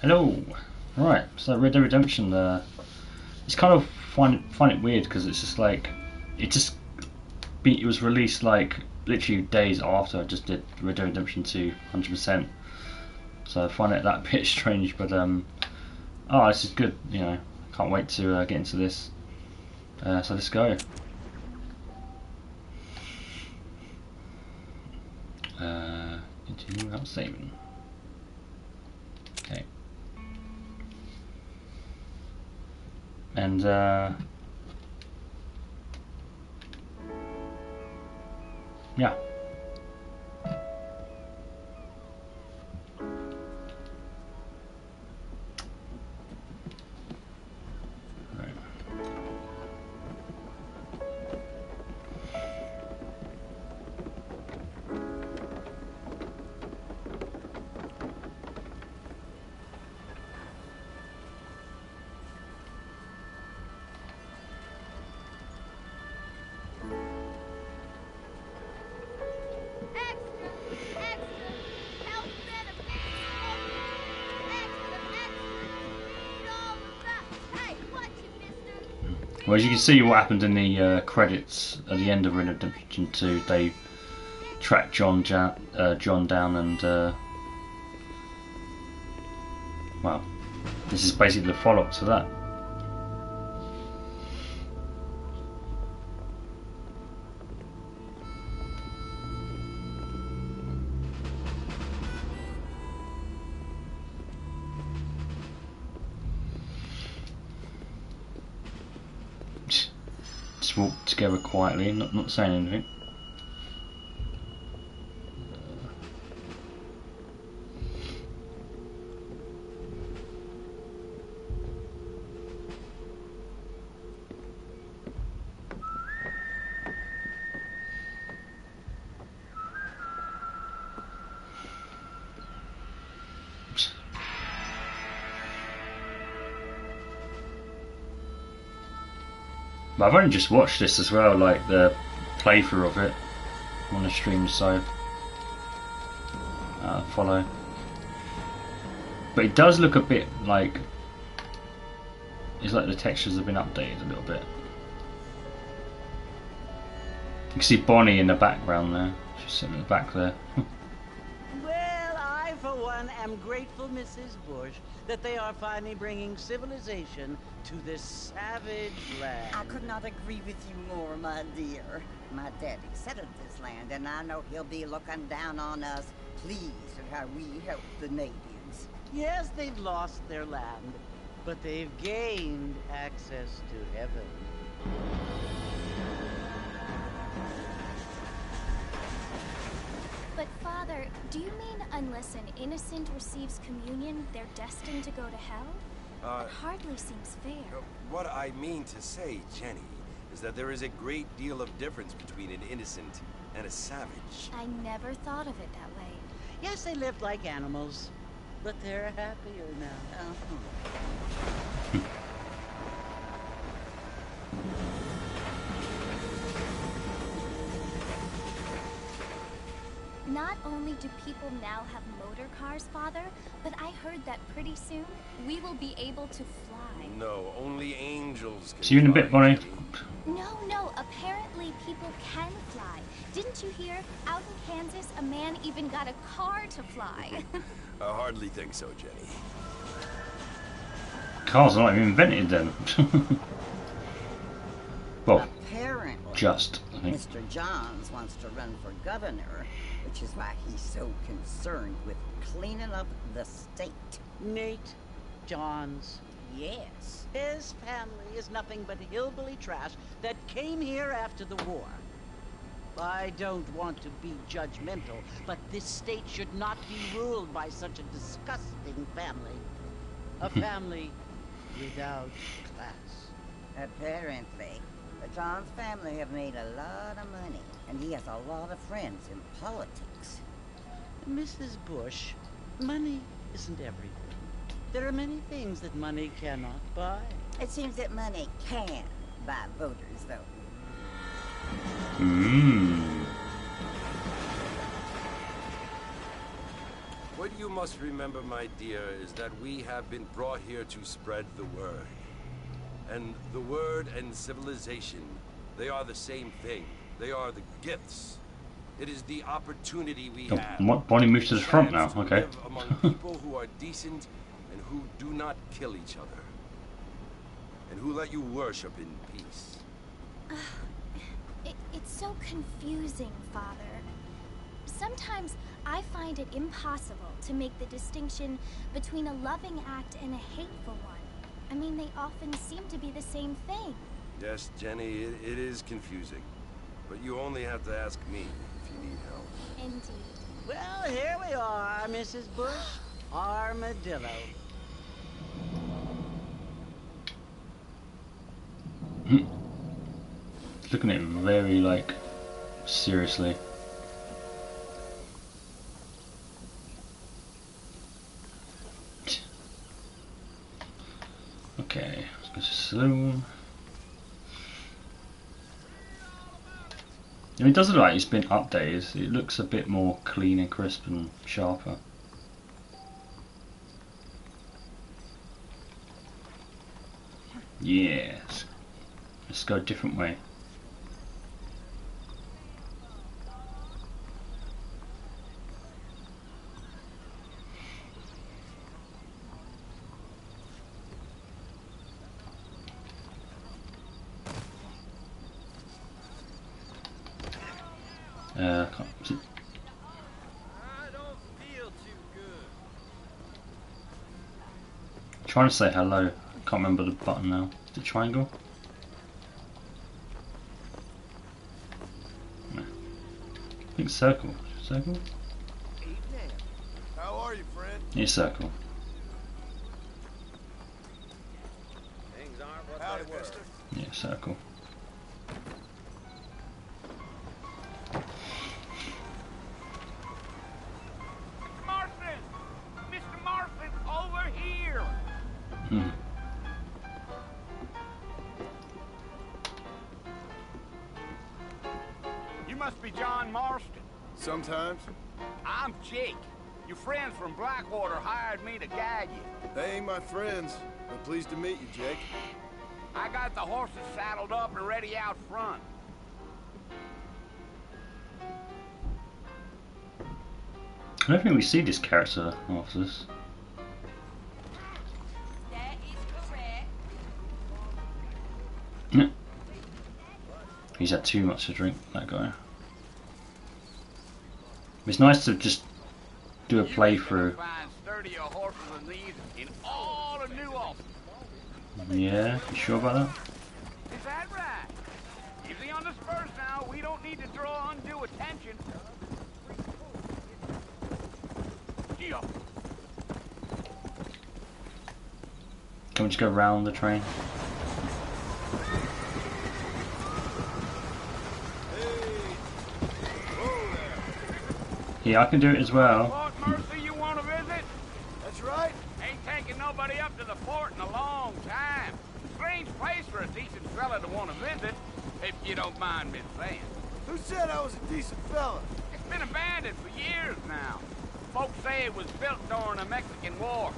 Hello. Right, so Red Dead Redemption. It's kind of find it weird because it's just like it was released like literally days after I just did Red Dead Redemption 2 100%. So I find it that bit strange, but oh, this is good. You know, can't wait to get into this. So let's go. Continue without saving. Okay. And yeah. Well, as you can see, what happened in the credits at the end of Red Dead Redemption 2, they tracked John down, and well, this is basically the follow-up to that. Just walk together quietly, not saying anything. But I've only just watched this as well, like the playthrough of it on the stream, so follow. But it does look a bit like it's like the textures have been updated a little bit. You can see Bonnie in the background there. She's sitting in the back there. Well, I for one am grateful, Mrs. Bush, that they are finally bringing civilization to this savage land. I could not agree with you more, my dear. My daddy settled this land, and I know he'll be looking down on us, pleased at how we help the natives. Yes, they've lost their land, but they've gained access to heaven. But Father, do you mean unless an innocent receives communion, they're destined to go to hell? It hardly seems fair. What I mean to say, Jenny, is that there is a great deal of difference between an innocent and a savage. I never thought of it that way. Yes, they lived like animals, but they're happier now. Not only do people now have motor cars, Father, but I heard that pretty soon we will be able to fly. No, only angels can See you in a bit, Bonnie. No, apparently people can fly. Didn't you hear? Out in Kansas, a man even got a car to fly. I hardly think so, Jenny. Cars are not even invented then. Well, apparently, just, I think. Mr. Johns wants to run for governor, which is why he's so concerned with cleaning up the state. Nate Johns. Yes. His family is nothing but hillbilly trash that came here after the war. I don't want to be judgmental, but this state should not be ruled by such a disgusting family. A family without class. Apparently. The Johns family have made a lot of money, and he has a lot of friends in politics. Mrs. Bush, money isn't everything. There are many things that money cannot buy. It seems that money can buy voters, though. What you must remember, my dear, is that we have been brought here to spread the word. And the word and civilization, they are the same thing. They are the gifts. It is the opportunity we have. Bonnie moves to the front now. To Okay. live among people who are decent and who do not kill each other. And who let you worship in peace. It's so confusing, Father. Sometimes I find it impossible to make the distinction between a loving act and a hateful one. I mean, they often seem to be the same thing. Yes, Jenny, it is confusing. But you only have to ask me if you need help. Indeed. Well, here we are, Mrs. Bush. Armadillo. Looking at it very, like, seriously. Okay, let's go to saloon. I mean, it does look like it's been updated. It looks a bit more clean and crisp and sharper. Yes. Let's go a different way. Can't see. I don't feel too good. Trying to say hello. I can't remember the button now. Is it triangle? No. I think circle. Circle? Evening. How are you, friend? Yeah, circle. Things aren't what they were. Mister. Yeah, circle. Mr. Marston, over here! Hmm. You must be John Marston. Sometimes. I'm Jake. Your friends from Blackwater hired me to guide you. They ain't my friends. I'm pleased to meet you, Jake. I got the horses saddled up and ready out front. I don't think we see this character after this. That is correct. Yeah. He's had too much to drink, that guy. It's nice to just do a playthrough. Find sturdier horses than these in all of New Ulster. Yeah, you sure about that? Is that right? Easy on the spurs now. We don't need to draw undue attention. Yeah. Can we just go round the train? Yeah, I can do it as well. Lord mercy, you want to visit? That's right. Ain't taking nobody up to the fort in a long time. Strange place for a decent fella to want to visit, if you don't mind me saying. Who said I was a decent fella? It's been abandoned for years now. Folks say it was built during the Mexican War.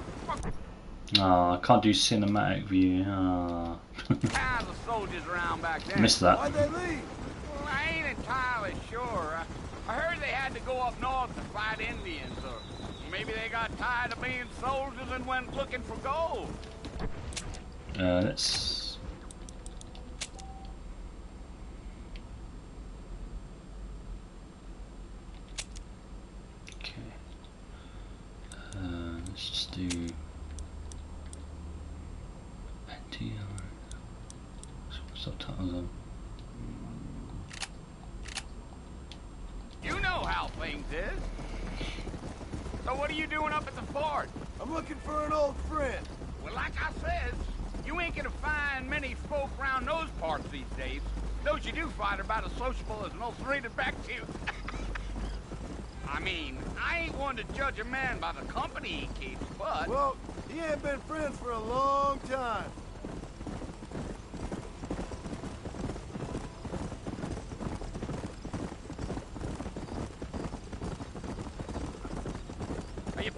Ah, I can't do cinematic view. Ah. Kinds of soldiers around back then. Missed that. Why'd they leave? Well, I ain't entirely sure. I heard they had to go up north to fight Indians, or maybe they got tired of being soldiers and went looking for gold. Let's... Okay. Let's just do... subtitles on. You know how things is. So what are you doing up at the fort? I'm looking for an old friend. Well, like I said, you ain't gonna find many folk around those parts these days. Those you do find are about as sociable as an old serrated back tooth. I mean, I ain't one to judge a man by the company he keeps, but... Well, he ain't been friends for a long time. Are you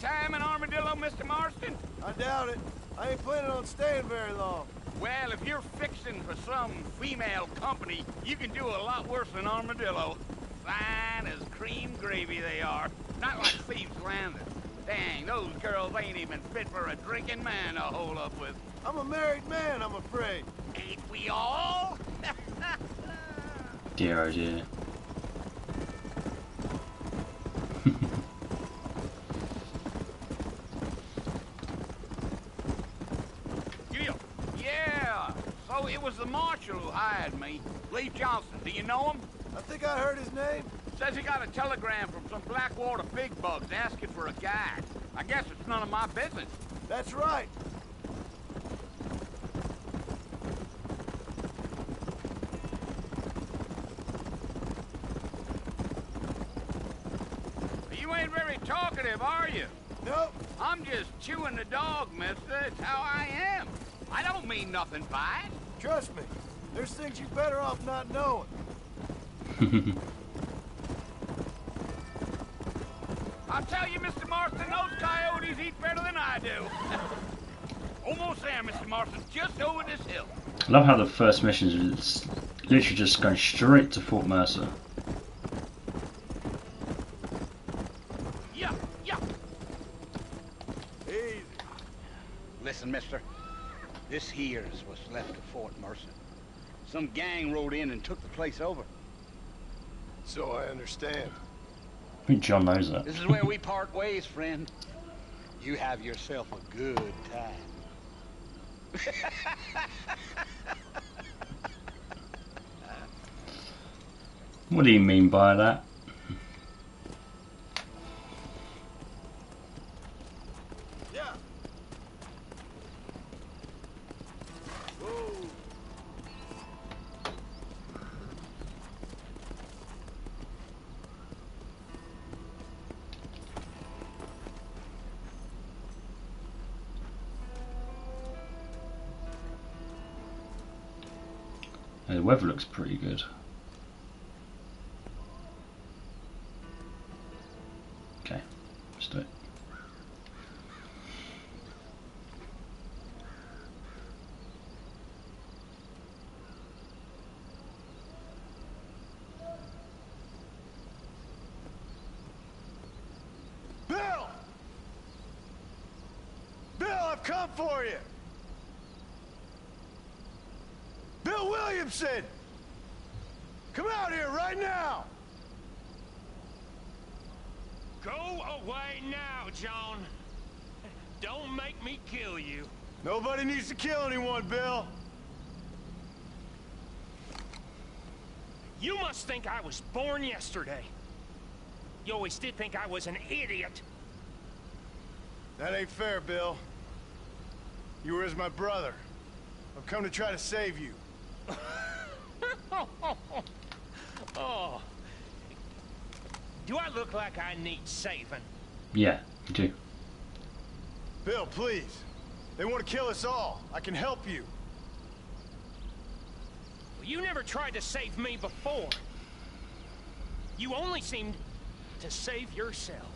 time in Armadillo, Mr. Marston? I doubt it. I ain't planning on staying very long. Well, if you're fixing for some female company, you can do a lot worse than Armadillo. Fine as cream gravy they are. Not like Thieves' Landing. Dang, those girls ain't even fit for a drinking man to hold up with. I'm a married man, I'm afraid. Ain't we all? Dear oh dear. Yeah, so it was the marshal who hired me. Lee Johnson, do you know him? I think I heard his name. Says he got a telegram from some Blackwater big bugs asking for a guide. I guess it's none of my business. That's right. You ain't very talkative, are you? Nope. I'm just chewing the dog, mister. It's how I am. I don't mean nothing by it. Trust me. There's things you're better off not knowing. I'll tell you, Mr. Marston, those coyotes eat better than I do. Almost there, Mr. Marston. Just over this hill. I love how the first mission is literally just going straight to Fort Mercer. Yeah, yeah. Easy. Listen, mister. This here is what's left of Fort Mercer. Some gang rode in and took the place over. So I understand. I think John knows that. This is where we part ways, friend. You have yourself a good time. What do you mean by that? Yeah. Whoa. Yeah, the weather looks pretty good. Okay, let's do it. Bill! Bill, I've come for you! Bill Williamson! Come out here right now! Go away now, John. Don't make me kill you. Nobody needs to kill anyone, Bill. You must think I was born yesterday. You always did think I was an idiot. That ain't fair, Bill. You were as my brother. I've come to try to save you. Oh. Do I look like I need saving? Yeah, you do. Bill, please. They want to kill us all. I can help you. Well, you never tried to save me before. You only seemed to save yourself.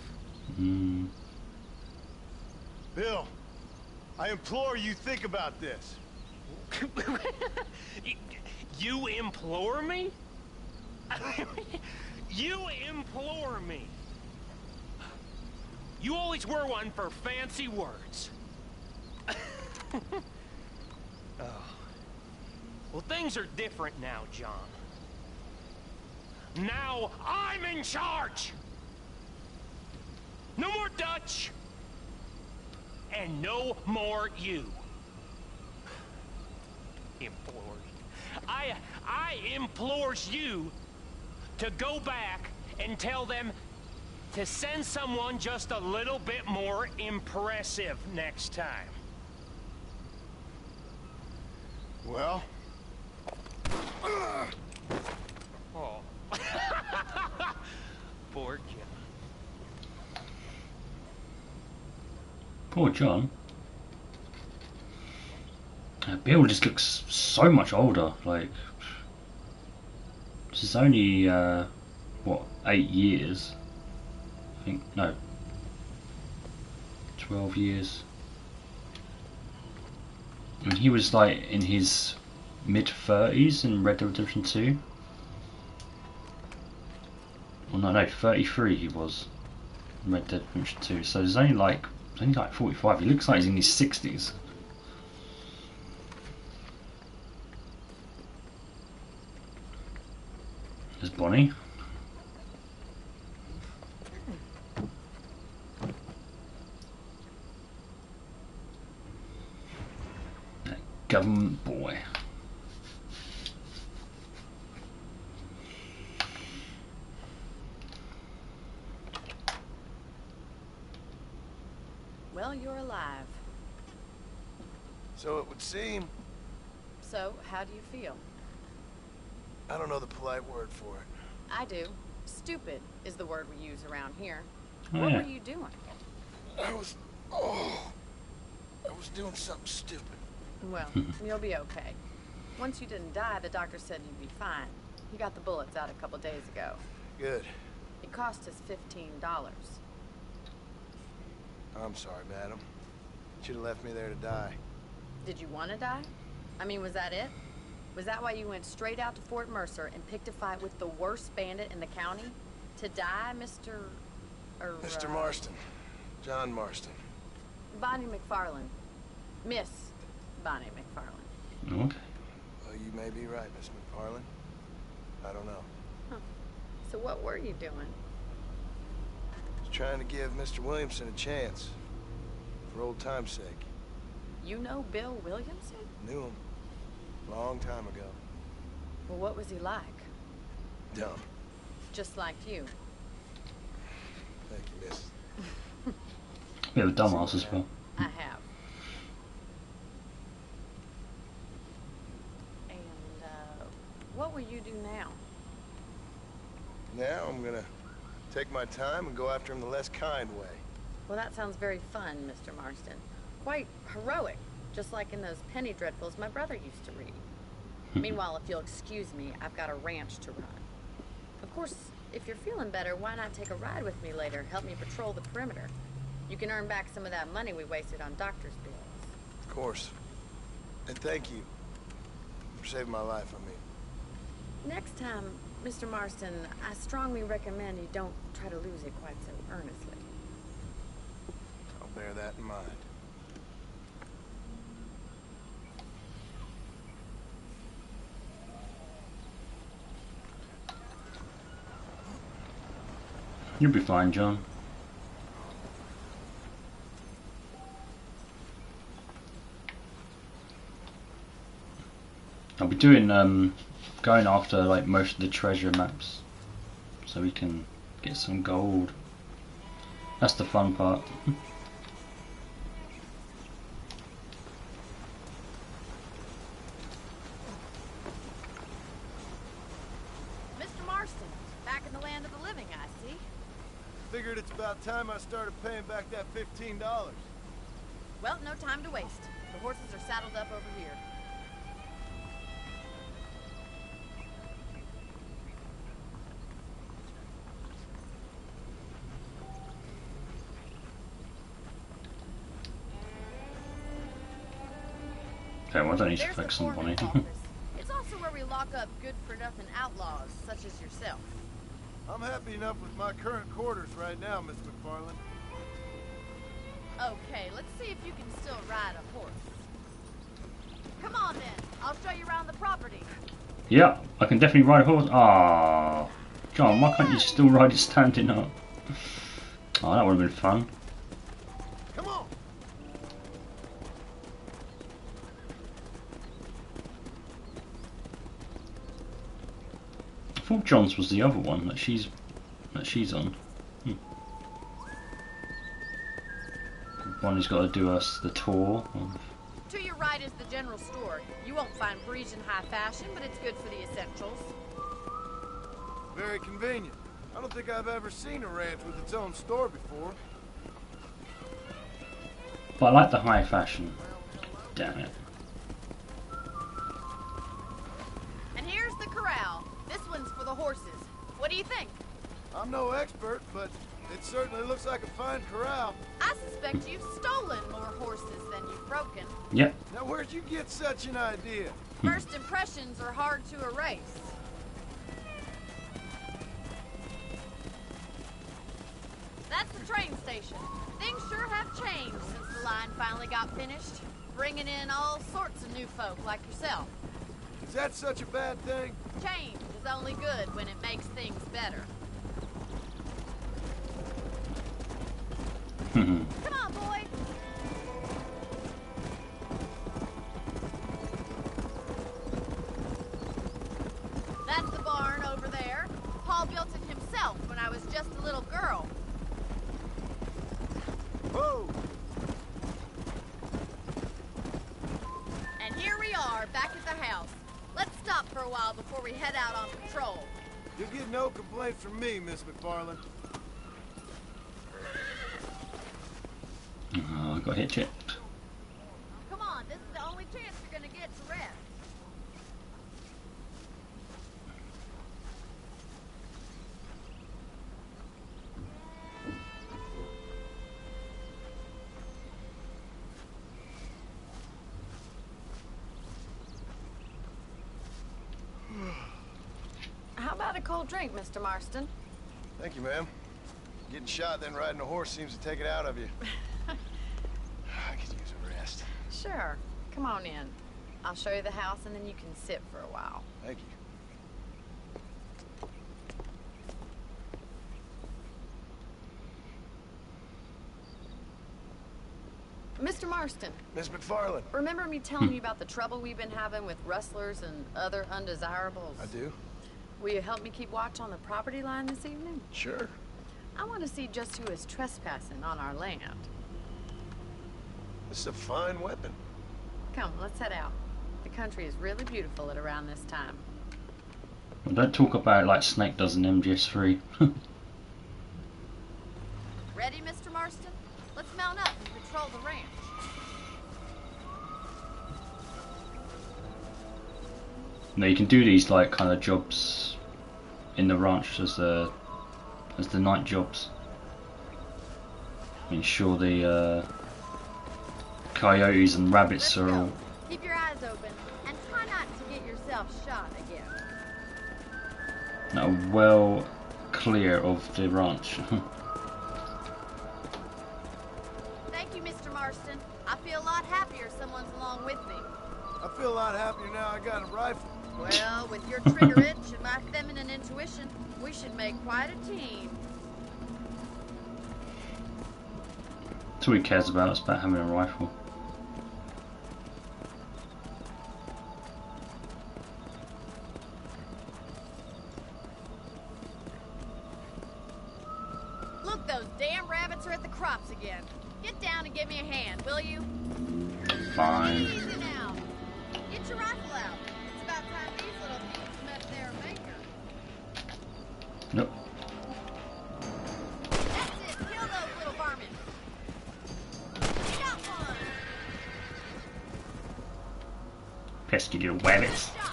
Bill, I implore you think about this. You implore me? You implore me. You always were one for fancy words. Oh. Well, things are different now, John. Now I'm in charge. No more Dutch. And no more you. Implores. I implores you to go back and tell them to send someone just a little bit more impressive next time. Well? Oh. Poor John. Poor John. Bill just looks so much older. Like, this is only what, 8 years? I think no. 12 years. And he was like in his mid-30s in Red Dead Redemption 2. Well, no, 33 he was in Red Dead Redemption 2. So he's only like 45. He looks like he's in his 60s. There's Bonnie. That government boy. Well, you're alive. So it would seem. So, how do you feel? I don't know the polite word for it. I do. Stupid is the word we use around here. Oh, What yeah. were you doing? I was doing something stupid. Well, you'll be okay. Once you didn't die, the doctor said you'd be fine. He got the bullets out a couple days ago. Good. It cost us $15. I'm sorry, madam. Should have left me there to die. Did you want to die? I mean, was that it? Was that why you went straight out to Fort Mercer and picked a fight with the worst bandit in the county? To die, Mr. Mr. Marston. John Marston. Bonnie McFarlane. Miss Bonnie McFarlane. Okay. Well, you may be right, Miss McFarlane. I don't know. Huh. So what were you doing? I was trying to give Mr. Williamson a chance. For old time's sake. You know Bill Williamson? Knew him. Long time ago. Well, what was he like? Dumb. Just like you. Thank you, miss. We have a dumbass as well. I have. And, what will you do now? Now I'm gonna take my time and go after him the less kind way. Well, that sounds very fun, Mr. Marston. Quite heroic, just like in those penny dreadfuls my brother used to read. Meanwhile, if you'll excuse me, I've got a ranch to run. Of course, if you're feeling better, why not take a ride with me later? Help me patrol the perimeter. You can earn back some of that money we wasted on doctor's bills. Of course. And thank you for saving my life, I mean. Next time, Mr. Marston, I strongly recommend you don't try to lose it quite so earnestly. I'll bear that in mind. You'll be fine, John. I'll be doing going after like most of the treasure maps so we can get some gold. That's the fun part. Mr. Marston, back in the land of the living, I see. Figured it's about time I started paying back that $15. Well, no time to waste. The horses are saddled up over here. Okay, well I don't need to There's the flex on Bonnie. foreman's office. It's also where we lock up good-for-nothing outlaws, such as yourself. I'm happy enough with my current quarters right now, Miss McFarlane. Okay, let's see if you can still ride a horse. Come on then, I'll show you around the property. Yeah, I can definitely ride a horse. Ah, John, why can't you still ride it standing up? Oh, that would have been fun. Come on! I thought John's was the other one that she's on. Bonnie's got to do us the tour. To your right is the general store. You won't find Parisian high fashion, but it's good for the essentials. Very convenient. I don't think I've ever seen a ranch with its own store before. But I like the high fashion. Damn it. And here's the corral. This one's for the horses. What do you think? I'm no expert, but it certainly looks like a fine corral. I suspect you've broken. Yep. Now where'd you get such an idea? First impressions are hard to erase. That's the train station. Things sure have changed since the line finally got finished. Bringing in all sorts of new folk like yourself. Is that such a bad thing? Change is only good when it makes things better. Come on, boy. That's the barn over there. Paul built it himself when I was just a little girl. Whoa! And here we are, back at the house. Let's stop for a while before we head out on patrol. You'll get no complaint from me, Miss McFarland. Oh, I got hit chipped. Come on, this is the only chance you're gonna get to rest. How about a cold drink, Mr. Marston? Thank you, ma'am. Getting shot, then riding a horse seems to take it out of you. I could use a rest. Sure. Come on in. I'll show you the house and then you can sit for a while. Thank you. Mr. Marston, Miss McFarland. remember me telling you about the trouble we've been having with rustlers and other undesirables? I do? Will you help me keep watch on the property line this evening? Sure. I want to see just who is trespassing on our land. This is a fine weapon. Come, let's head out. The country is really beautiful at around this time. Well, don't talk about it like Snake does in MGS3. Ready, Mr. Marston? Let's mount up and patrol the ranch. No, you can do these like kind of jobs in the ranch as the night jobs. Ensure the coyotes and rabbits Let's are all. go. Keep your eyes open and try not to get yourself shot again. Well clear of the ranch. Thank you, Mr. Marston. I feel a lot happier someone's along with me. I feel a lot happier now I got a rifle. Well, with your trigger itch and my feminine intuition, we should make quite a team. That's all he cares about, it's about having a rifle. Look, those damn rabbits are at the crops again. Get down and give me a hand, will you? Fine. Easy now. Get your rifle out. It's about time these little thieves met their maker. Nope. That's it. Kill those little varmints. You got one. Pesky little rabbits. Shot.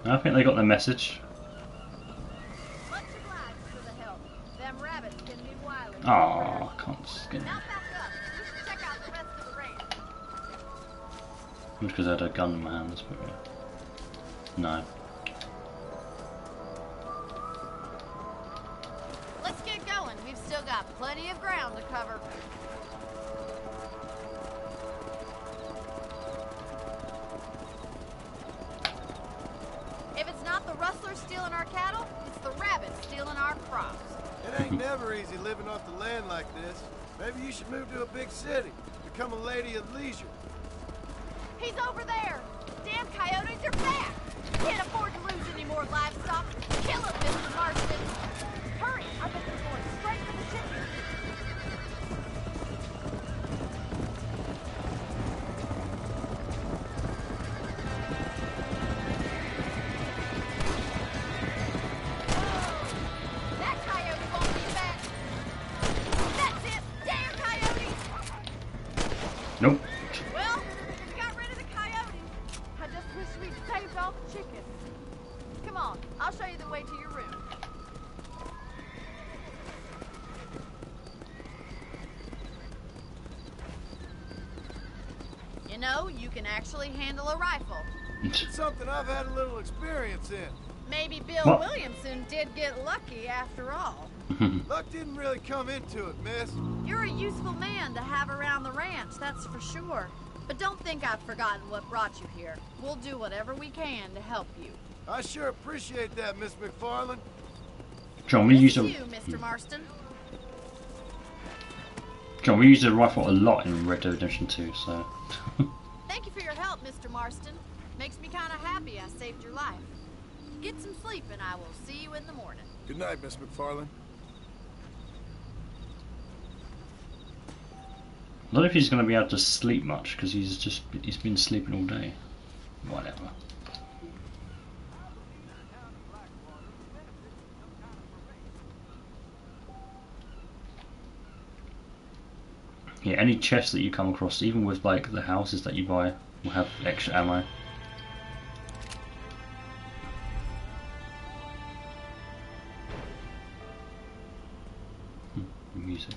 I think they got the message. Much obliged for the help. Them rabbits can be wily. Oh, I can't skin. Now back up. We should check out the rest of the range. Just because I had a gun in my hands, but no. Let's get going. We've still got plenty of ground to cover. If it's not the rustlers stealing our cattle, it's the rabbits stealing our crops. It ain't never easy living off the land like this. Maybe you should move to a big city. Become a lady of leisure. He's over there. Damn coyotes are back. Can't afford to lose any more livestock. Kill him, Mr. Marston. Hurry, I bet they're going straight for the chickens. That coyote won't be back. That's it. Damn coyote. Nope. Well, we got rid of the coyotes. I just wish we'd saved all the chickens. Come on, I'll show you the way to your room. know, you can actually handle a rifle. It's something I've had a little experience in. Maybe Bill What? Williamson did get lucky after all. Luck didn't really come into it, miss. You're a useful man to have around the ranch, that's for sure. But don't think I've forgotten what brought you here. We'll do whatever we can to help you. I sure appreciate that, Miss McFarland. John, we This use is a you, Mr. Marston. John, we use a rifle a lot in Red Dead Redemption 2, so. Thank you for your help, Mr. Marston. Makes me kind of happy I saved your life. Get some sleep and I will see you in the morning. Good night, Miss McFarland. I don't know if he's going to be able to sleep much because he's been sleeping all day. Whatever. Yeah, any chests that you come across, even with like the houses that you buy, will have extra ammo. Music.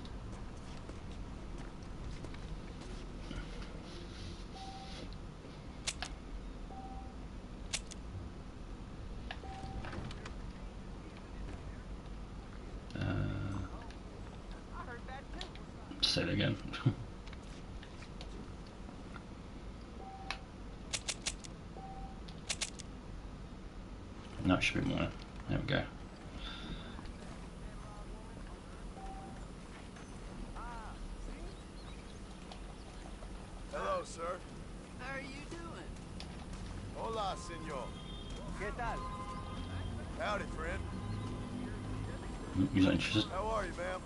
Say it again. No, it should be more. There we go. Hello, sir. How are you doing? Hola, senor. ¿Qué tal? Howdy, friend. You're not interested? How are you, ma'am?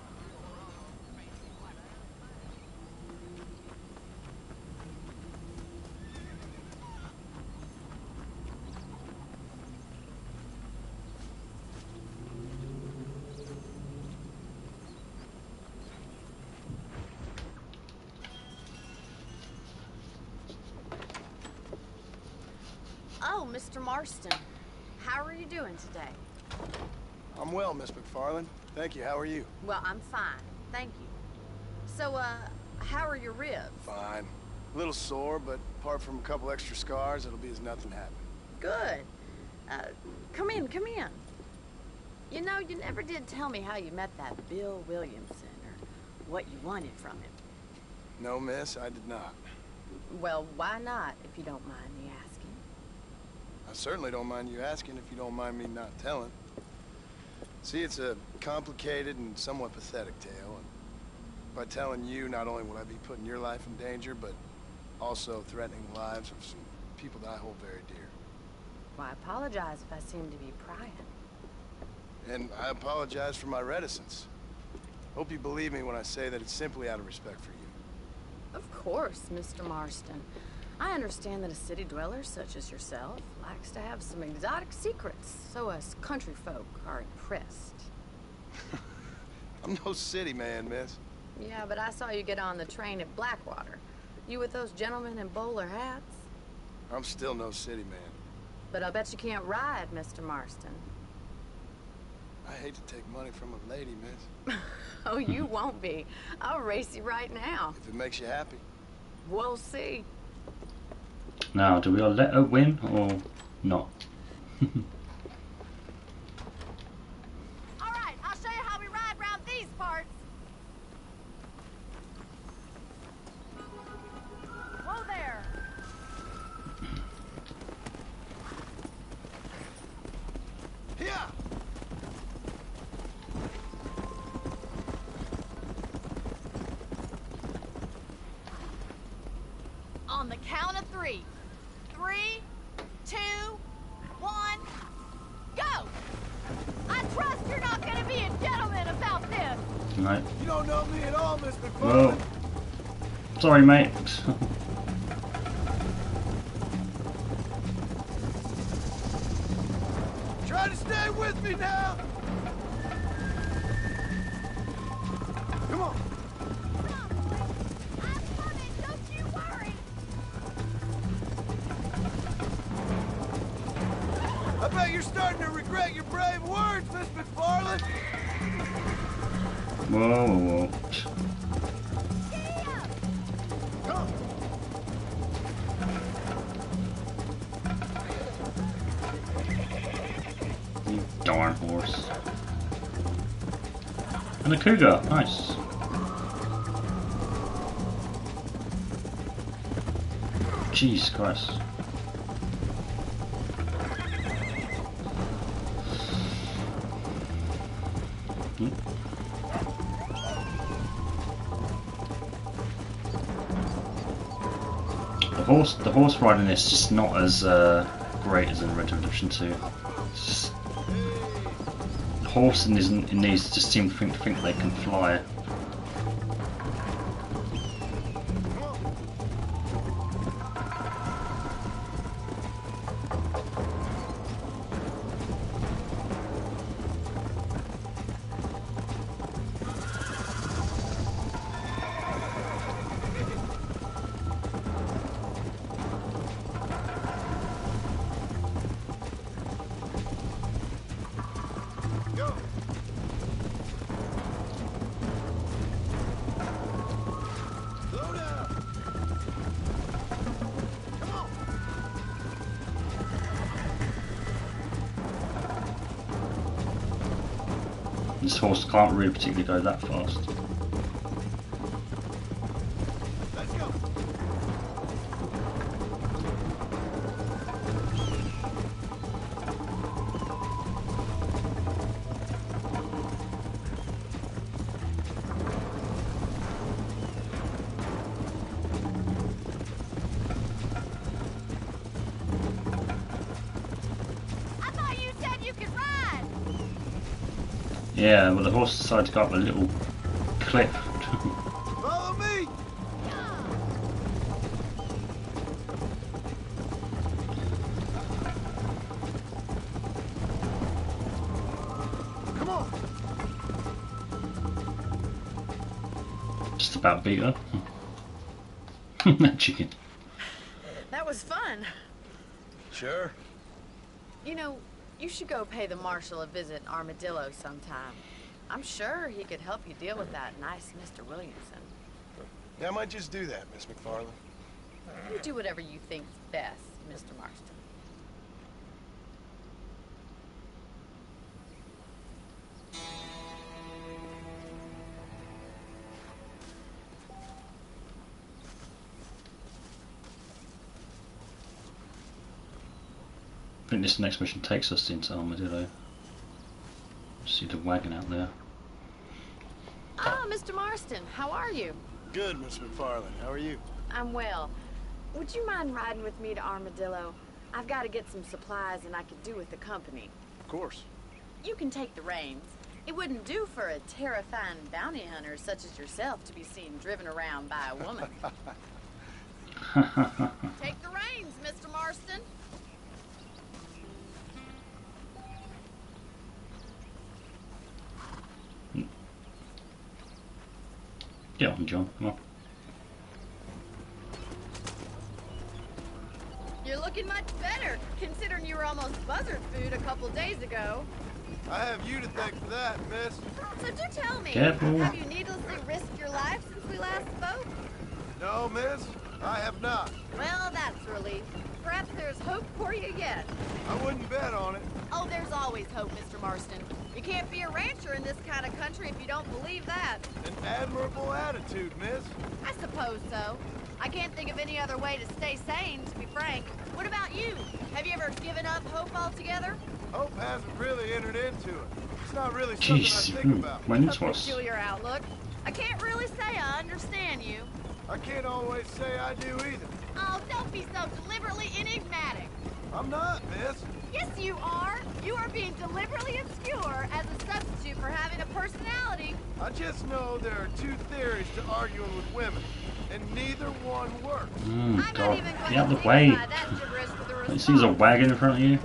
Oh, Mr. Marston. How are you doing today? I'm well, Miss McFarland. Thank you. How are you? Well, I'm fine. Thank you. So, how are your ribs? Fine. A little sore, but apart from a couple extra scars, it'll be as nothing happened. Good. Come in, come in. You know, you never did tell me how you met that Bill Williamson, or what you wanted from him. No, miss, I did not. Well, why not, if you don't mind me asking? I certainly don't mind you asking if you don't mind me not telling. See, it's a complicated and somewhat pathetic tale. And by telling you, not only will I be putting your life in danger, but also threatening the lives of some people that I hold very dear. Well, I apologize if I seem to be prying. And I apologize for my reticence. Hope you believe me when I say that it's simply out of respect for you. Of course, Mr. Marston. I understand that a city dweller such as yourself likes to have some exotic secrets, so us country folk are impressed. I'm no city man, miss. Yeah, but I saw you get on the train at Blackwater. You with those gentlemen in bowler hats? I'm still no city man. But I bet you can't ride, Mr. Marston. I hate to take money from a lady, miss. Oh, you won't be. I'll race you right now. If it makes you happy. We'll see. Now, do we let her win or not? All right, I'll show you how we ride around these parts. Whoa there. Here! On the count of 3. 3, 2, 1, go! I trust you're not gonna be a gentleman about this. Right. You don't know me at all, Miss McFarland. Whoa. Sorry, mate. Try to stay with me now! Come on! I'm coming, don't you worry. I bet you're starting to regret your brave words, Miss McFarland! Whoa, whoa, whoa. Come! And a cougar, nice. Jesus Christ. The horse riding this is just not as great as in Red Dead Redemption 2. Just, the horse in these just seem to think they can fly. This horse can't really particularly go that fast. Let's go. I thought you said you could ride. Yeah, well the horse decided to go up a little cliff. Follow me. Come on. Just about beat her. Chicken. That was fun. Sure. You know, you should go pay the marshal a visit in Armadillo sometime. I'm sure he could help you deal with that nice Mr. Williamson. Yeah, I might just do that, Miss McFarland. You do whatever you think's best, Mr. Marston. I think this next mission takes us into Armadillo. See the wagon out there. Ah, Mr. Marston, how are you? Good, Miss McFarland. How are you? I'm well. Would you mind riding with me to Armadillo? I've got to get some supplies and I could do with the company. Of course. You can take the reins. It wouldn't do for a terrifying bounty hunter such as yourself to be seen driven around by a woman. Take the reins, Mr. Marston. Get on, John. Come on. You're looking much better, considering you were almost buzzard food a couple days ago. I have you to thank for that, miss. So do tell me, Careful. have you needlessly risked your life since we last spoke? No, miss, I have not. Well, that's a relief. Perhaps there's hope for you yet. I wouldn't bet on it. Oh, there's always hope, Mr. Marston. You can't be a rancher in this kind of country if you don't believe that. An admirable attitude, miss. I suppose so. I can't think of any other way to stay sane, to be frank. What about you? Have you ever given up hope altogether? Hope hasn't really entered into it. It's not really something Jeez, I think about. when A this was. peculiar outlook. I can't really say I understand you. I can't always say I do either. Oh, don't be so deliberately enigmatic. I'm not, miss. Yes, you are. You are being deliberately obscure as a substitute for having a personality. I just know there are two theories to arguing with women, and neither one works. I'm not God. even going Get out to of the way. signify that gibberish with a You response. see there's a wagon in front of you?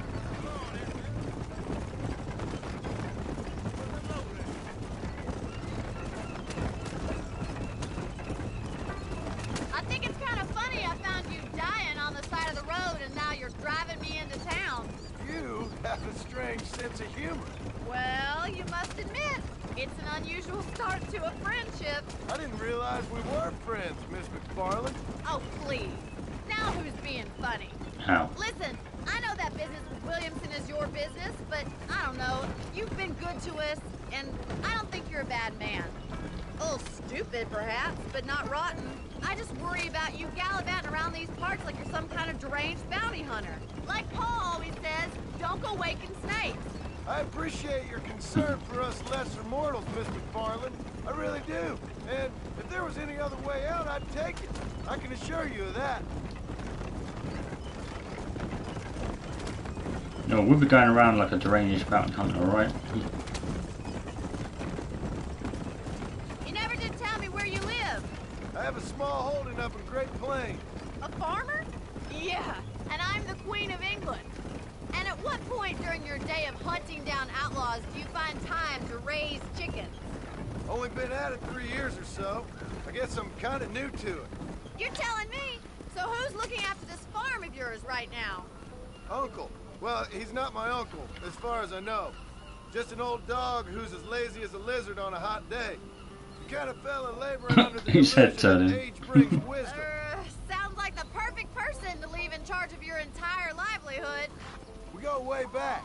I think it's kind of funny I found you dying on the side of the road and now you're driving me into town. You have a strange sense of humor. Well, you must admit, it's an unusual start to a friendship. I didn't realize we were friends, Miss McFarland. Oh, please. Now who's being funny? How? Listen, I know that business with Williamson is your business, but I don't know. You've been good to us, and I don't think you're a bad man. stupid, perhaps, but not rotten. I just worry about you gallivanting around these parts like you're some kind of deranged bounty hunter. Like Paul always says, don't go waking snakes. I appreciate your concern for us lesser mortals, Miss McFarland. I really do. And if there was any other way out, I'd take it. I can assure you of that. No, we'll be going around like a deranged bounty hunter, alright? You never did tell me where you live. I have a small holding up in Great Plains. A farmer? Yeah, and I'm the Queen of England. And at what point during your day of hunting down outlaws do you find time to raise chickens? Only been at it 3 years or so. I guess I'm kind of new to it. You're telling me? So who's looking after this farm of yours right now? Uncle. Well, he's not my uncle, as far as I know. Just an old dog who's as lazy as a lizard on a hot day. The kind of fella laboring under the His head delusion that turning. age brings wisdom. Sounds like the perfect person to leave in charge of your entire livelihood. We go way back,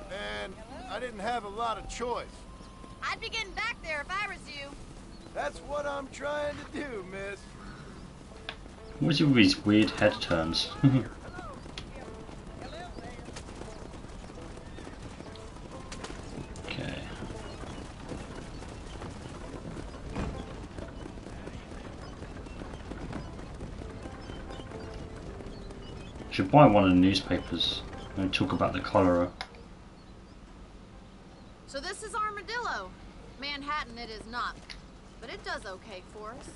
and I didn't have a lot of choice. I'd be getting back there if I was you. That's what I'm trying to do, miss. What's with these weird head turns? Okay. Should buy one of the newspapers and talk about the cholera. So this is Armadillo. Manhattan it is not, but it does okay for us.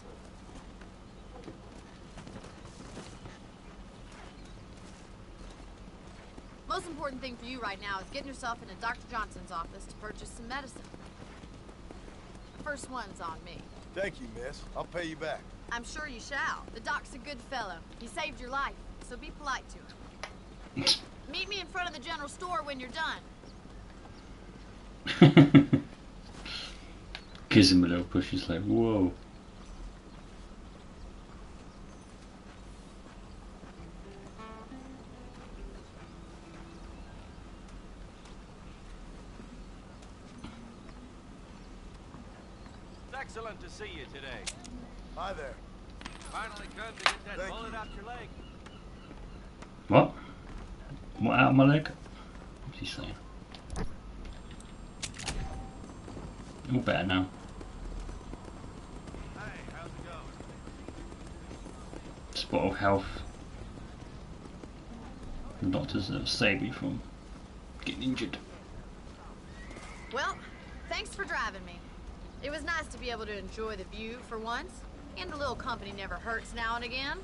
Most important thing for you right now is getting yourself into Dr. Johnson's office to purchase some medicine. The first one's on me. Thank you, miss. I'll pay you back. I'm sure you shall. The doc's a good fellow. He saved your life, so be polite to him. Meet me in front of the general store when you're done. Gives him a little push, he's like, whoa. It's excellent to see you today. Hi there. Finally come to get that Thank bullet you. out your leg. What? What out of my leg? What's he saying? All better now. Hey, how's it going? Spot of health. The doctors that save me from getting injured. Well, thanks for driving me. It was nice to be able to enjoy the view for once, and a little company never hurts now and again.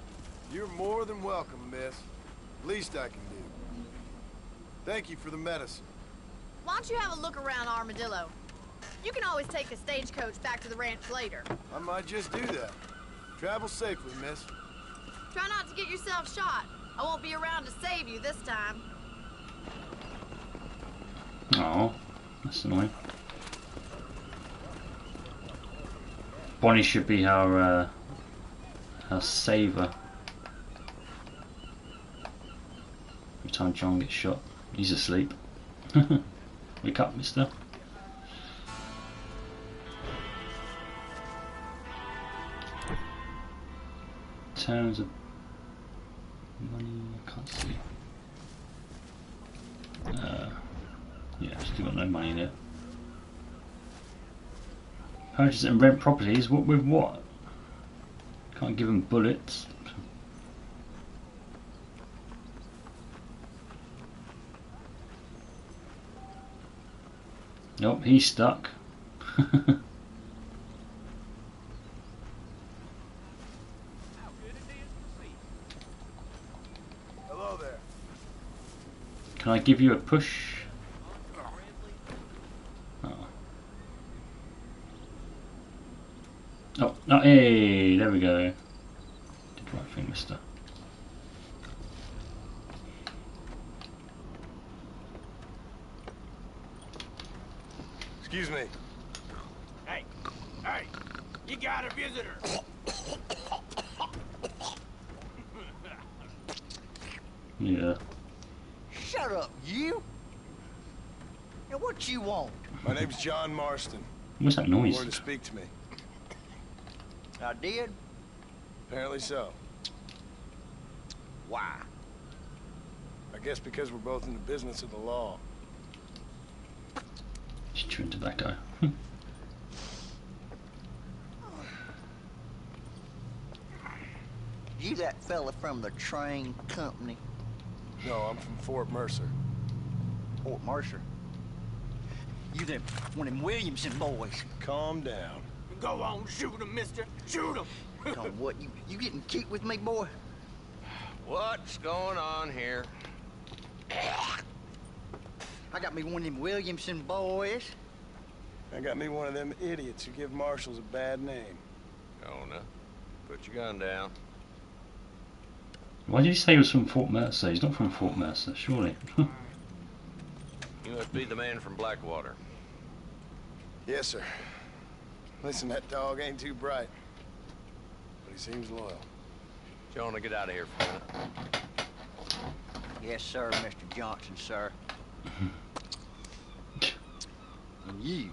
You're more than welcome, miss. Least I can do. Thank you for the medicine. Why don't you have a look around Armadillo? You can always take a stagecoach back to the ranch later. I might just do that. Travel safely, miss. Try not to get yourself shot. I won't be around to save you this time. Oh, that's annoying. Bonnie should be our saver. Every time John gets shot, he's asleep. Wake up, mister. Terms of money, I can't see. Yeah, still got no money in it. Purchase and rent properties. What with what? Can't give them bullets. Nope, he's stuck. Hello there. Can I give you a push? Oh. Oh, no, hey, there we go. Did the right thing, mister. Excuse me. Hey, hey, you got a visitor. Yeah. Shut up, you! Now what you want? My name's John Marston. What's that You noise? wanted to speak to me. I did? Apparently so. Why? I guess because we're both in the business of the law. Just chewing tobacco. You that fella from the train company? No, I'm from Fort Mercer. Fort Mercer? You them one of them Williamson boys? Calm down. Go on, shoot him, mister. Shoot him. Come what? You getting cute with me, boy? What's going on here? I got me one of them Williamson boys. I got me one of them idiots who give marshals a bad name. Jonah, put your gun down. Why did he say he was from Fort Mercer? He's not from Fort Mercer, surely. You must be the man from Blackwater. Yes, sir. Listen, that dog ain't too bright, but he seems loyal. Jonah, get out of here for a minute. Yes, sir, Mr. Johnson, sir. And you?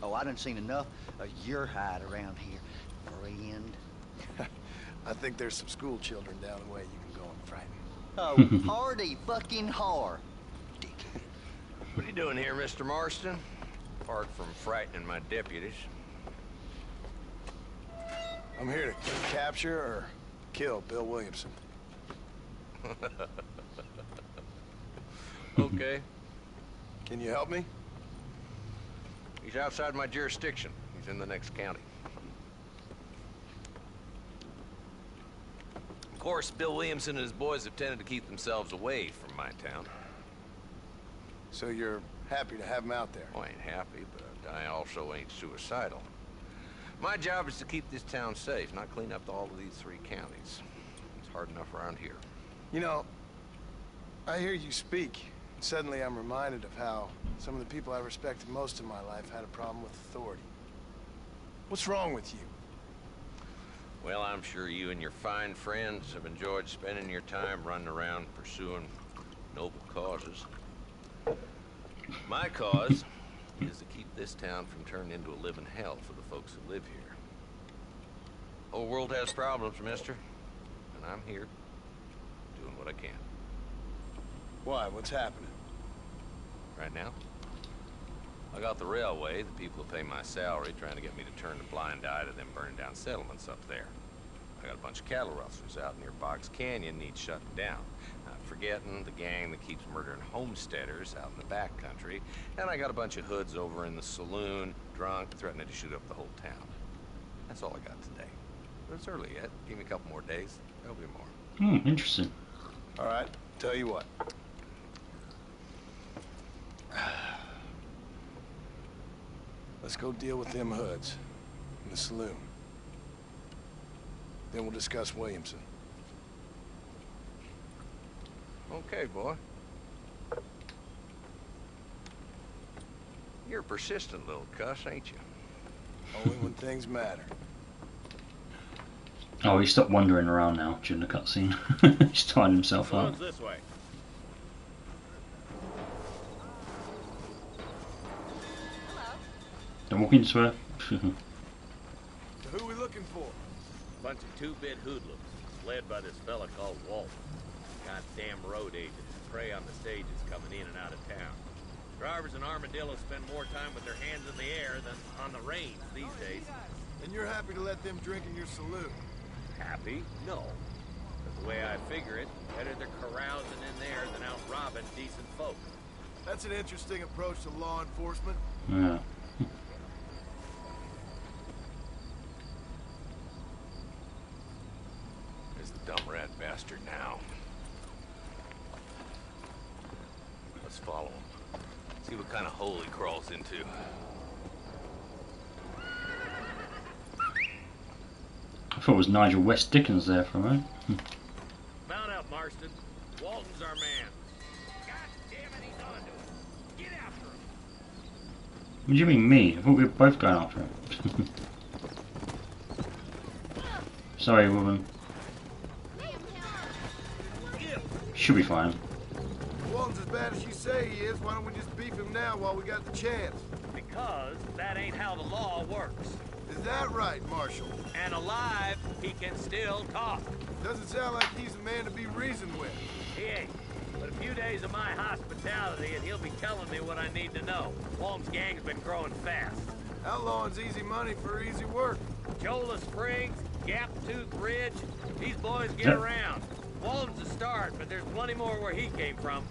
Oh, I done seen enough of your hide around here, friend. I think there's some school children down the way you can go and frighten. Oh, hardy fucking har. What are you doing here, Mr. Marston? Apart from frightening my deputies. I'm here to capture or kill Bill Williamson. Okay. Can you help me? He's outside my jurisdiction. He's in the next county. Of course, Bill Williamson and his boys have tended to keep themselves away from my town. So you're happy to have him out there? I ain't happy, but I also ain't suicidal. My job is to keep this town safe, not clean up all of these 3 counties. It's hard enough around here. You know, I hear you speak. Suddenly I'm reminded of how some of the people I respected most in my life had a problem with authority. What's wrong with you? Well, I'm sure you and your fine friends have enjoyed spending your time running around pursuing noble causes. My cause is to keep this town from turning into a living hell for the folks who live here. The whole world has problems, mister, and I'm here doing what I can. Why? What's happening? Right now, I got the railway, the people who pay my salary, trying to get me to turn a blind eye to them burning down settlements up there. I got a bunch of cattle rustlers out near Box Canyon needs shutting down. Not forgetting the gang that keeps murdering homesteaders out in the back country. And I got a bunch of hoods over in the saloon, drunk, threatening to shoot up the whole town. That's all I got today. But it's early yet. Give me a couple more days. There'll be more. Interesting. All right, tell you what. Let's go deal with them hoods in the saloon. Then we'll discuss Williamson. Okay, boy. You're a persistent little cuss, ain't you? Only when things matter. Oh, he stopped wandering around now during the cutscene. He's tied himself up. This way. Don't walk into her. So who we looking for? Bunch of 2-bit hoodlums, led by this fella called Walt. Goddamn road agents prey on the stages coming in and out of town. Drivers in Armadillo spend more time with their hands in the air than on the reins these days. And you're happy to let them drink in your saloon? Happy? No. But the way I figure it, better they're carousing in there than out robbing decent folk. That's an interesting approach to law enforcement. Yeah. There's the dumb rat bastard now. Let's follow him. See what kind of hole he crawls into. I thought it was Nigel West Dickens there for a moment. Mount up, Marston. Walton's our man. God damn it, he's onto us. Get after him. What do you mean me? I thought we were both going after him. Sorry, woman. Should be fine. Walton's as bad as you say he is. Why don't we just beef him now while we got the chance? Because that ain't how the law works. Is that right, Marshal? And alive, he can still talk. Doesn't sound like he's a man to be reasoned with. He ain't. But a few days of my hospitality and he'll be telling me what I need to know. Walton's gang's been growing fast. Outlawing's easy money for easy work. Chola Springs, Gap Tooth Ridge, these boys get around. Walton's a start, but there's plenty more where he came from.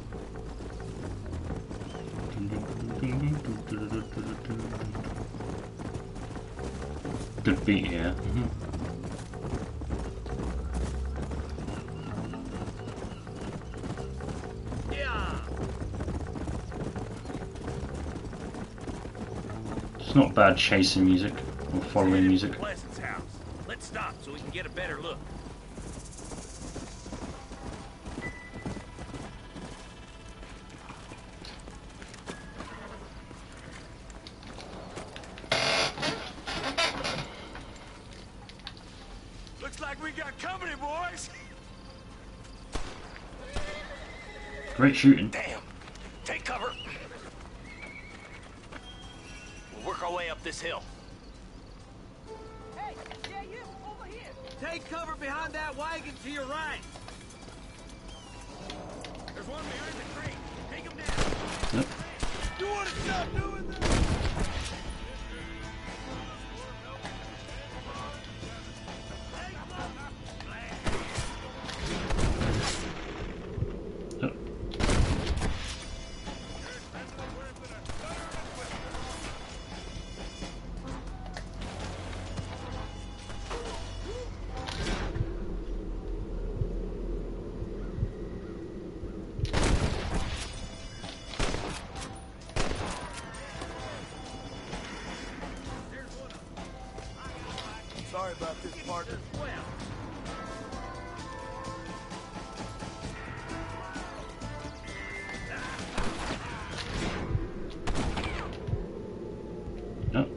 Good beat here. Yeah. It's not bad chasing music or following music. Pleasant's house. Let's stop so we can get a better look. Looks like we got company, boys. Great shooting. Damn. Take cover. We'll work our way up this hill. Hey, yeah, you over here. Take cover behind that wagon to your right. There's one behind the crate. Take him down. Yep. You want to stop doing that? Yep. Sorry about this, partner. Yep.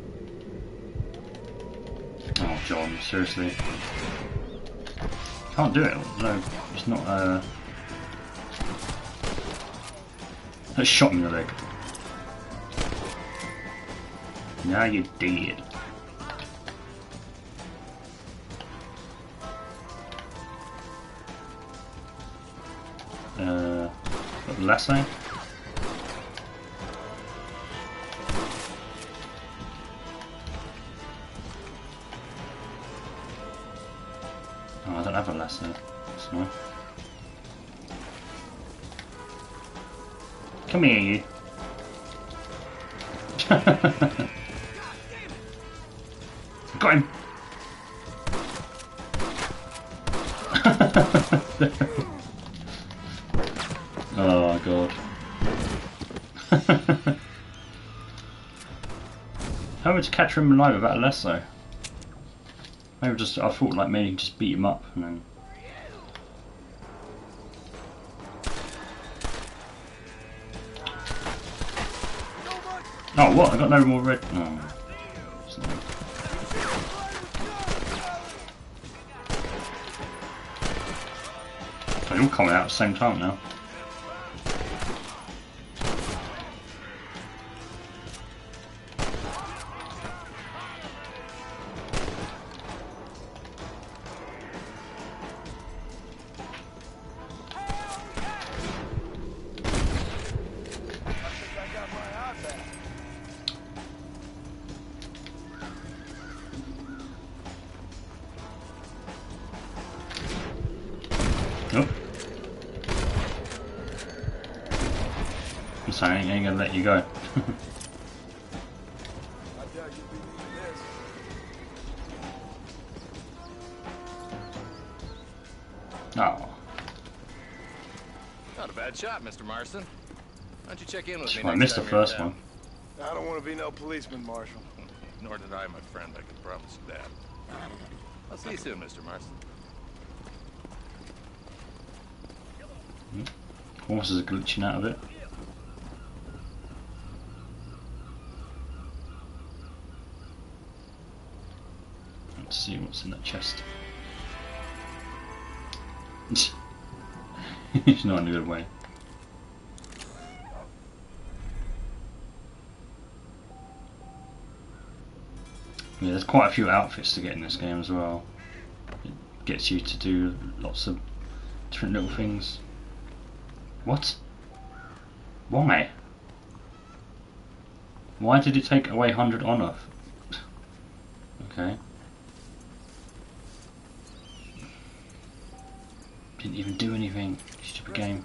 Oh, John, seriously. Can't do it. No, it's not, that shot me in the leg. Now you're dead. Got the lasso. Oh, I don't have a lasso. That's annoying. Come here, you. Got him. Oh god. How would you catch him alive without a lasso? Maybe just, I thought like maybe just beat him up and then. Oh what? I got no more red. No. They're all coming out at the same time now. Nope. I'm saying I ain't gonna let you go. Oh. Not a bad shot, Mr. Marston. Why don't you check in with me I next missed the time you're in first town? one. I don't want to be no policeman, Marshal. Nor did I, my friend. I can promise you that. I'll see you soon, Mr. Marston. Horses are glitching out of it. Let's see what's in that chest. It's not in a good way. Yeah, there's quite a few outfits to get in this game as well. It gets you to do lots of different little things. What? Why? Why did it take away 100 honor? Okay. Didn't even do anything. Stupid game.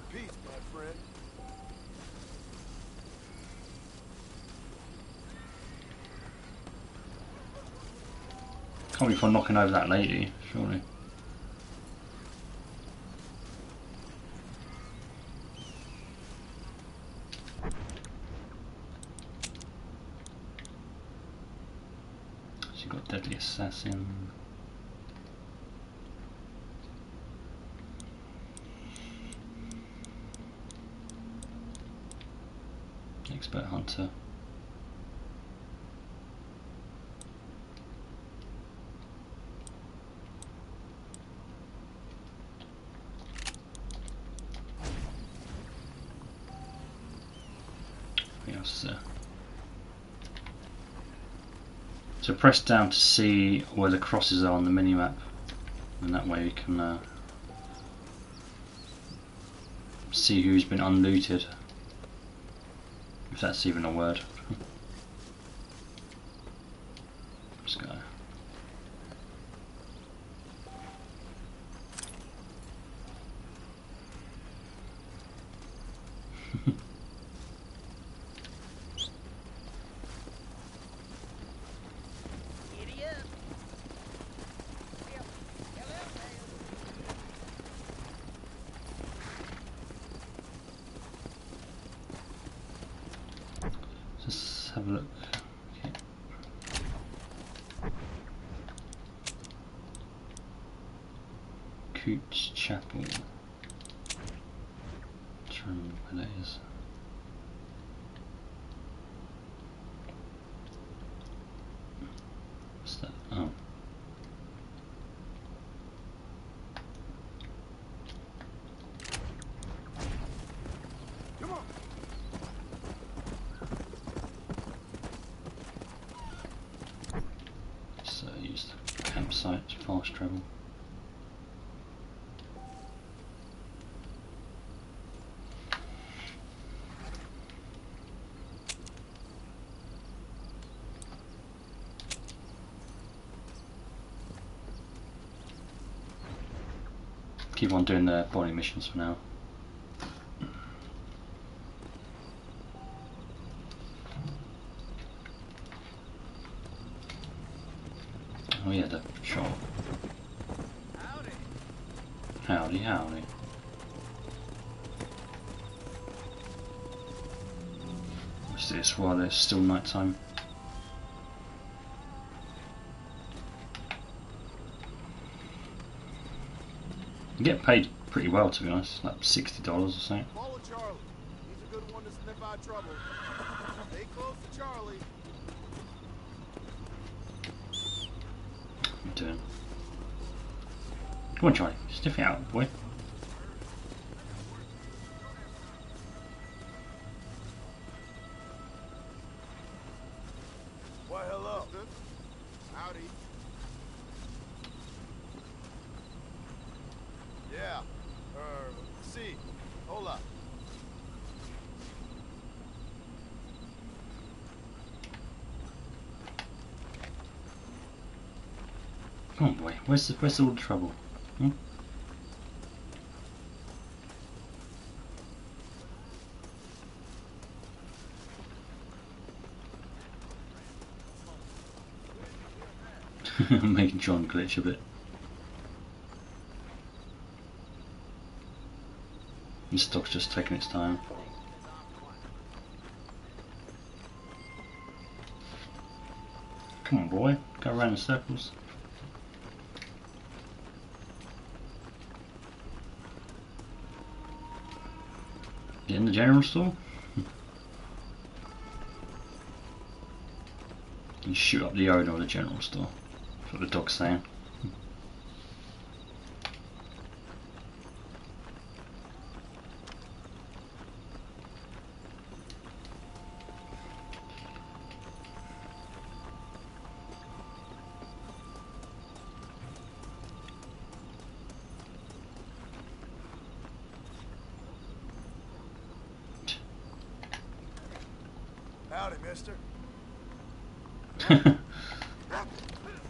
Can't be for knocking over that lady, surely. She got deadly assassin. Expert hunter. What else is there? So press down to see where the crosses are on the minimap, and that way you can see who's been unlooted, if that's even a word. This guy. Let's have a look. Okay. Coots Chapel. Trying to remember where that is. What's that? Oh. Come on. So use the campsite to fast travel. Keep on doing the body missions for now. Oh yeah, the patrol. Howdy, howdy. What's this while there's still night time? You get paid pretty well, to be honest, like $60 or something. Follow Charlie. He's a good one to sniff out trouble. Stay close to Charlie. What are you doing? Come on, Charlie, sniff it out, boy. Why, hello. Howdy. Yeah. See. Hola. Come on, boy. Where's all the trouble? Hmm? Making John glitch a bit. This dog's just taking its time. Come on, boy. Go around in circles. Get in the general store? You shoot up the owner of the general store. That's what the dog's saying. mister?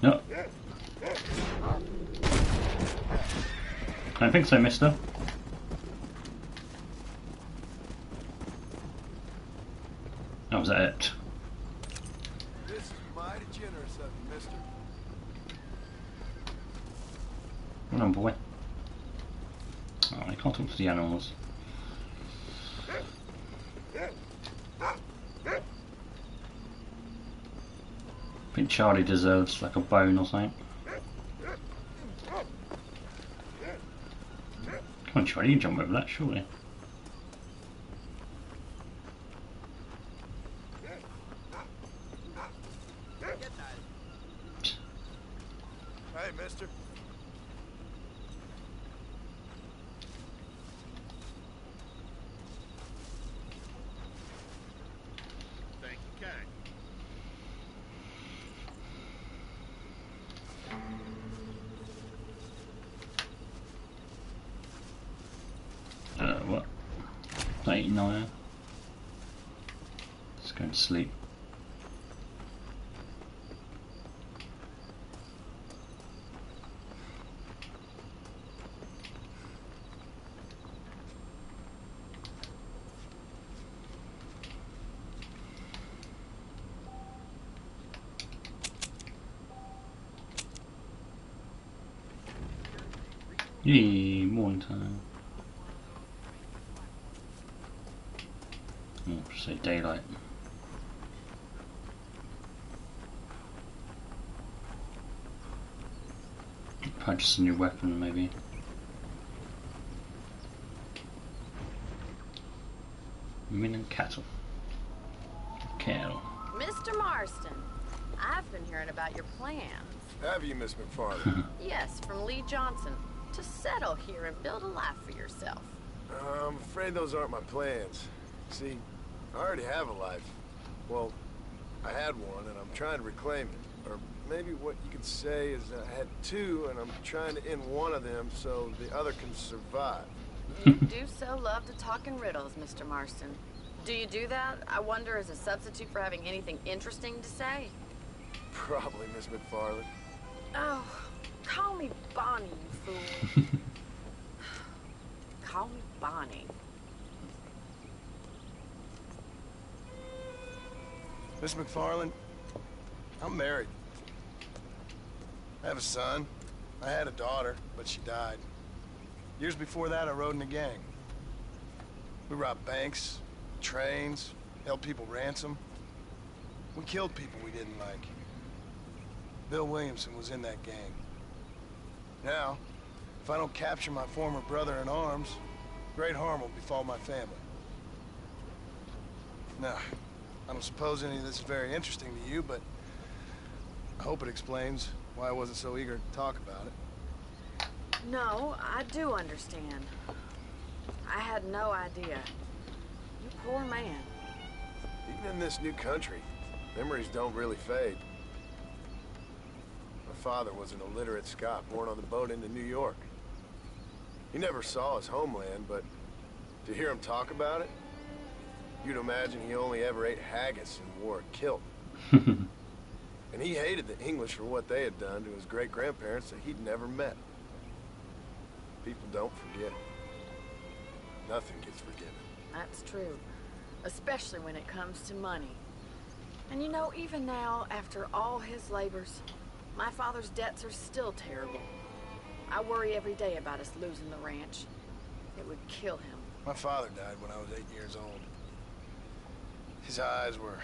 No. I don't think so, mister. Oh, was that it? This is mighty generous of you, mister. Come on, boy. Oh, I can't talk to the animals. I think Charlie deserves like a bone or something. Come on, Charlie, you can jump over that, surely. Hey, mister. Thank you, kind. What? 89. Let's go to sleep. Yee, morning time. Oh, say daylight. Purchase a new weapon, maybe. Min and cattle. Cattle. Mr. Marston, I've been hearing about your plans. Have you, Miss McFarland? Yes, from Lee Johnson. To settle here and build a life for yourself. I'm afraid those aren't my plans. See, I already have a life. Well, I had one, and I'm trying to reclaim it. Or maybe what you could say is I had two, and I'm trying to end one of them so the other can survive. You do so love to talk in riddles, Mr. Marston. Do you do that, I wonder, as a substitute for having anything interesting to say? Probably, Miss McFarland. Oh, call me Bonnie, you fool. Call me Bonnie. Miss McFarland, I'm married. I have a son. I had a daughter, but she died. Years before that, I rode in a gang. We robbed banks, trains, held people ransom. We killed people we didn't like. Bill Williamson was in that gang. Now, if I don't capture my former brother in arms, great harm will befall my family. Now, I don't suppose any of this is very interesting to you, but I hope it explains why I wasn't so eager to talk about it. No, I do understand. I had no idea. You poor man. Even in this new country, memories don't really fade. My father was an illiterate Scot born on the boat into New York. He never saw his homeland, but to hear him talk about it, you'd imagine he only ever ate haggis and wore a kilt. And he hated the English for what they had done to his great-grandparents that he'd never met. People don't forget. Nothing gets forgiven. That's true. Especially when it comes to money. And you know, even now, after all his labors, my father's debts are still terrible. I worry every day about us losing the ranch. It would kill him. My father died when I was 8 years old. His eyes were,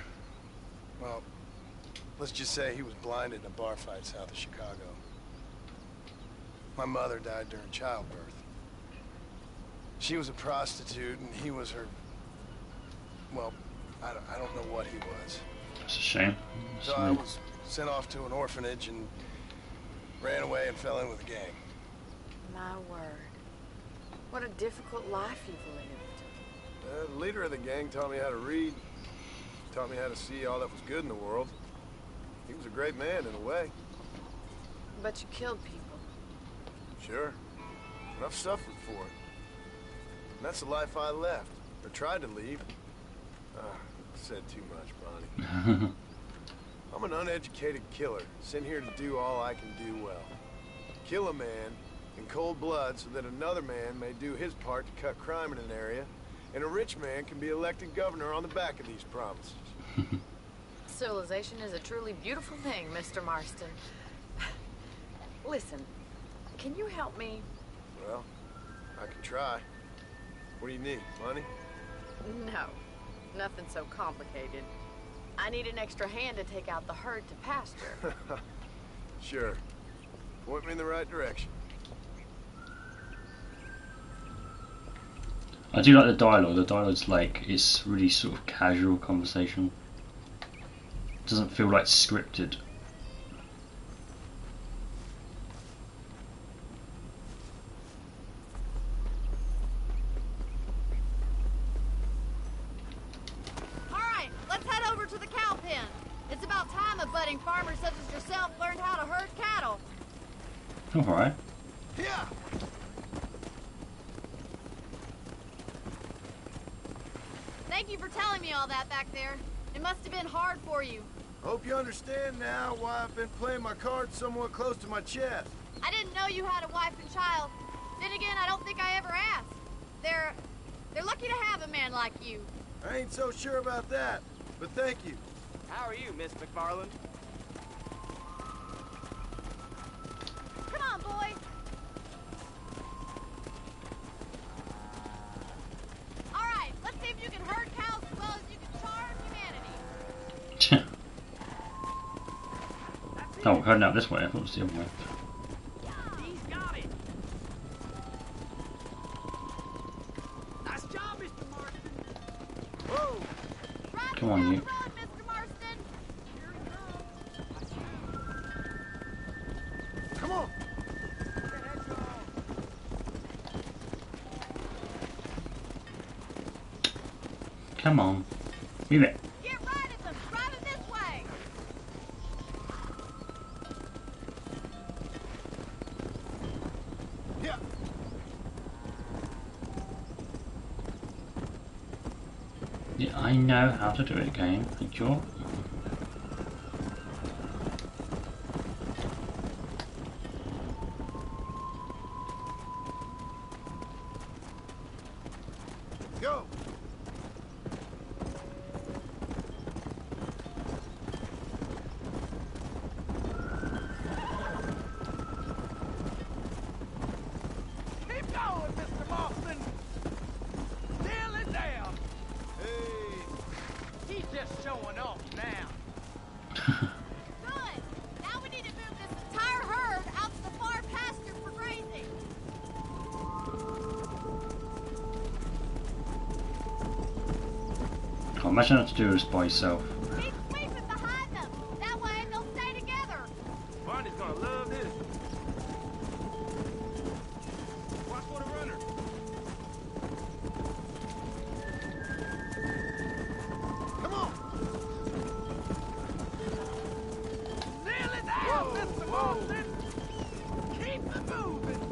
well, let's just say he was blinded in a bar fight south of Chicago. My mother died during childbirth. She was a prostitute and he was her, well, I don't know what he was. It's a shame. So I was sent off to an orphanage and ran away and fell in with a gang. My word. What a difficult life you've lived. The leader of the gang taught me how to read. Taught me how to see all that was good in the world. He was a great man in a way. But you killed people. Sure. And I've suffered for it. And that's the life I left, or tried to leave. Said too much, Bonnie. I'm an uneducated killer, sent here to do all I can do well. Kill a man in cold blood so that another man may do his part to cut crime in an area, and a rich man can be elected governor on the back of these promises. Civilization is a truly beautiful thing, Mr. Marston. Listen, can you help me? Well, I can try. What do you need? Money? No, nothing so complicated. I need an extra hand to take out the herd to pasture. Sure. Point me in the right direction. I do like the dialogue. The dialogue's like, it's really sort of casual conversation. It doesn't feel like scripted. Alright, let's head over to the cow pen. It's about time a budding farmer such as yourself learned how to herd cattle. Alright. Yeah. Thank you for telling me all that back there. It must have been hard for you. Hope you understand now why I've been playing my cards somewhat close to my chest. I didn't know you had a wife and child. Then again, I don't think I ever asked. They're lucky to have a man like you. I ain't so sure about that, but thank you. How are you, Miss McFarland? Come on, boy. All right, let's see if you can herd cows as well as you can charm humanity. Oh, we're heading out this way. I thought it was the other way. He's got it. Nice job, Mr. Marston. Whoa. Come on, you. Mr. Marston. Come on. Come on. Move it. Get right at them. Driving this way. Yeah. Yeah, I know how to do it again. Thank you. Go. Keep going, Mr. Marston. Nail it down. Hey. He's just showing off now. Good. Now we need to move this entire herd out to the far pasture for grazing. Oh, imagine having to do this by yourself. Keep sweeping behind them. That way they'll stay together. Barney's gonna love this. Watch for the runner. Come on. Nail it down, Mr. Marston. Keep it moving.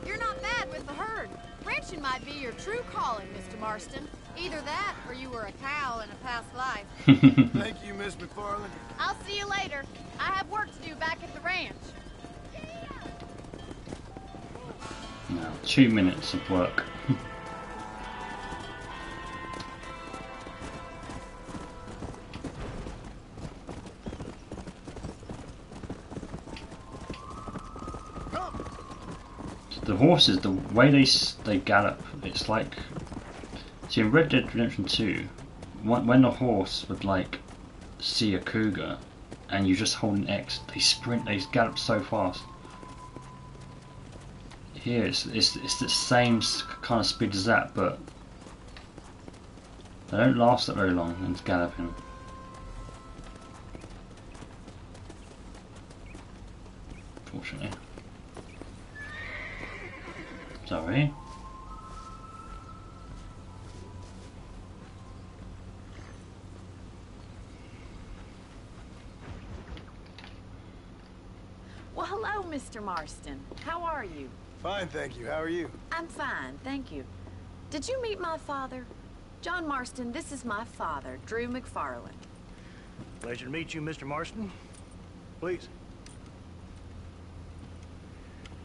You're not bad with the herd. Ranching might be your true calling, Mr. Marston. Either that, or you were a cow in a past life. Thank you, Miss McFarland. I'll see you later. I have work to do back at the ranch. Now, 2 minutes of work. The horses, the way they gallop, it's like, see in Red Dead Redemption 2, when the horse would like see a cougar and you just hold an X, they sprint, they gallop so fast. Here it's the same kind of speed as that, but they don't last that very long in galloping. Fortunately. Sorry. Well, hello, Mr. Marston. How are you? Fine, thank you. How are you? I'm fine, thank you. Did you meet my father? John Marston, this is my father, Drew McFarland. Pleasure to meet you, Mr. Marston. Please.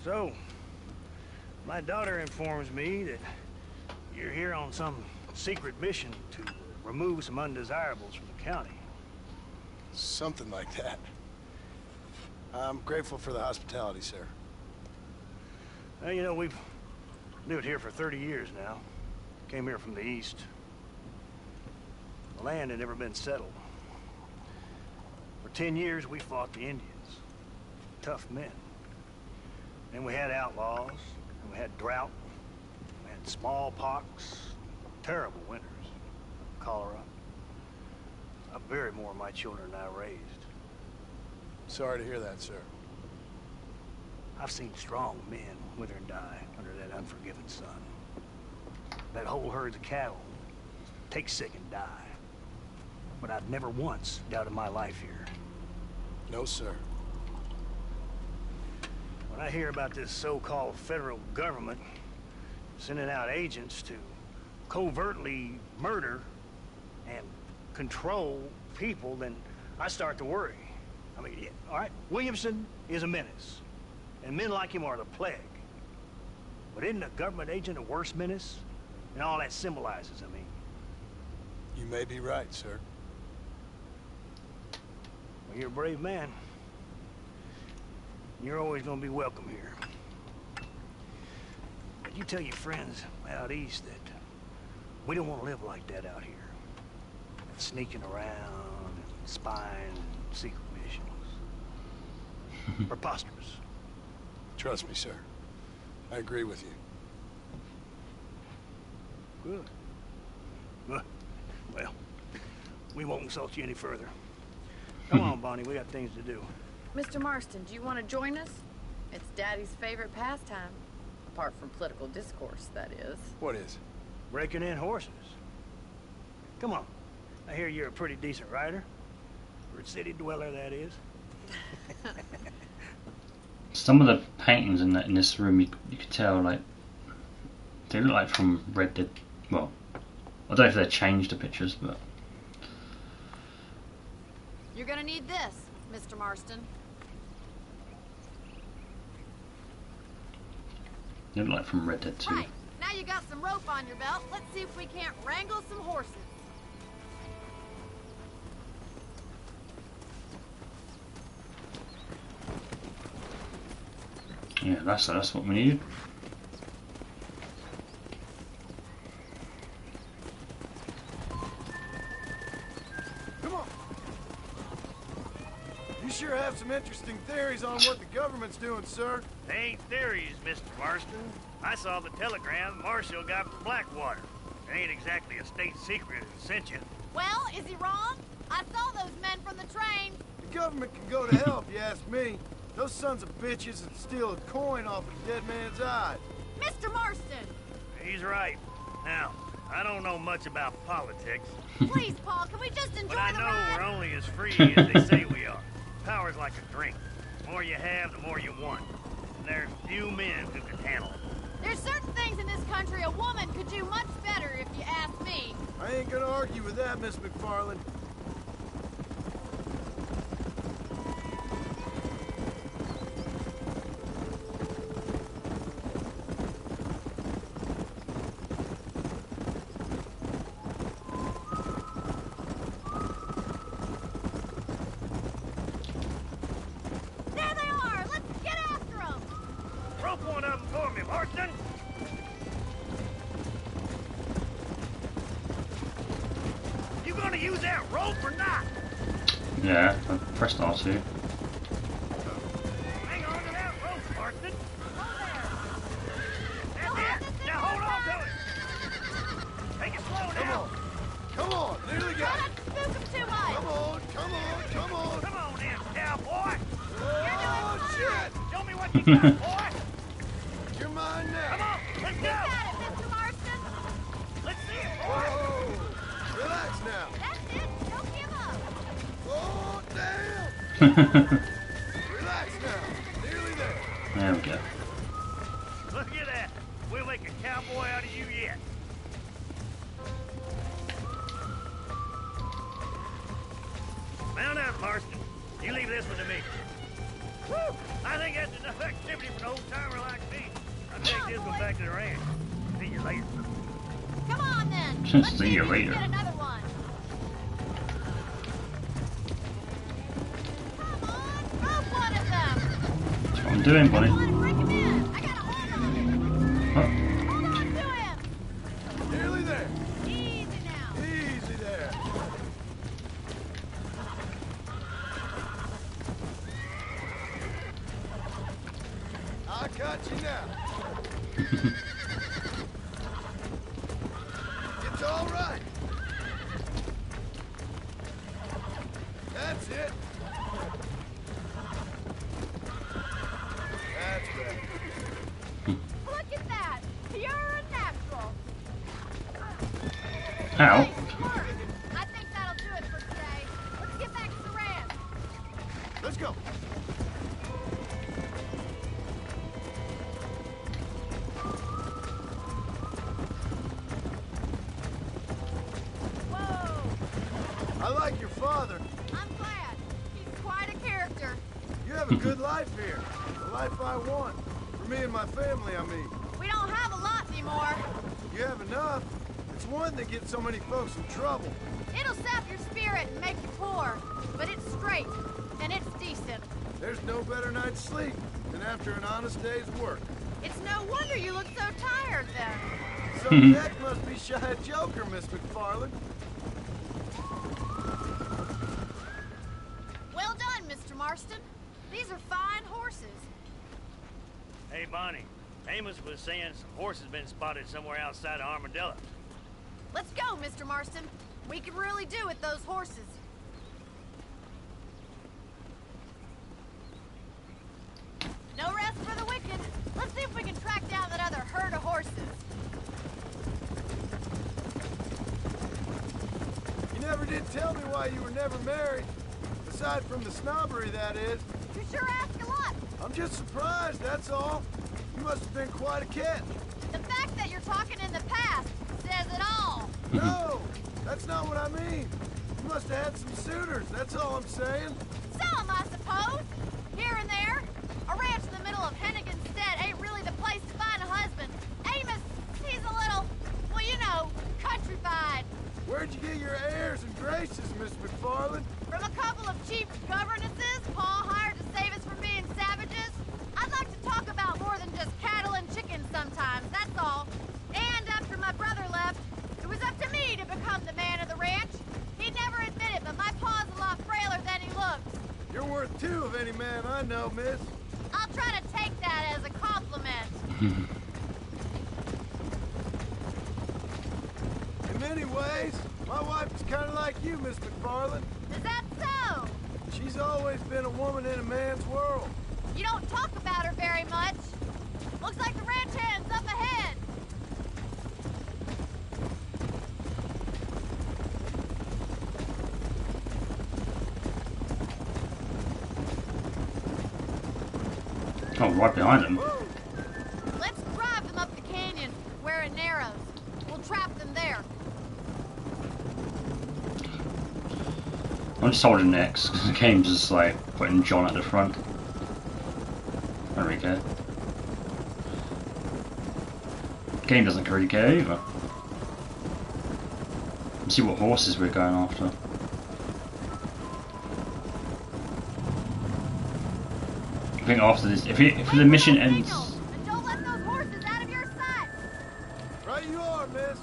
So, my daughter informs me that you're here on some secret mission to remove some undesirables from the county. Something like that. I'm grateful for the hospitality, sir. Well, you know, we've lived here for 30 years now. Came here from the east. The land had never been settled. For 10 years, we fought the Indians. Tough men. Then we had outlaws, and we had drought, we had smallpox, terrible winters, cholera. I buried more of my children than I raised. Sorry to hear that, sir. I've seen strong men wither and die under that unforgiving sun. That whole herds of cattle take sick and die. But I've never once doubted my life here. No, sir. When I hear about this so-called federal government sending out agents to covertly murder and control people, then I start to worry. I mean, yeah, all right, Williamson is a menace, and men like him are the plague. But isn't a government agent a worse menace? And all that symbolizes, I mean. You may be right, sir. Well, you're a brave man. You're always gonna be welcome here. But you tell your friends out east that we don't want to live like that out here. Sneaking around, spying, secret missions. Preposterous. Trust me, sir. I agree with you. Good. Good. Well, we won't insult you any further. Come on, Bonnie, we got things to do. Mr. Marston, do you want to join us? It's Daddy's favorite pastime. Apart from political discourse, that is. What is? Breaking in horses. Come on. I hear you're a pretty decent rider. For a city dweller, that is. Some of the paintings in this room, you could tell, like, they look like from Red Dead. Well, I don't know if they changed the pictures, but You're gonna need this, Mr. Marston. they look like from Red Dead 2. Right. Now you got some rope on your belt. Let's see if we can't wrangle some horses. Yeah, that's what we need. Come on. You sure have some interesting theories on what the government's doing, sir. They ain't theories, Mr. Marston. I saw the telegram Marshall got from Blackwater. It ain't exactly a state secret that sent you. Well, is he wrong? I saw those men from the train. The government can go to hell if you ask me. Those sons of bitches would steal a coin off a dead man's eye. Mr. Marston! He's right. Now, I don't know much about politics. Please, Paul, can we just enjoy But I the know ride? we're only as free as they say we are. Power's like a drink. The more you have, the more you want. And there's few men who can handle it. There's certain things in this country a woman could do much better if you ask me. I ain't gonna argue with that, Miss McFarland. There they are! Let's get after them! Rope one of them for me, Marston! You gonna use that rope or not? Yeah, I pressed R2. Hang on to that rope, Marston. That's it. Now hold on to it. Take it slow now. Come on, nearly got it. Spook them too much! Come on, come on, come on. Come on then, cowboy. Oh, shit. Show me what you got, boy. You're mine now. Come on, let's You go. got it, Mr. Marston! Let's see it, boy. Whoa. Relax now. That's it! Don't give up! Oh, damn. Relax now. Nearly there. There we go. this one to me. Woo! I think that's enough activity for an old-timer like me. I'll take this one back to the ranch. See you later. Come on, then. Let's See you later. get another one. Come on, rope one of them. That's what I'm doing, buddy. Break him in. I got a hold on him. Oh. Hold on to him. Nearly there. Easy now. Easy there. I got you now. It's all right. That's it. That's better. Look at that. You're a natural. Ow. Nice work. I think that'll do it for today. Let's get back to the ranch. Let's go. Whoa. I like your father. I'm glad. He's quite a character. You have a good life here. The life I want. For me and my family, I mean. We don't have a lot anymore. You have enough. It's one that gets so many folks in trouble. It'll sap your spirit and make you poor. But it's straight. And it's decent. There's no better night's sleep than after an honest day's work. It's no wonder you look so tired then. Some Jack must be shy of Joker, Miss McFarland. Well done, Mr. Marston. These are fine horses. Hey, Bonnie. Amos was saying some horses been spotted somewhere outside of Armadillo. Let's go, Mr. Marston. We could really do with those horses. No rest for the wicked. Let's see if we can track down that other herd of horses. You never did tell me why you were never married. Aside from the snobbery, that is. You sure ask a lot. I'm just surprised, that's all. You must have been quite a catch. The fact that you're talking in the past says it all. No, that's not what I mean. You must have had some suitors, that's all I'm saying. Some, I suppose. Here and there. A ranch in the middle of Hennigan's Stead ain't really the place to find a husband. Amos, he's a little, well, you know, countrified. Where'd you get your airs and graces, Miss McFarland? From a couple of cheap governesses Paul hired to save us from being savages. I'd like to talk about more than just cattle and chickens sometimes, that's all. And after my brother left, it was up to me to become the man of the ranch. He'd never admit it, but my paw's a lot frailer than he looks. You're worth two of any man I know, miss. I'll try to take that as a compliment. In many ways, my wife is kind of like you, Miss McFarland. Is that so? She's always been a woman in a man's world. You don't talk about her very much. Looks like the ranch hand's up ahead. Oh, right behind him. Let's drive them up the canyon where it narrows. We'll trap them there. I'm just holding X because the game's just like putting John at the front. There we go. Game doesn't really care either. Let's see what horses we're going after. I think after this, if the mission ends. And don't let those horses out of your sight. Right you are, miss.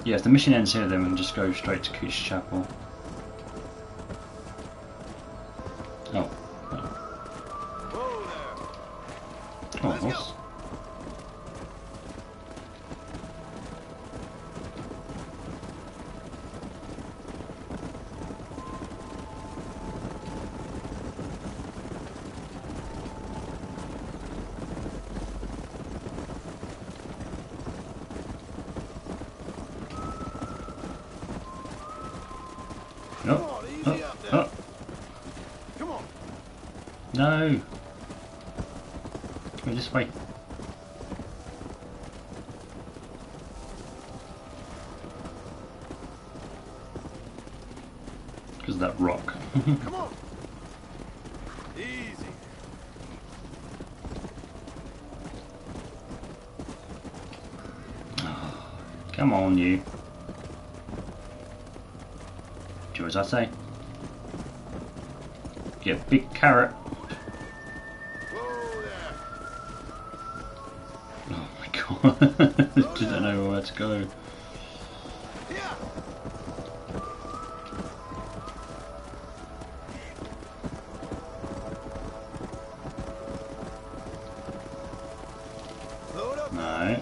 Yeah, if the mission ends here, then we can just go straight to Cooch Chapel. Oh. Whoa there. Oh, Let's horse. go. No. Come on, easy up there. Oh. Come on. No. Go this way. Because of that rock. Come on. Easy. Come on, you. Do as I say. Get a big carrot. Whoa there. Oh my god. Didn't know where to go. Yeah. Load up. No.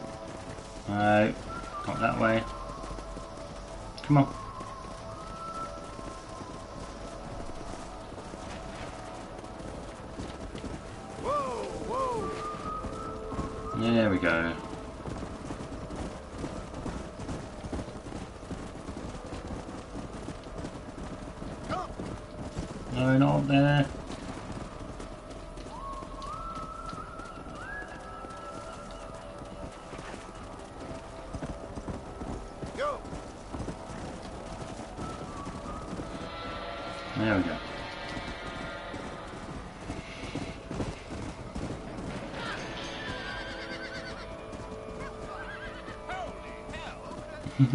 No. Not that way. Come on. Whoa, whoa. There we go. Come. No, not up there. Go. There we go.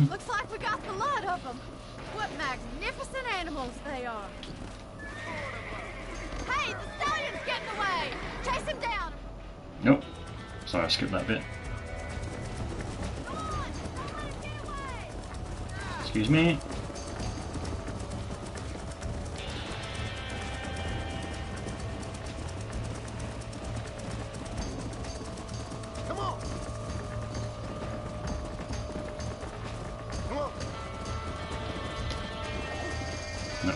Looks like we got the lot of them. What magnificent animals they are. Hey, the stallion's getting away. Chase him down. Nope. Sorry, I skipped that bit. Come on, get away. Excuse me. Come on. Come on. No.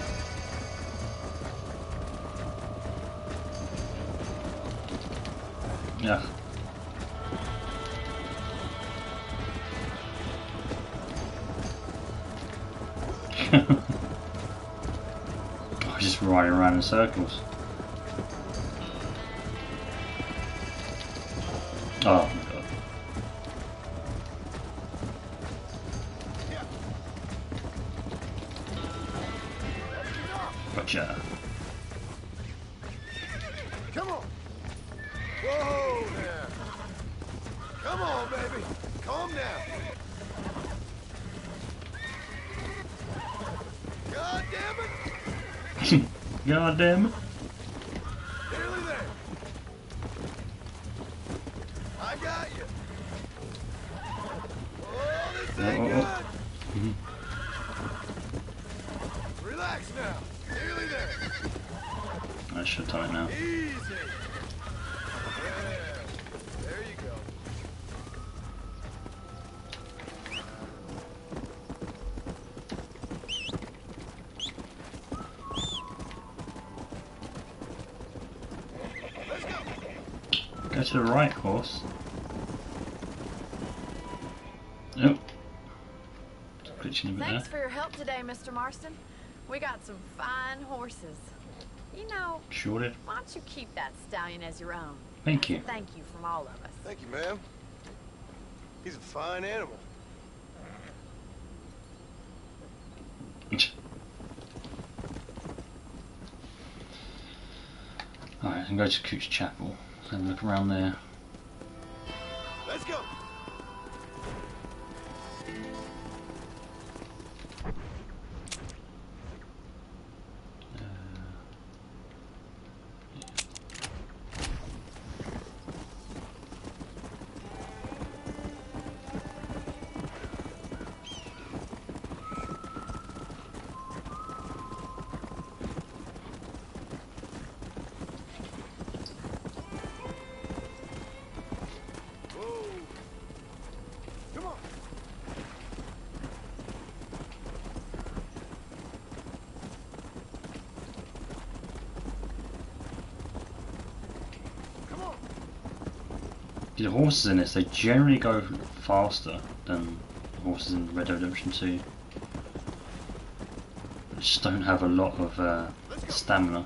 Yeah. I was just riding around in circles. Oh my god. Gotcha. Come on. Whoa there. Come on, baby. Calm down. God damn it. God damn it. Nearly there. I got you. Oh, this ain't good. Relax now. Nearly there. I should tie it now. Easy. Yeah. There you go. Let's go. Go to the right, horse. Nope. Glitching a bit Thanks there. for your help today, Mr. Marston. We got some fine horses. You know, Sure did. why don't you keep that stallion as your own? Thank you. Thank you from all of us. Thank you, ma'am. He's a fine animal. Alright, I can go to Cooch Chapel. Have a look around there. Let's go. Whoa. Come on. Come on. The horses in this, they generally go faster than horses in Red Dead Redemption 2. They just don't have a lot of stamina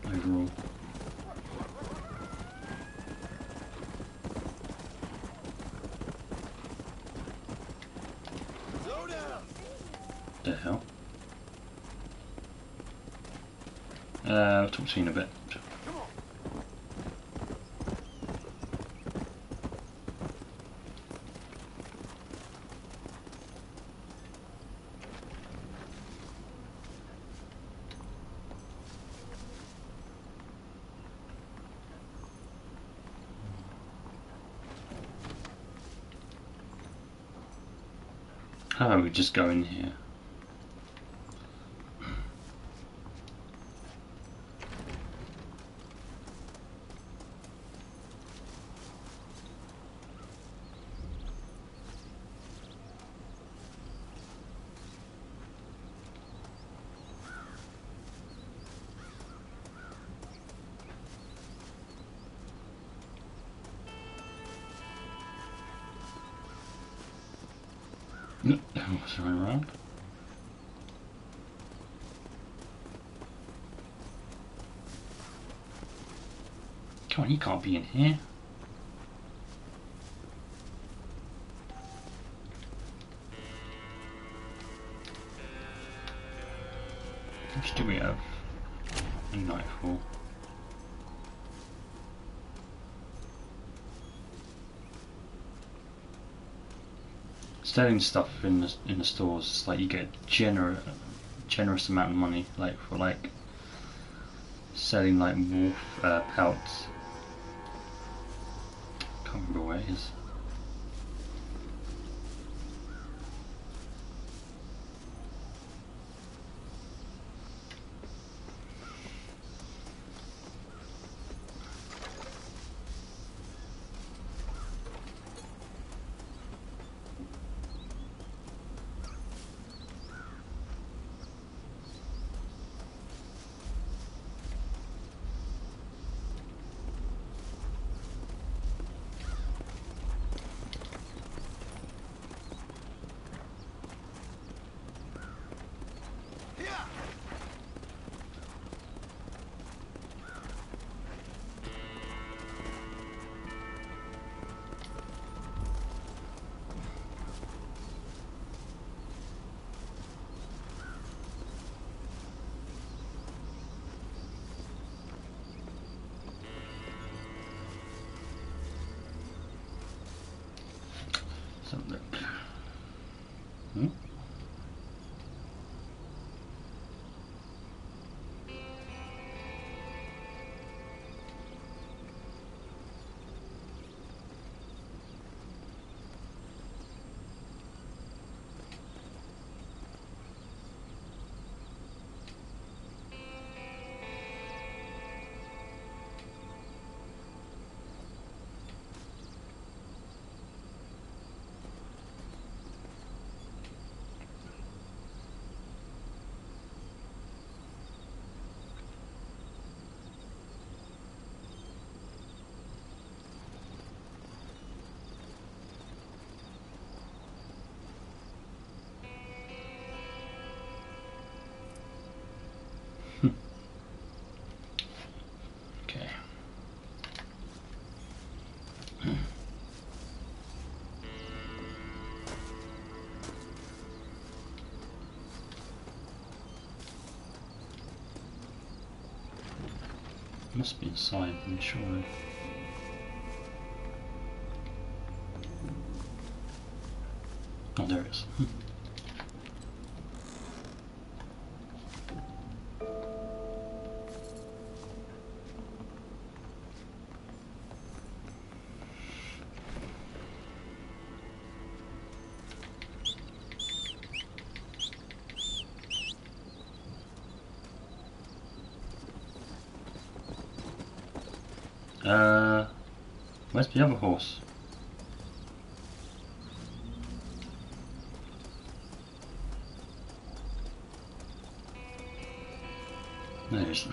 overall. Slow down. The hell? I'll talk to you in a bit. How about we just go in here? What's going around? Come on, you can't be in here. How much do we have? Nightfall. Selling stuff in the stores, it's like you get generous amount of money, like for like selling like wolf pelts. Can't remember where it is. Look. Okay. Must be inside, I'm sure. Oh, there it is. Where's the other horse? There it is.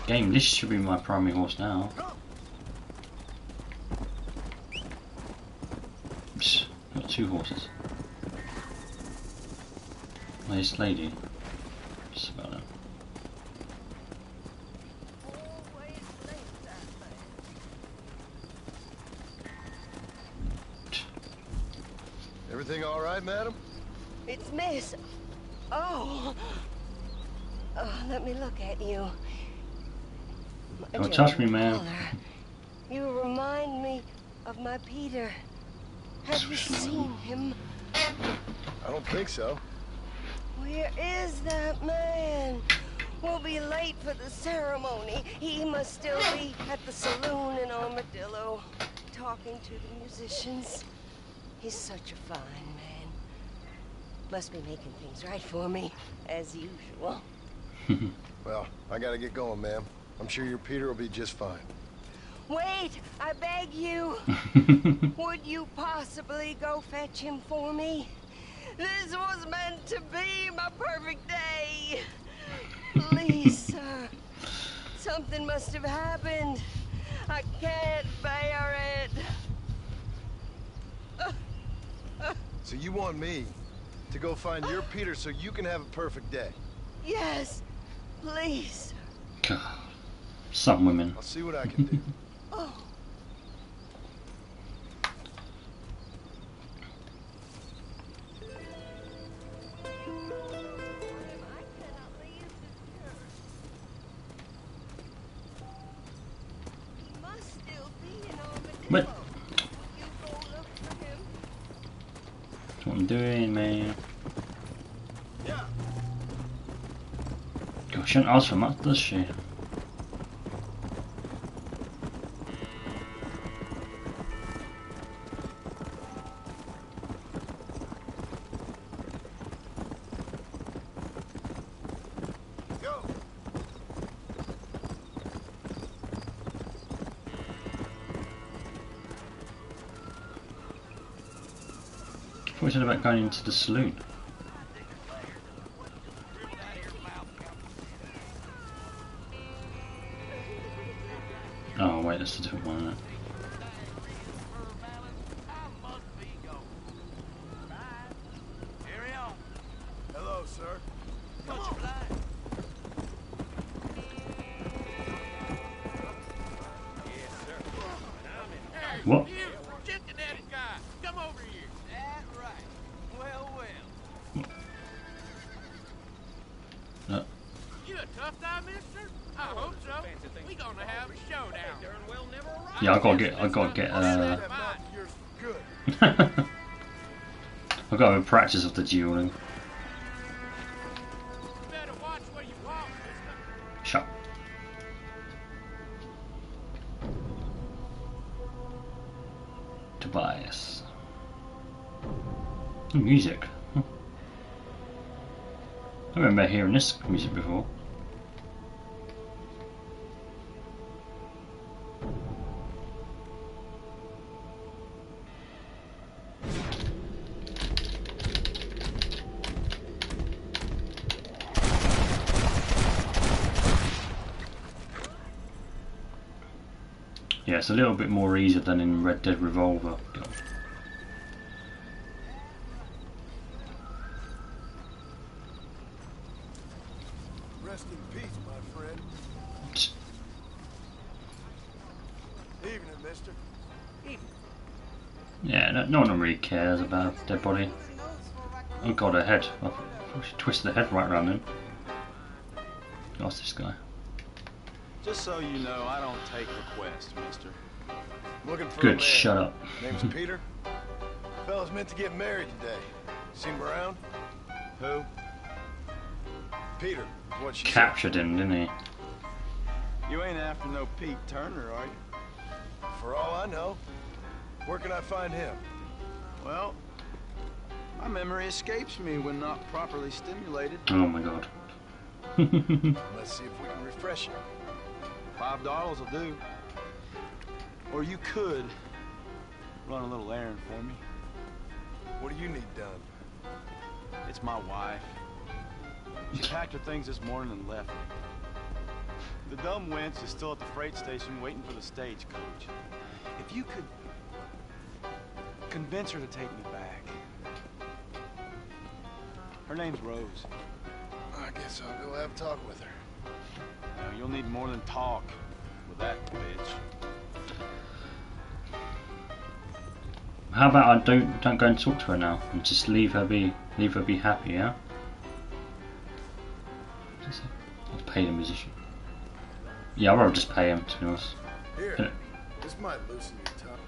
Game, this should be my primary horse now. Psst, got two horses. Where's this lady? Just about that. Everything all right, madam? It's Miss. Oh. Oh, let me look at you. Don't touch me, man. You remind me of my Peter. Have you seen him? I don't think so. Where is that man? We'll be late for the ceremony. He must still be at the saloon in Armadillo, talking to the musicians. He's such a fine man. Must be making things right for me, as usual. Well, I gotta get going, ma'am. I'm sure your Peter will be just fine. Wait, I beg you. Would you possibly go fetch him for me? This was meant to be my perfect day. Please, sir. Something must have happened. I can't bear it. So you want me to go find your Peter so you can have a perfect day? Yes, please. Some women. I'll see what I can do. Oh. What? That's what I'm doing, man. God, she shouldn't ask for much, does she? What said about going into the saloon? Oh wait, that's a different one. Isn't it? Hello, sir. What? Come over here. That's right. Well, well. You a tough guy, mister? I hope so. We gonna have a showdown. Yeah, I gotta get I've got a practice of the dueling. Better watch where you walk, mister. Shut. Tobias. Oh, music. Huh. I remember hearing this music before. Yeah, it's a little bit more easier than in Red Dead Revolver. God. Rest in peace, my friend. Evening, mister. Yeah, no one really cares about a dead body. Oh god, her head. I should twist the head right around then. Lost this guy. Just so you know, I don't take requests, mister. Looking for a Good, man. shut up. Name's Peter. Fella's meant to get married today. Seen him around? Who? Peter, what she Captured him, didn't he? You ain't after no Pete Turner, are you? said. For all I know. Where can I find him? Well, my memory escapes me when not properly stimulated. Oh my god. Let's see if we can refresh you. $5 will do. Or you could run a little errand for me. What do you need done? It's my wife. She packed her things this morning and left me. The dumb wench is still at the freight station waiting for the stagecoach. If you could convince her to take me back. Her name's Rose. I guess I'll go have a talk with her. Now, you'll need more than talk with that bitch. How about I don't go and talk to her now and just leave her be? Leave her be happy, yeah? I'll pay the musician. Yeah, I'll just pay him, to be honest. Here, this might loosen your tongue.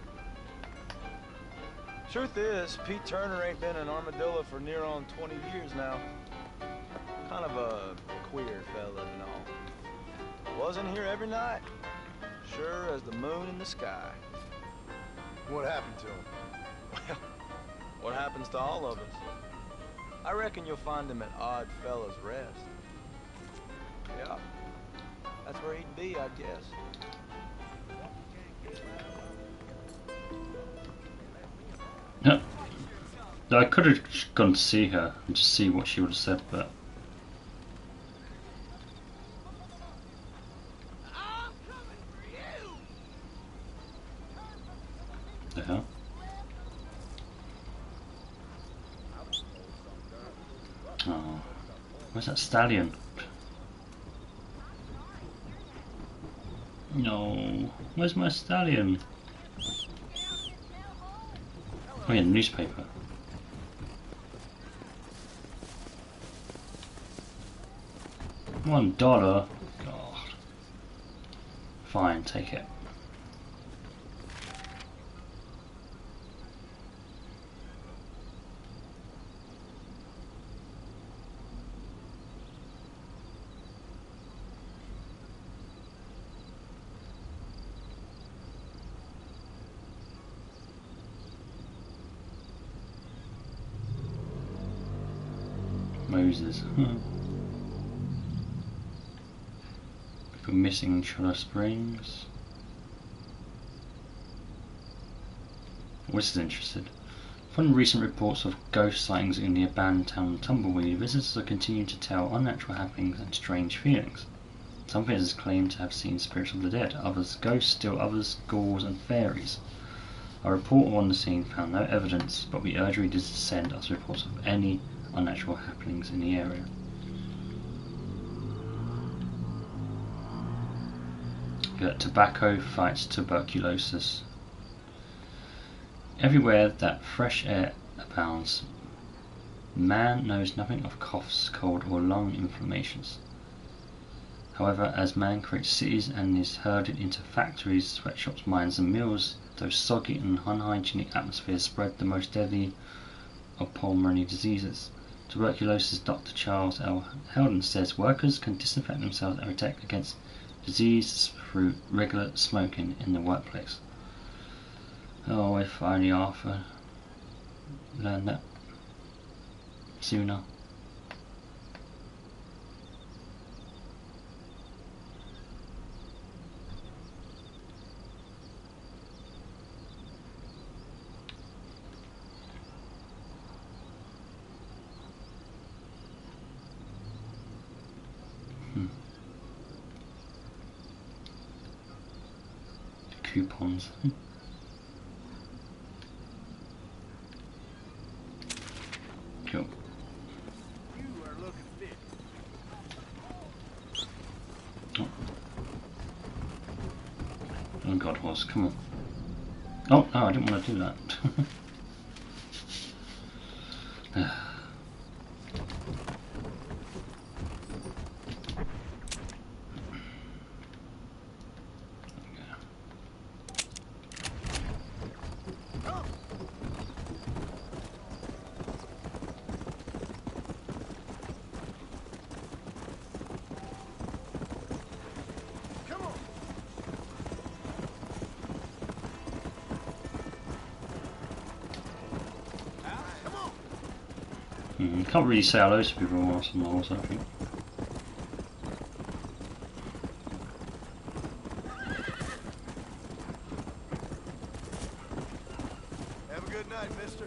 Truth is, Pete Turner ain't been in Armadillo for near on 20 years now. Kind of a queer fella and all. Wasn't here every night. Sure as the moon in the sky. What happened to him? Well, what happens to all of us? I reckon you'll find him at Odd Fella's Rest. Yeah, that's where he'd be, I guess. Yeah. I could have gone to see her and just see what she would have said, but the hell? Oh, where's that stallion? No, where's my stallion? Oh yeah, newspaper. $1. God. Fine, take it. Moses. People missing in Chula Springs. This is interested. From recent reports of ghost sightings in the abandoned town of Tumbleweed, visitors are continuing to tell unnatural happenings and strange feelings. Some visitors claim to have seen spirits of the dead, others ghosts, still others ghouls and fairies. A reporter on the scene found no evidence, but we urge readers to send us reports of any unnatural happenings in the area. Tobacco fights tuberculosis. Everywhere that fresh air abounds, man knows nothing of coughs, cold, or lung inflammations. However, as man creates cities and is herded into factories, sweatshops, mines, and mills, those soggy and unhygienic atmospheres spread the most deadly of pulmonary diseases. Tuberculosis. Dr. Charles L. Heldon says workers can disinfect themselves and protect against disease through regular smoking in the workplace. Oh, if only Arthur learned that sooner. Coupons. Cool. You are looking fit. Oh God, horse, come on. Oh no, I didn't want to do that. Can't really say hello to people whilst on the horse, I think. Have a good night, mister.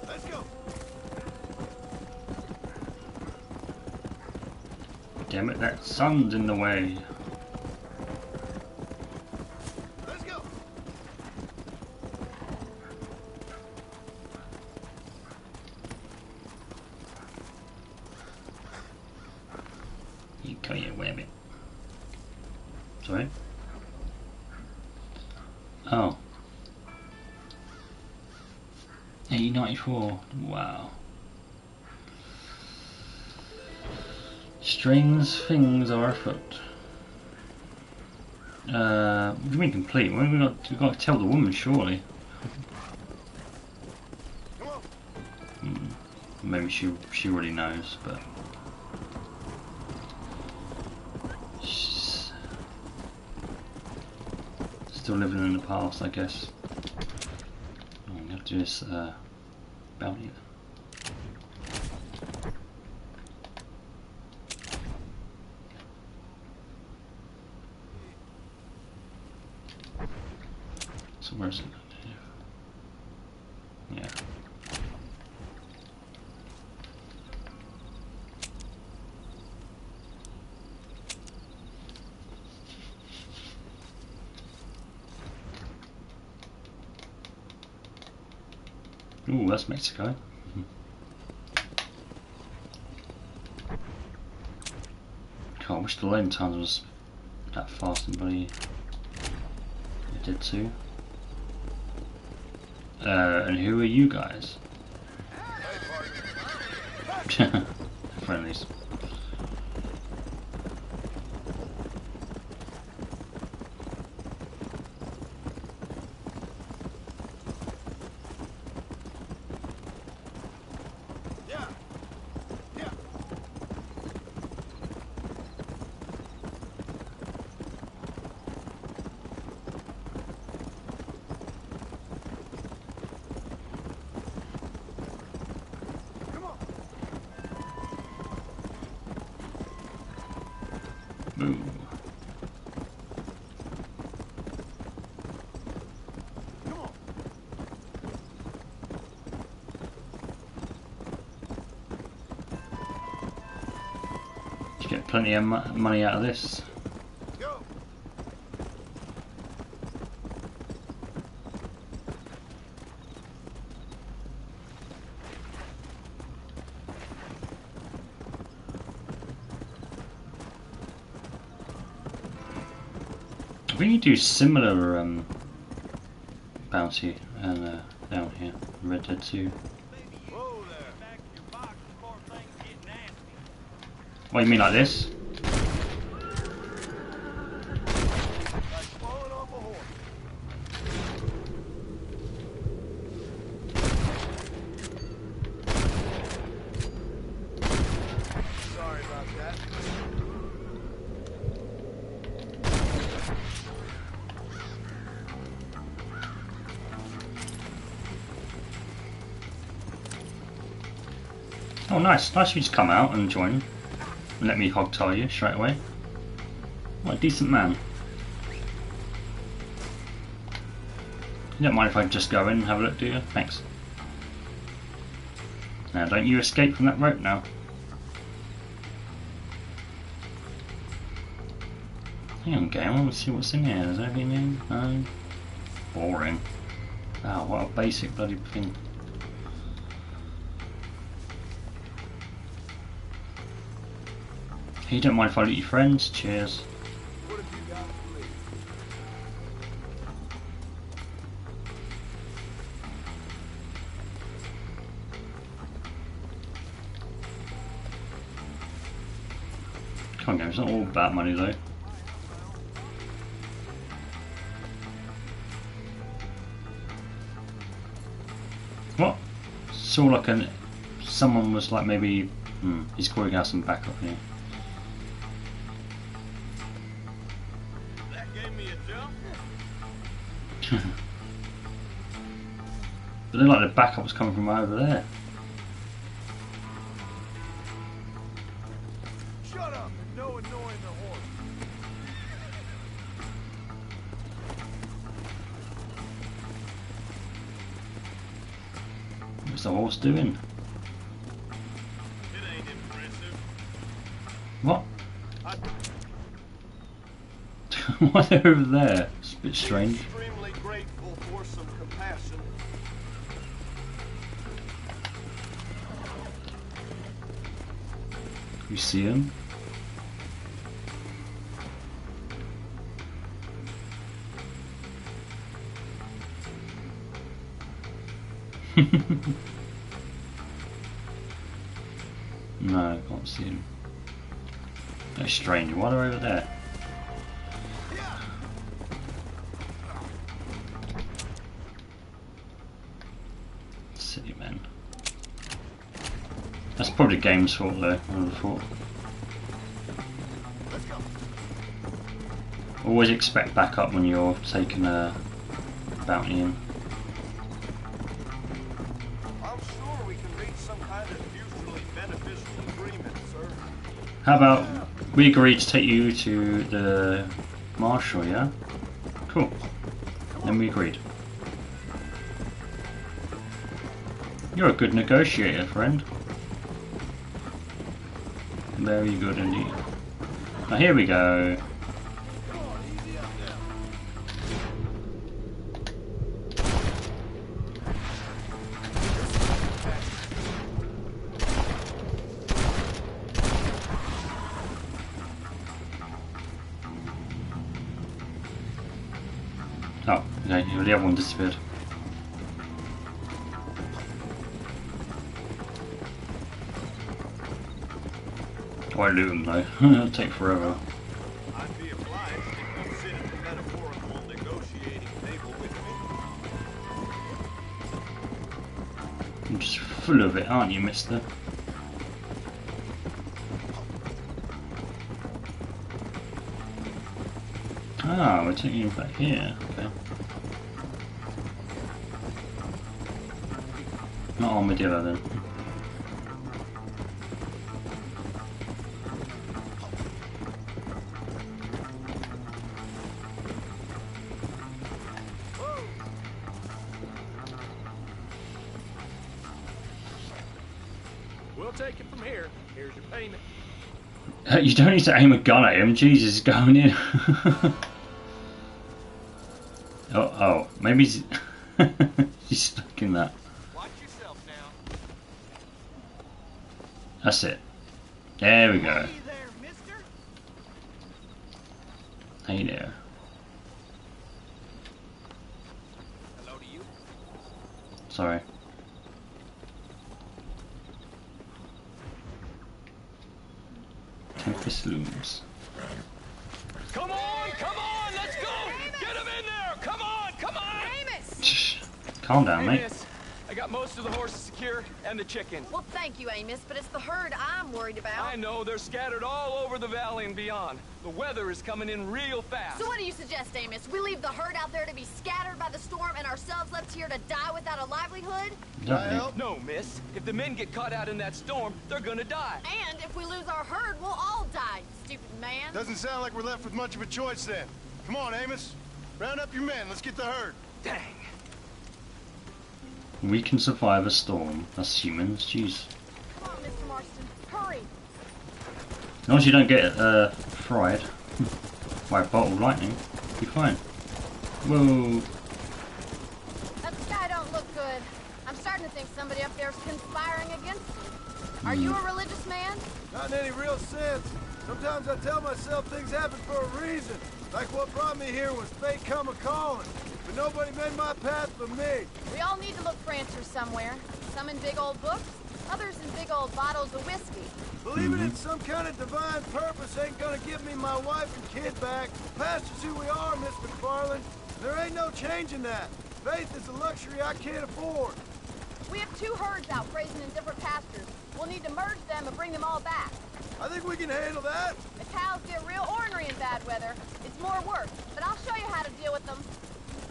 Let's go. Damn it, that sun's in the way. Let's go. You can't web it. Sorry? Oh. 1894. Wow. Strange things are afoot. What do you mean complete? Well, we got to tell the woman, surely. Maybe she already knows, but she's still living in the past, I guess. Oh, I'm gonna have to do this bounty. So where is it? Yeah. Ooh, that's Mexico. God, I wish the loading times was that fast and bloody. It did too. And who are you guys? Friendlies. Boom. You get plenty of money out of this. We need to do similar bounty and down here, Red Dead 2. What, you mean like this? Sorry about that. Oh, nice. Nice of you to come out and join and let me hogtie you straight away. What a decent man. You don't mind if I just go in and have a look, do you? Thanks. Now, don't you escape from that rope now. Hang on, game. I want to see what's in here. Is there anything in? No. Boring. Wow, what a basic bloody thing. You don't mind if I loot your friends? Cheers. Come on, game. It's not all about money though. What? Saw like someone was like maybe he's calling out some backup here. But then like the backup was coming from over there. Shut up and no annoying the horse. What's the horse doing? It ain't impressive. What? Why are they over there? It's a bit strange. Extremely grateful for some compassion. You see him? No, I can't see him. That's strange. Why are they over there? Silly man. That's probably the game's fault though, I would have thought. Always expect backup when you're taking a bounty in. I'm sure we can reach some kind of mutually beneficial agreement, sir. How about we agree to take you to the marshal, yeah? Cool. Then we agreed. You're a good negotiator, friend. Very good indeed. Now here we go. Oh, okay, the other one disappeared. I won't loot them though, it'll take forever. I'd be obliged if you sit at the metaphorical negotiating table with me. You're just full of it, aren't you, mister? Ah, we're taking him back here, okay. Not armadillo then. We'll take it from here. Here's your payment. You don't need to aim a gun at him, Jesus, he's going in. Oh, maybe he's, he's stuck in that. Watch yourself now. That's it. There we go. Hey there, mister. Hey there. Hello to you. Sorry. Tempest looms. Come on, let's go! Get him in there! Come on! Shh. Calm down, mate. Miss, I got most of the horses secured and the chicken. Well, thank you, Amos, but it's the herd I'm worried about. I know, they're scattered all over the valley and beyond. The weather is coming in real fast. So what do you suggest, Amos? We leave the herd out there to be scattered by the storm and ourselves left here to die without a livelihood? No, miss. If the men get caught out in that storm, they're gonna die. And if we lose our herd, we'll all die, stupid man. Doesn't sound like we're left with much of a choice then. Come on, Amos. Round up your men. Let's get the herd. Dang. We can survive a storm. That's humans, jeez. Come on, Mr. Marston, hurry. As long as you don't get fried by a bolt of lightning, you'll be fine. Whoa. That sky don't look good. I'm starting to think somebody up there's conspiring against me. Are you a religious man? Not in any real sense. Sometimes I tell myself things happen for a reason. Like what brought me here was fate come a-calling. But nobody made my path but me. We all need to look for answers somewhere. Some in big old books, others in big old bottles of whiskey. Believing in some kind of divine purpose ain't gonna give me my wife and kid back. Past is who we are, Miss McFarland. There ain't no changing that. Faith is a luxury I can't afford. We have two herds out grazing in different pastures. We'll need to merge them and bring them all back. I think we can handle that. The cows get real ornery in bad weather. It's more work, but I'll show you how to deal with them.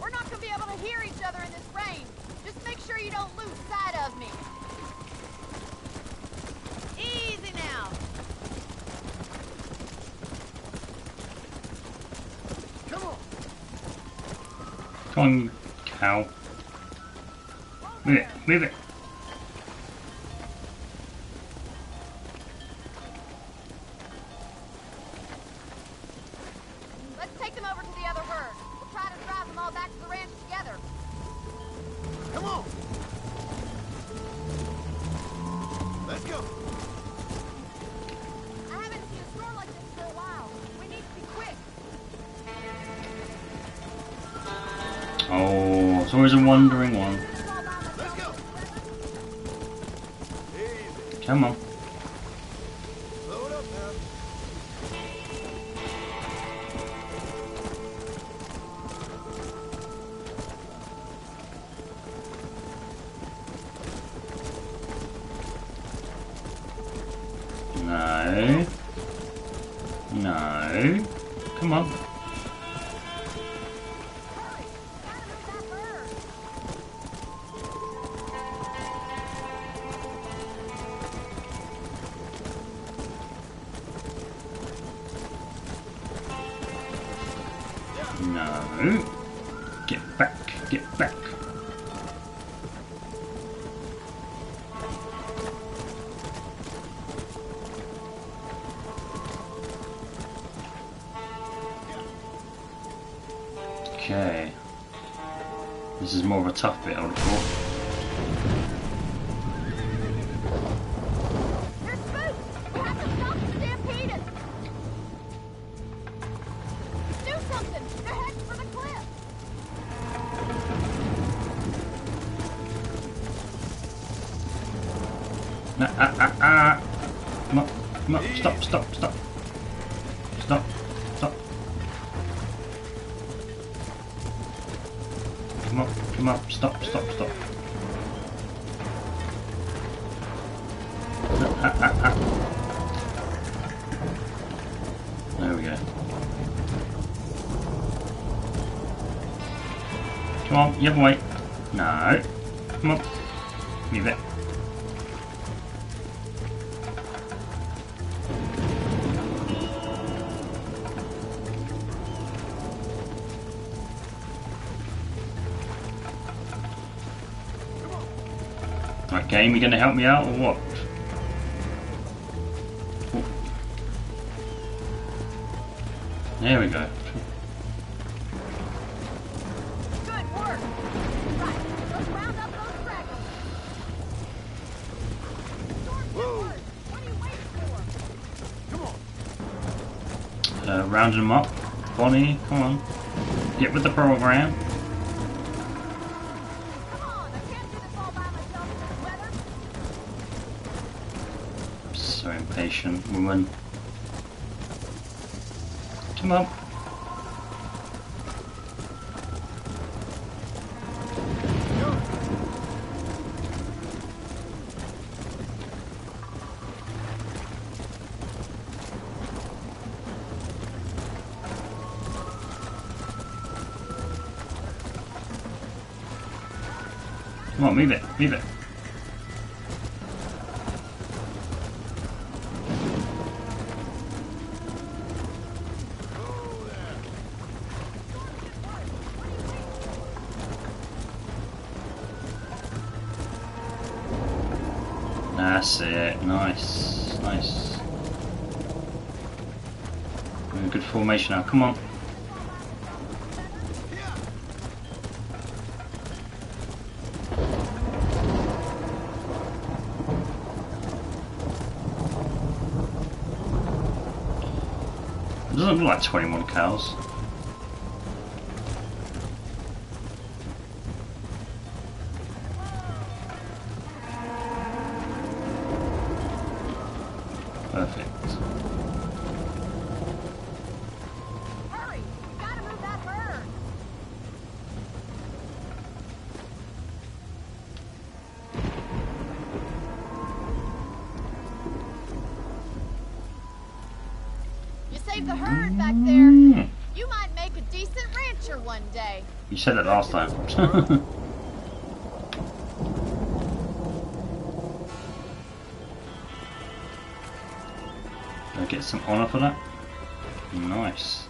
We're not gonna be able to hear each other in this rain. Just make sure you don't lose sight of me. Easy now. Come on. Come on, cow. Move it, move it. Let's take them over to the other herd. We'll try to drive them all back to the ranch together. Come on. Let's go. I haven't seen a storm like this for a while. We need to be quick. Oh, it's always a wandering one. Let's go. Come on. Blow it up now. No. No. Come on. No. Get back. Get back. Okay. This is more of a tough bit, I would have thought. They're spooked! We have to stop the stampeders! Do something! They're heading for the cliff! Come on, come on, stop, stop, stop. Stop, stop. Come on, stop, stop, stop. There we go. Come on, the other way. No. Come on. Move it. Right, game, you gonna help me out or what? Oh. There we go. Good work! Right, let's round up those fragments! Whoa! What are you waiting for? Come on! Rounding them up. Bonnie, come on. Get with the program. Come on, I can't do this all by myself in this weather! So impatient, woman. Come on. Come on, move it, move it. That's it. Nice, nice. We're in good formation now. Come on. It doesn't look like 21 cows. Perfect. Hurry! We gotta move that herd! You saved the herd back there. You might make a decent rancher one day. You said it last time. Do I get some honor for that? Nice.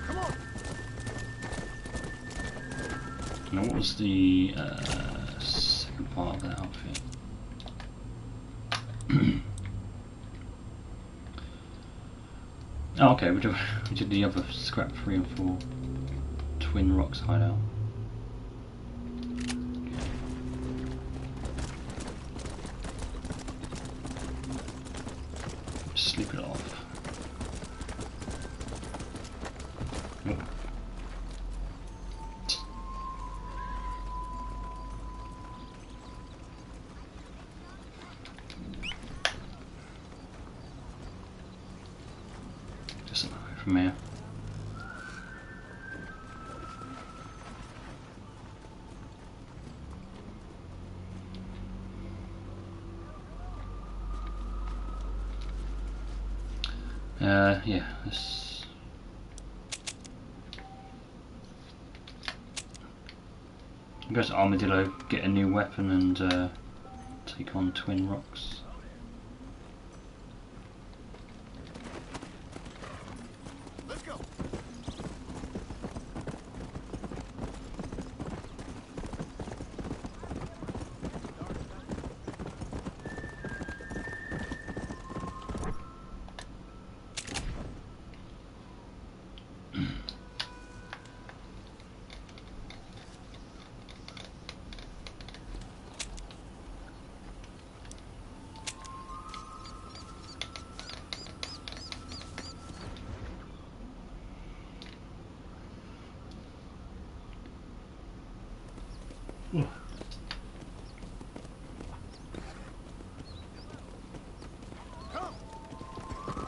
Come on! Now what was the second part of that outfit? Oh, okay, we did the other scrap 3 and 4 Twin Rocks hideout. Sleep it off. Nope. Just from here. Yeah, this. I guess Armadillo get a new weapon and take on Twin Rocks. Let's go.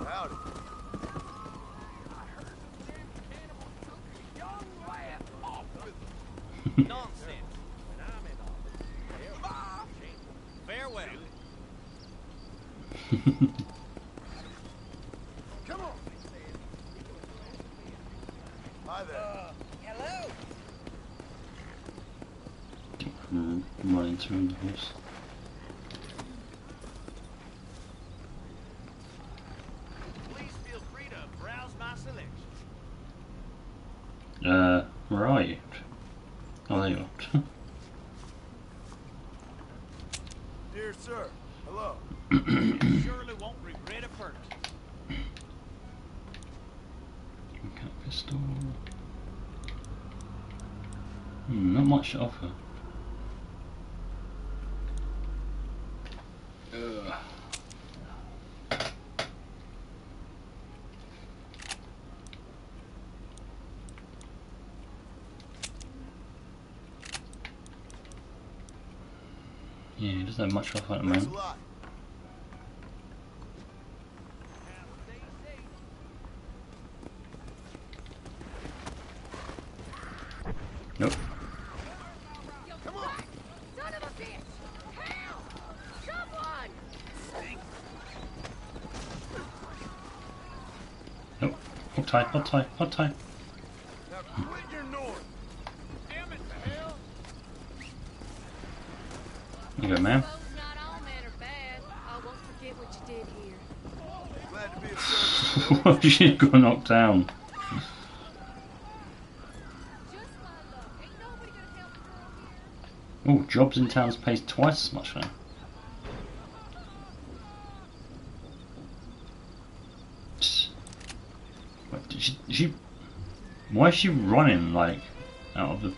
Howdy. Nonsense. Farewell. Come on. Hi there. Hello. Running through the horse. Please feel free to browse my selection. Where are you? Oh, there you are. Dear sir, hello. You surely won't regret a purchase. Cat pistol. Not much to offer. Yeah, he doesn't have much to offer at the Thanks moment. a lot. Nope. Come on! Son of a bitch! Help! Someone! Nope. Hold tight, hold tight, hold tight. Now quit your noise. Damn it, the hell! There you go, ma'am. Suppose not all men are bad. I won't forget what you did here. Glad to be of service. What if she got knocked down? Just my luck. Ain't nobody gonna help the girl here. Oh, jobs in towns pays twice as much now. What, did she? Why is she running like out of the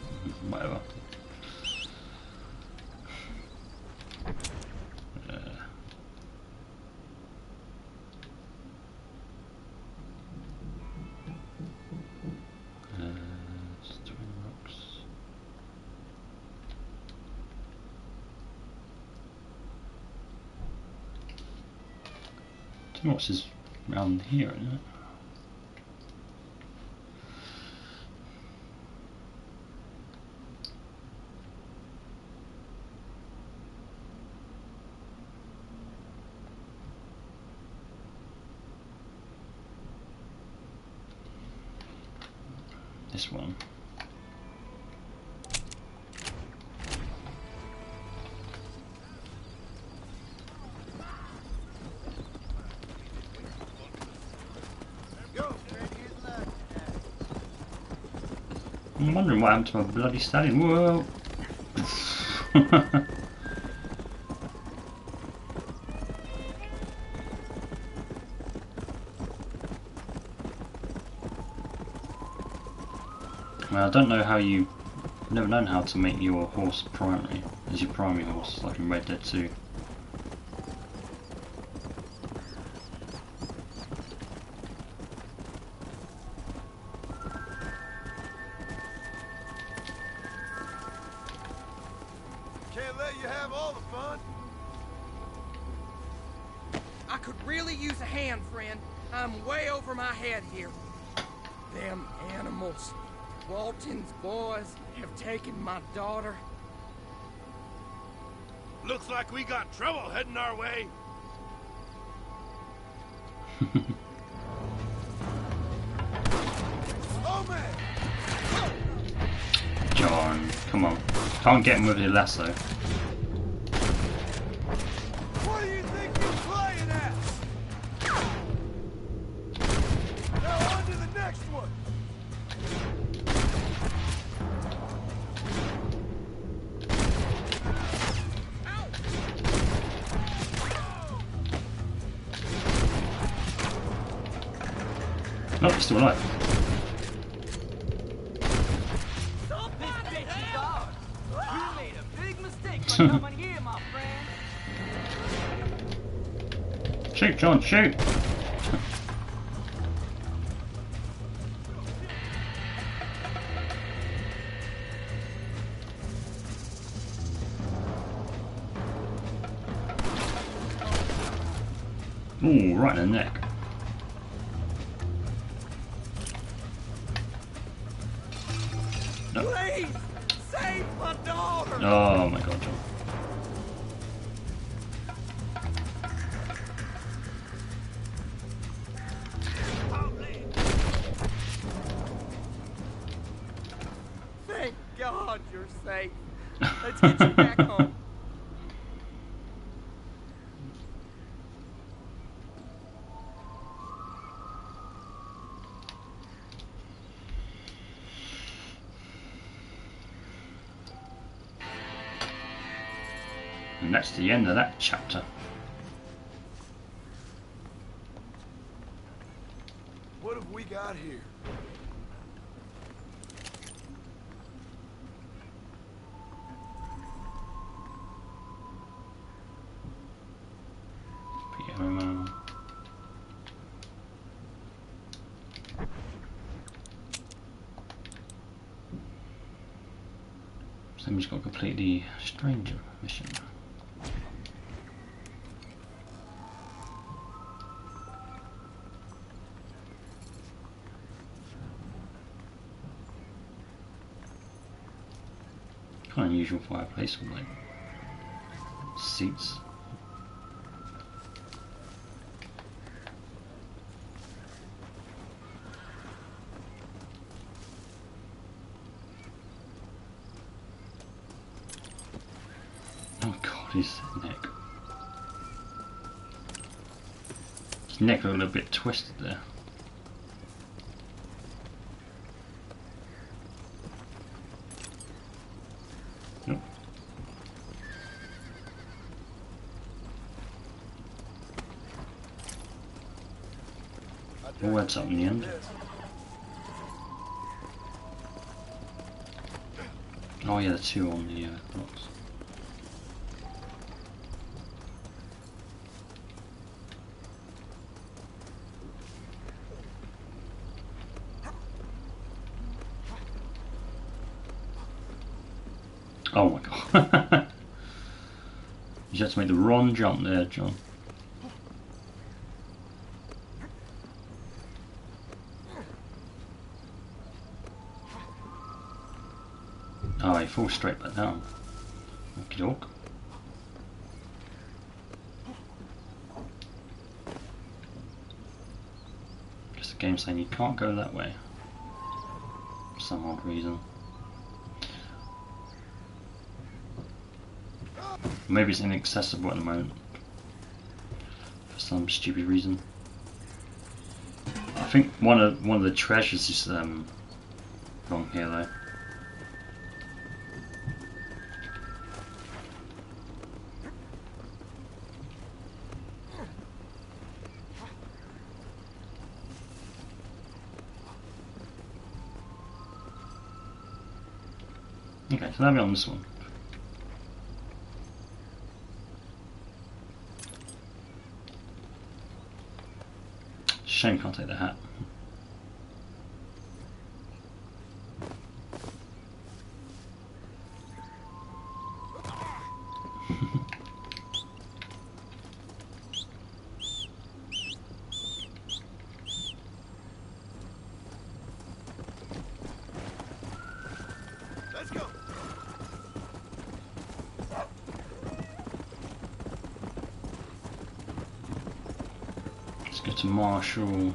whatever? Twin Rocks. Twin Rocks is around here, isn't it? This one. Go. I'm wondering what happened to my bloody stallion. Whoa! Well, I don't know how you. I've never known how to make your horse primary as your primary horse, like in Red Dead 2. Can't let you have all the fun. I could really use a hand, friend. I'm way over my head here. Them animals. Walton's boys have taken my daughter. Looks like we got trouble heading our way. Oh man! John, come on. Can't get him with your lasso. What do you think you're playing at? Now on to the next one. Nope, he's still alive. Shoot, John, shoot! Ooh, right in the neck. No. Please, save my daughter! Oh my god, John. Thank God you're safe. Let's get you back home. And that's the end of that chapter. What have we got here? So we've just got to complete the stranger mission. Kind of unusual fireplace with like seats. Oh god, his neck. His neck looked a little bit twisted there. Nope. We'll add something in the end. Oh yeah, the two on the blocks. Oh my god. You just had to make the wrong jump there, John. Oh, he falls straight back down. Okie doke. Guess the game's saying you can't go that way. For some odd reason. Maybe it's inaccessible at the moment. For some stupid reason. I think one of the treasures is wrong here though. Okay, so now we're on this one. Shame can't take the hat. Let's go to Marshall.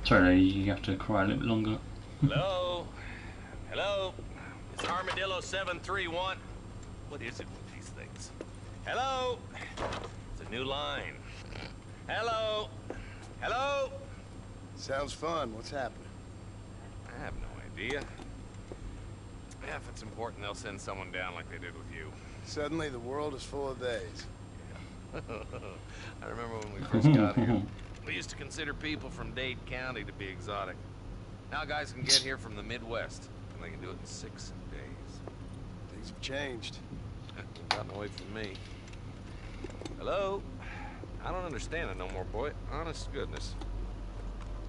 Sorry, you have to cry a little bit longer. Hello? Hello? It's Armadillo 731. What is it with these things? Hello? It's a new line. Hello? Hello? Sounds fun. What's happening? I have no idea. Yeah, if it's important, they'll send someone down like they did with you. Suddenly, the world is full of days. I remember when we first got here. We used to consider people from Dade County to be exotic. Now guys can get here from the Midwest, and they can do it in 6 days. Things have changed. They've gotten away from me. Hello? I don't understand it no more, boy. Honest to goodness.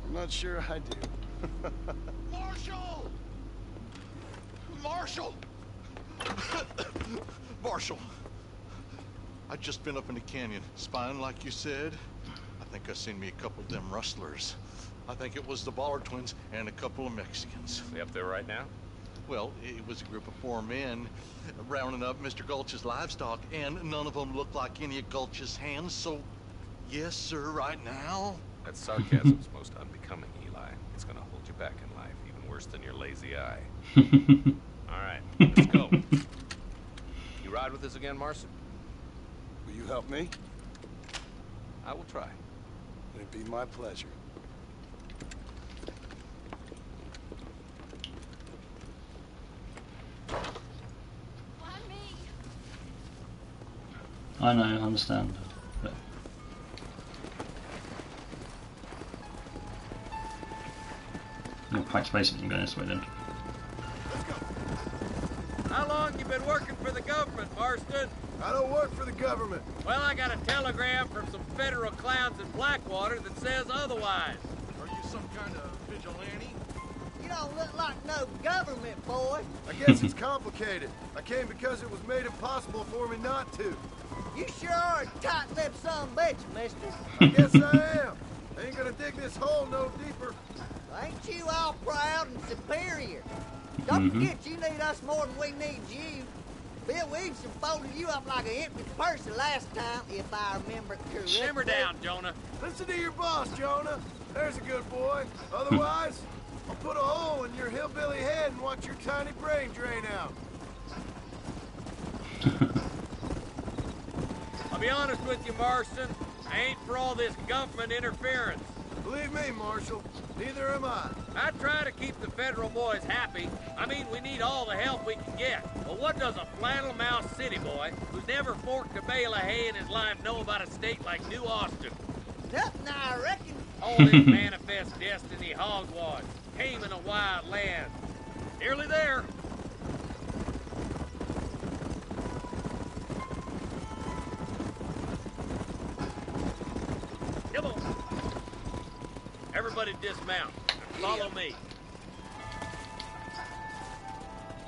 I'm not sure I do. Marshall! Marshall! Marshall! I just been up in the canyon, spying like you said. I think I seen me a couple of them rustlers. I think it was the Ballard twins and a couple of Mexicans. They up there right now? Well, it was a group of 4 men rounding up Mr. Gulch's livestock, and none of them looked like any of Gulch's hands, so yes, sir, right now. That sarcasm's most unbecoming, Eli. It's gonna hold you back in life, even worse than your lazy eye. All right, let's go. You ride with us again, Marson? Will you help me? I will try. It'd be my pleasure. I know, I understand. But you'll pack space and go this way then. How long you been working for the government, Marston? I don't work for the government. Well, I got a telegram from some federal clowns in Blackwater that says otherwise. Are you some kind of vigilante? You don't look like no government, boy. I guess it's complicated. I came because it was made impossible for me not to. You sure are a tight-lipped son of a bitch, mister. I guess I am. I ain't gonna dig this hole no deeper. Ain't you all proud and superior? Don't forget you need us more than we need you. Bill Williamson folded you up like an empty purse the last time, if I remember correctly. Simmer down, Jonah. Listen to your boss, Jonah. There's a good boy. Otherwise, I'll put a hole in your hillbilly head and watch your tiny brain drain out. I'll be honest with you, Marston. I ain't for all this government interference. Believe me, Marshal, neither am I. I try to keep the federal boys happy. I mean, we need all the help we can get. But what does a flannel-mouthed city boy who's never forked a bale of hay in his life know about a state like New Austin? Nothing, I reckon. All this manifest destiny hogwash, taming a wild land. Nearly there. Come on. Everybody dismount. Follow me.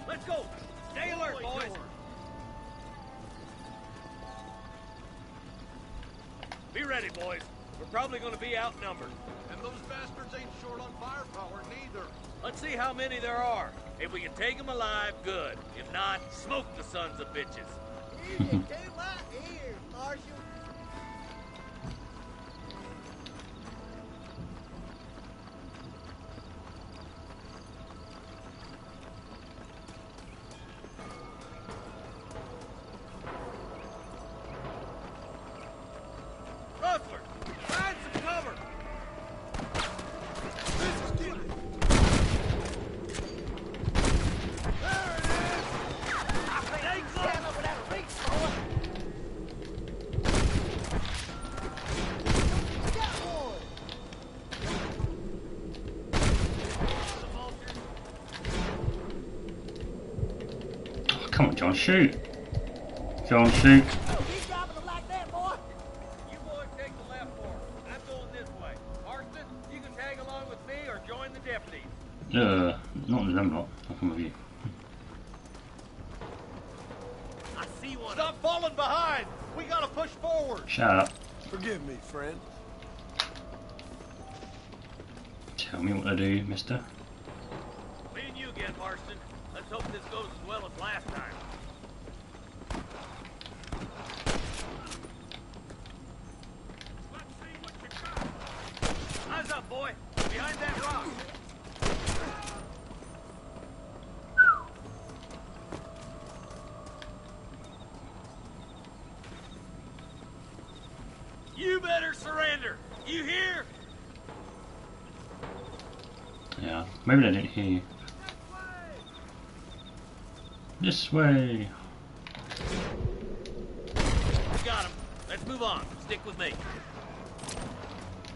Let's go. Stay alert, boys. Be ready, boys. We're probably going to be outnumbered. And those bastards ain't short on firepower, neither. Let's see how many there are. If we can take them alive, good. If not, smoke the sons of bitches. Music to my ears, Marshal. Rustler, find some cover. Stand up without a reach, boy. on, John, shoot. John, shoot. Keep dropping them like that, boy. You boys take the left fork. I'm going this way. Marston, you can tag along with me or join the deputies. Not with them lot. I'll come with you. I see one. Stop falling behind! We gotta push forward! Shut up. Forgive me, friend. Tell me what to do, mister. Me and you again, Marston. Let's hope this goes as well as last time. Let's see what you got. Eyes up, boy. Behind that rock. You better surrender. You hear? Yeah, maybe they didn't hear you. This way. Got him. Let's move on. Stick with me.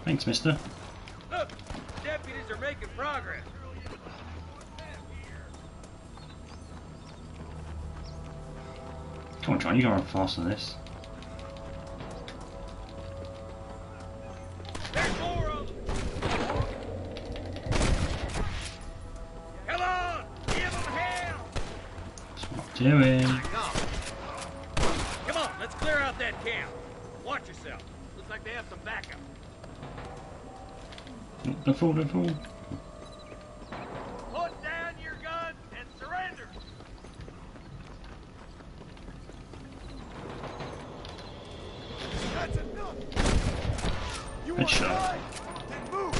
Thanks, mister. Look, deputies are making progress. Come on, John, you can run faster than this. There's more of them. Come on, give them hell. That's what I'm doing. Come on, let's clear out that camp. Watch yourself. Looks like they have some backup. Don't fall, don't fall. Put down your guns and surrender. That's enough! You want to Headshot. die? Then move!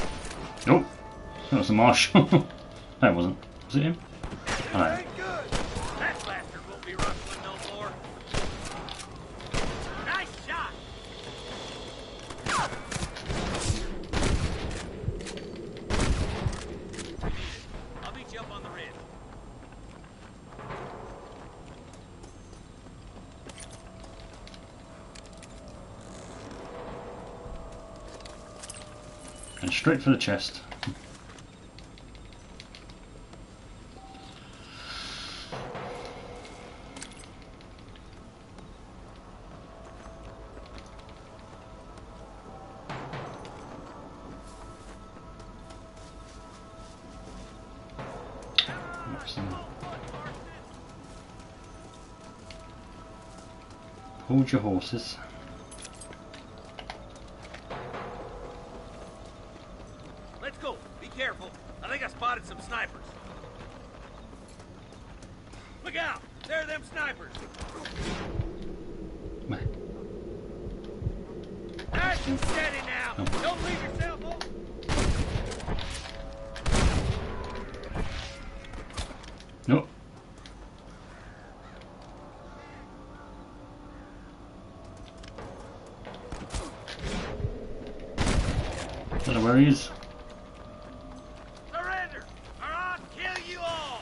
Nope. That was the marsh. No, it wasn't. Was it him? Oh, no. Ain't good! That bastard won't be rustling no more. Nice shot. I'll meet you up on the ridge. And straight for the chest. Hold your horses. Let's go. Be careful. I think I spotted some snipers. Look out! There are them snipers. Nice and steady now. Don't leave yourself open. Nope. Don't know where he is. Surrender, or I'll kill you all.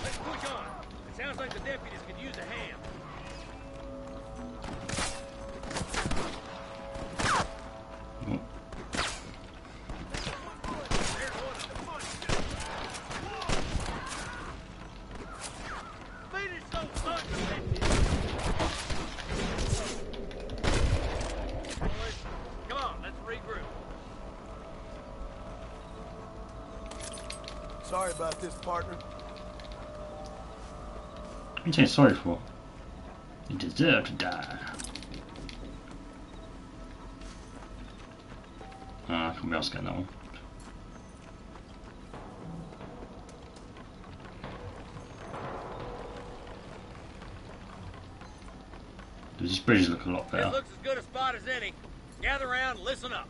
Let's push on. It sounds like the deputies could use a hand. Finish those sons of bitches. Boys, come on, let's regroup. Sorry about this, partner. What are you saying sorry for? You deserve to die. Ah, somebody else getting that one. These bridges look a lot This better. looks as good a spot as any. Gather around, listen up.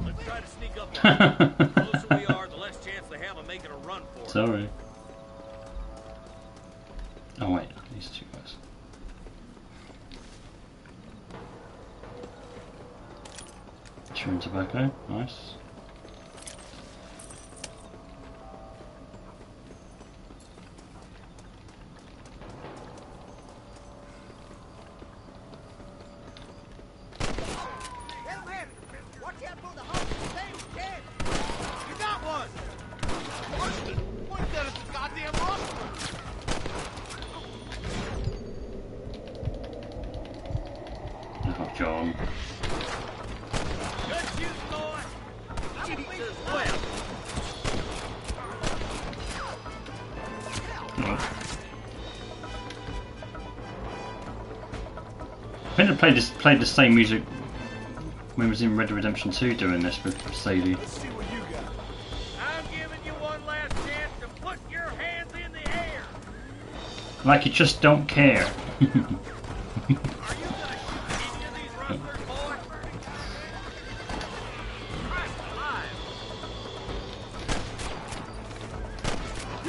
Let's try to sneak up on them. The closer we are, the less chance they have of making a run for it. Sorry. Oh wait, these two guys. Chewing tobacco, nice. Let 'em have it. Watch out for the hawks. They I think they played the same music when we was in Red Dead Redemption 2 doing this with Sadie. Let's see what you got. I'm giving you one last chance to put your hands in the air. Like you just don't care. You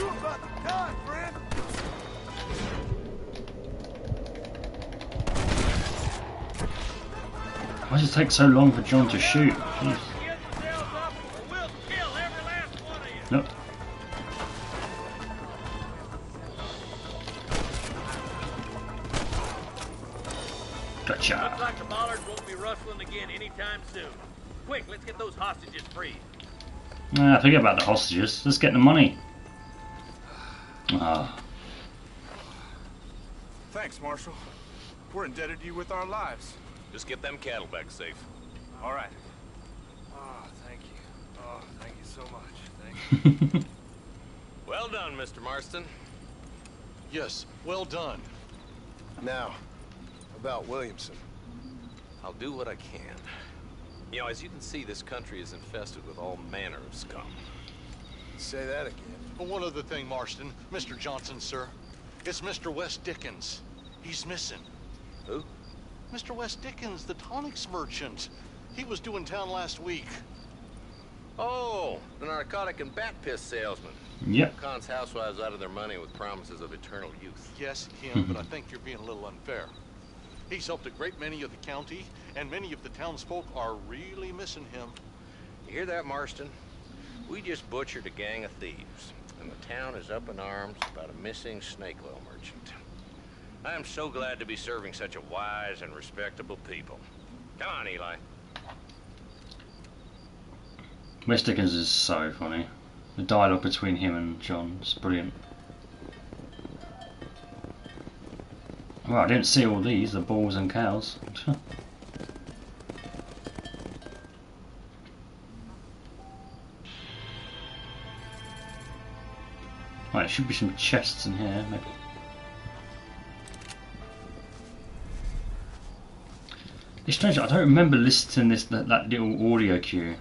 about to die, friend. Why does it take so long for John to shoot? Jeez. Nope. Gotcha. Looks like the bollards won't be rustling again anytime soon. Quick, let's get those hostages free. Nah, forget about the hostages. Let's get the money. Ah. Thanks, Marshal. We're indebted to you with our lives. Just get them cattle back safe. All right. Oh, thank you. Oh, thank you so much. Thank you. Well done, Mr. Marston. Yes, well done. Now, about Williamson. I'll do what I can. You know, as you can see, this country is infested with all manner of scum. Say that again. But one other thing, Marston. Mr. Johnson, sir. It's Mr. Wes Dickens. He's missing. Who? Mr. Wes Dickens, the tonics merchant. He was due in town last week. Oh, the narcotic and bat piss salesman. Yep. Khan's housewives out of their money with promises of eternal youth. Yes, him, but I think you're being a little unfair. He's helped a great many of the county, and many of the townsfolk are really missing him. You hear that, Marston? We just butchered a gang of thieves, and the town is up in arms about a missing snake oil merchant. I am so glad to be serving such a wise and respectable people. Come on, Eli. Wes Dickens is so funny. The dialogue between him and John is brilliant. Well, I didn't see all these, the bulls and cows. Right, there should be some chests in here, maybe. It's strange, I don't remember listening to that little audio cue.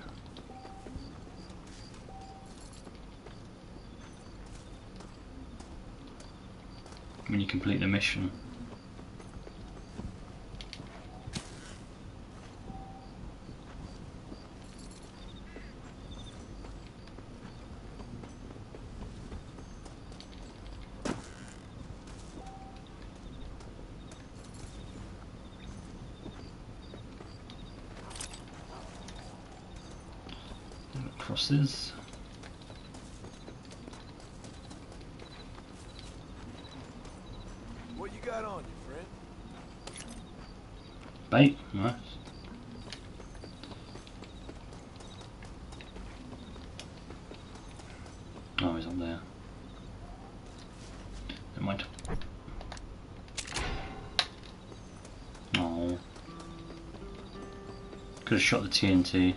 When you complete the mission. Crosses. What you got on you, friend? Bait, nice. Oh, he's on there. Never mind. Oh. Could have shot the TNT.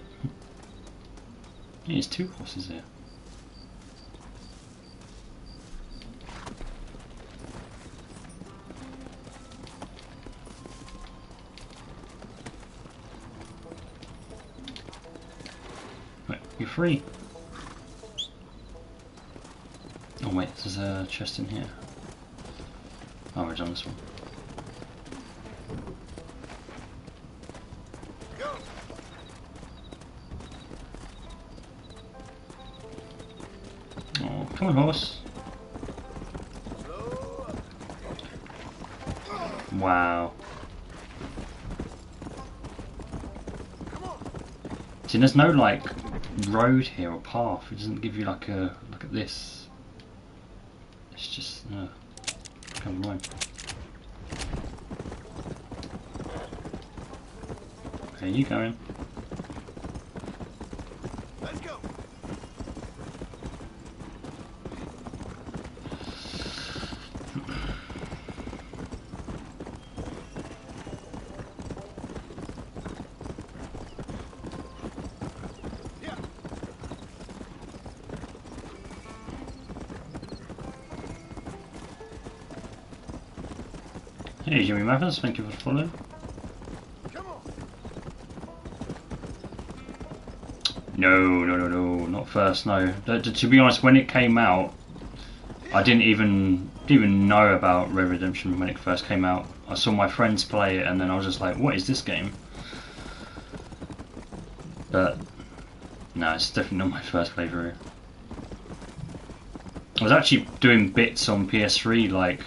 Yeah, there's two horses there. Right, you're free. Oh wait, there's a chest in here. Oh, we're done this one. Oh, come on, horse. Wow. See, there's no like road here or path. It doesn't give you like a look at this. It's just come on. Okay, you going? Let's go. Hey, Jimmy Mathers, thank you for following. No, not first. No, to be honest, when it came out, I didn't even know about Red Dead Redemption when it first came out. I saw my friends play it, and then I was just like, "What is this game?" But no, it's definitely not my first playthrough. I was actually doing bits on PS3 like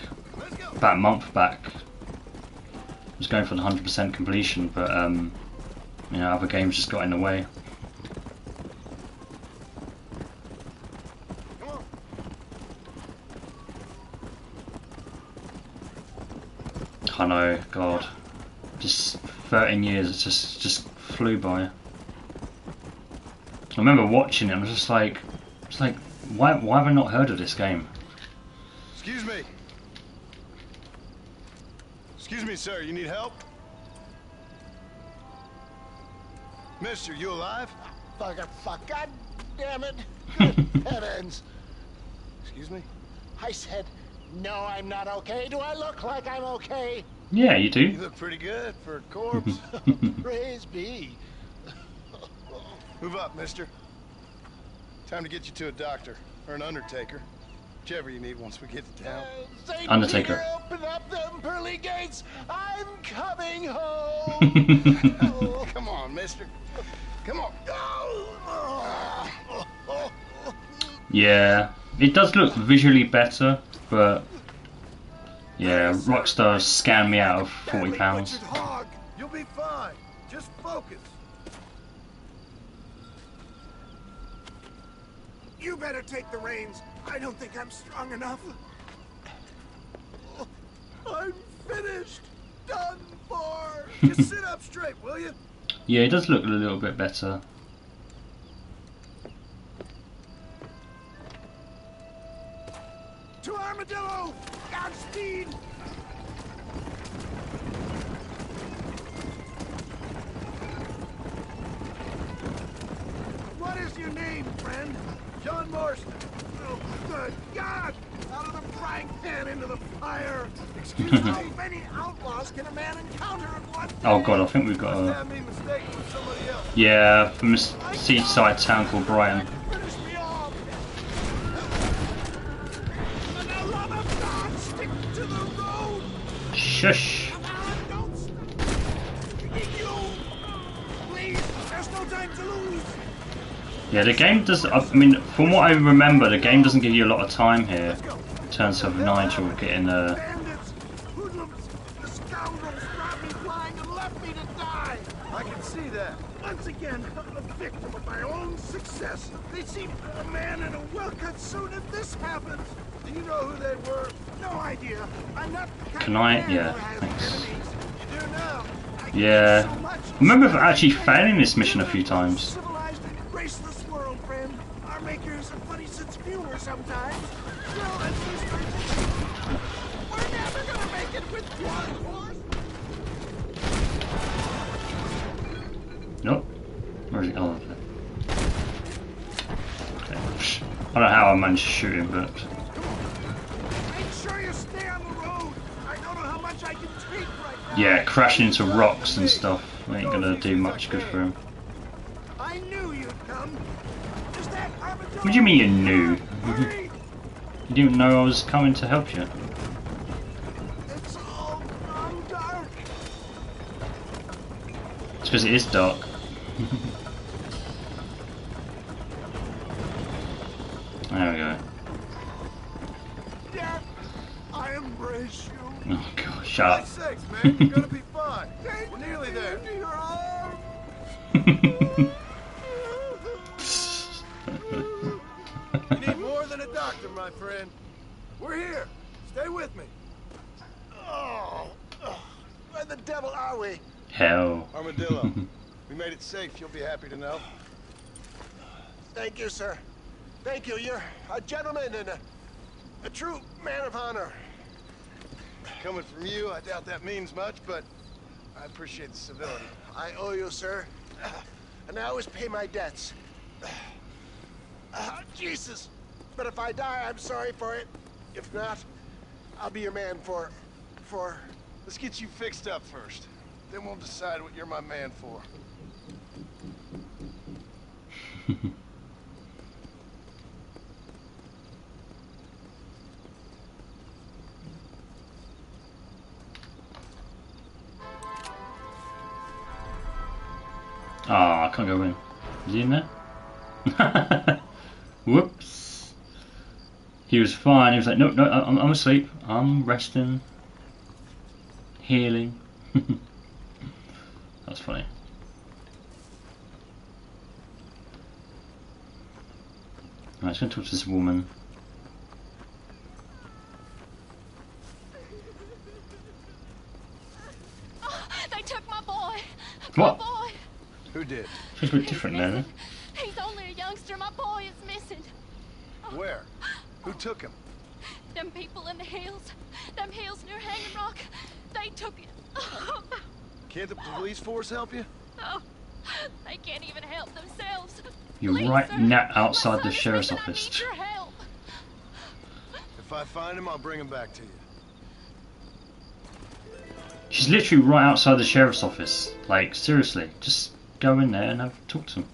about a month back. I was going for the 100% completion, but you know, other games just got in the way. I know, God, just 13 years, it just flew by. I remember watching it, and I was just like, why have I not heard of this game? Excuse me. Excuse me, sir, you need help? Mister, you alive? Fuck, God damn it. Heavens. Excuse me? I said, no, I'm not okay. Do I look like I'm okay? Yeah, you do. You look pretty good for a corpse. Praise be. Move up, mister. Time to get you to a doctor, or an undertaker. Whichever you need once we get to town. Saint Undertaker. Peter, open up them pearly gates. I'm coming home. Come on, mister. Come on. Yeah, it does look visually better, but yeah, Rockstar scammed me out of £40. Hog, you'll be fine. Just focus. You better take the reins. I don't think I'm strong enough. I'm finished. Done for. Just sit up straight, will you? Yeah, it does look a little bit better. To Armadillo! Godspeed! What is your name, friend? John Marston. Oh, good God! Out of the frying pan into the fire! Excuse me, how many outlaws can a man encounter in one day? Oh God, I think we've got a... Yeah, from a seaside town called Brighton. Shush. Yeah, the game does. I mean, from what I remember, the game doesn't give you a lot of time here in terms of Nigel getting The scoundrels brought me flying and left me to die. I can see that. Once again, a victim of my own success. They seem a man in a well-cut suit if this happens. Do you know who they were? No idea. I'm not the kind Can of I? man Yeah, who has thanks. enemies. You do now. Yeah, I remember actually failing this mission a few times. Civilized and graceless world, friend. Our makers a funny sense of humor sometimes. Well, at least we're never gonna make it with one horse. Nope. Where is it? Oh, okay. Okay. I don't know how I managed to shoot him, but Make sure you stay on the road. I don't know how much I can take right now. yeah, crashing into rocks and stuff ain't gonna do much good for him. I knew you'd come. Is that Armadillo? What do you mean you knew? You didn't know I was coming to help you. It's all gone dark. It's because it is dark. There we go. Death, I embrace you. Oh God, shut up. Sakes, man, you're gonna be fine. We're nearly there. You need more than a doctor, my friend. We're here. Stay with me. Oh, where the devil are we? Hell. Armadillo, we made it safe. You'll be happy to know. Thank you, sir. Thank you. You're a gentleman and a true man of honor. Coming from you, I doubt that means much, but I appreciate the civility. I owe you, sir. And I always pay my debts. Jesus. But if I die, I'm sorry for it. If not, I'll be your man for Let's get you fixed up first. Then we'll decide what you're my man for. Ah, I can't go in. Is he in there? Whoops. He was fine. He was like, no, no, I'm asleep. I'm resting. Healing. That's funny. Right, I'm just going to talk to this woman. They took my boy. What? My boy. Who did? She's a bit different now. He's only a youngster. My boy is missing. Where? Who took him? Them people in the hills. Them hills near Hanging Rock. They took it. Can't the police force help you? Oh, they can't even help themselves. You're Please, right sir. now outside the My son is sheriff's missing. I office. need your help. If I find him, I'll bring him back to you. She's literally right outside the sheriff's office. Like, seriously, just go in there and talk to him.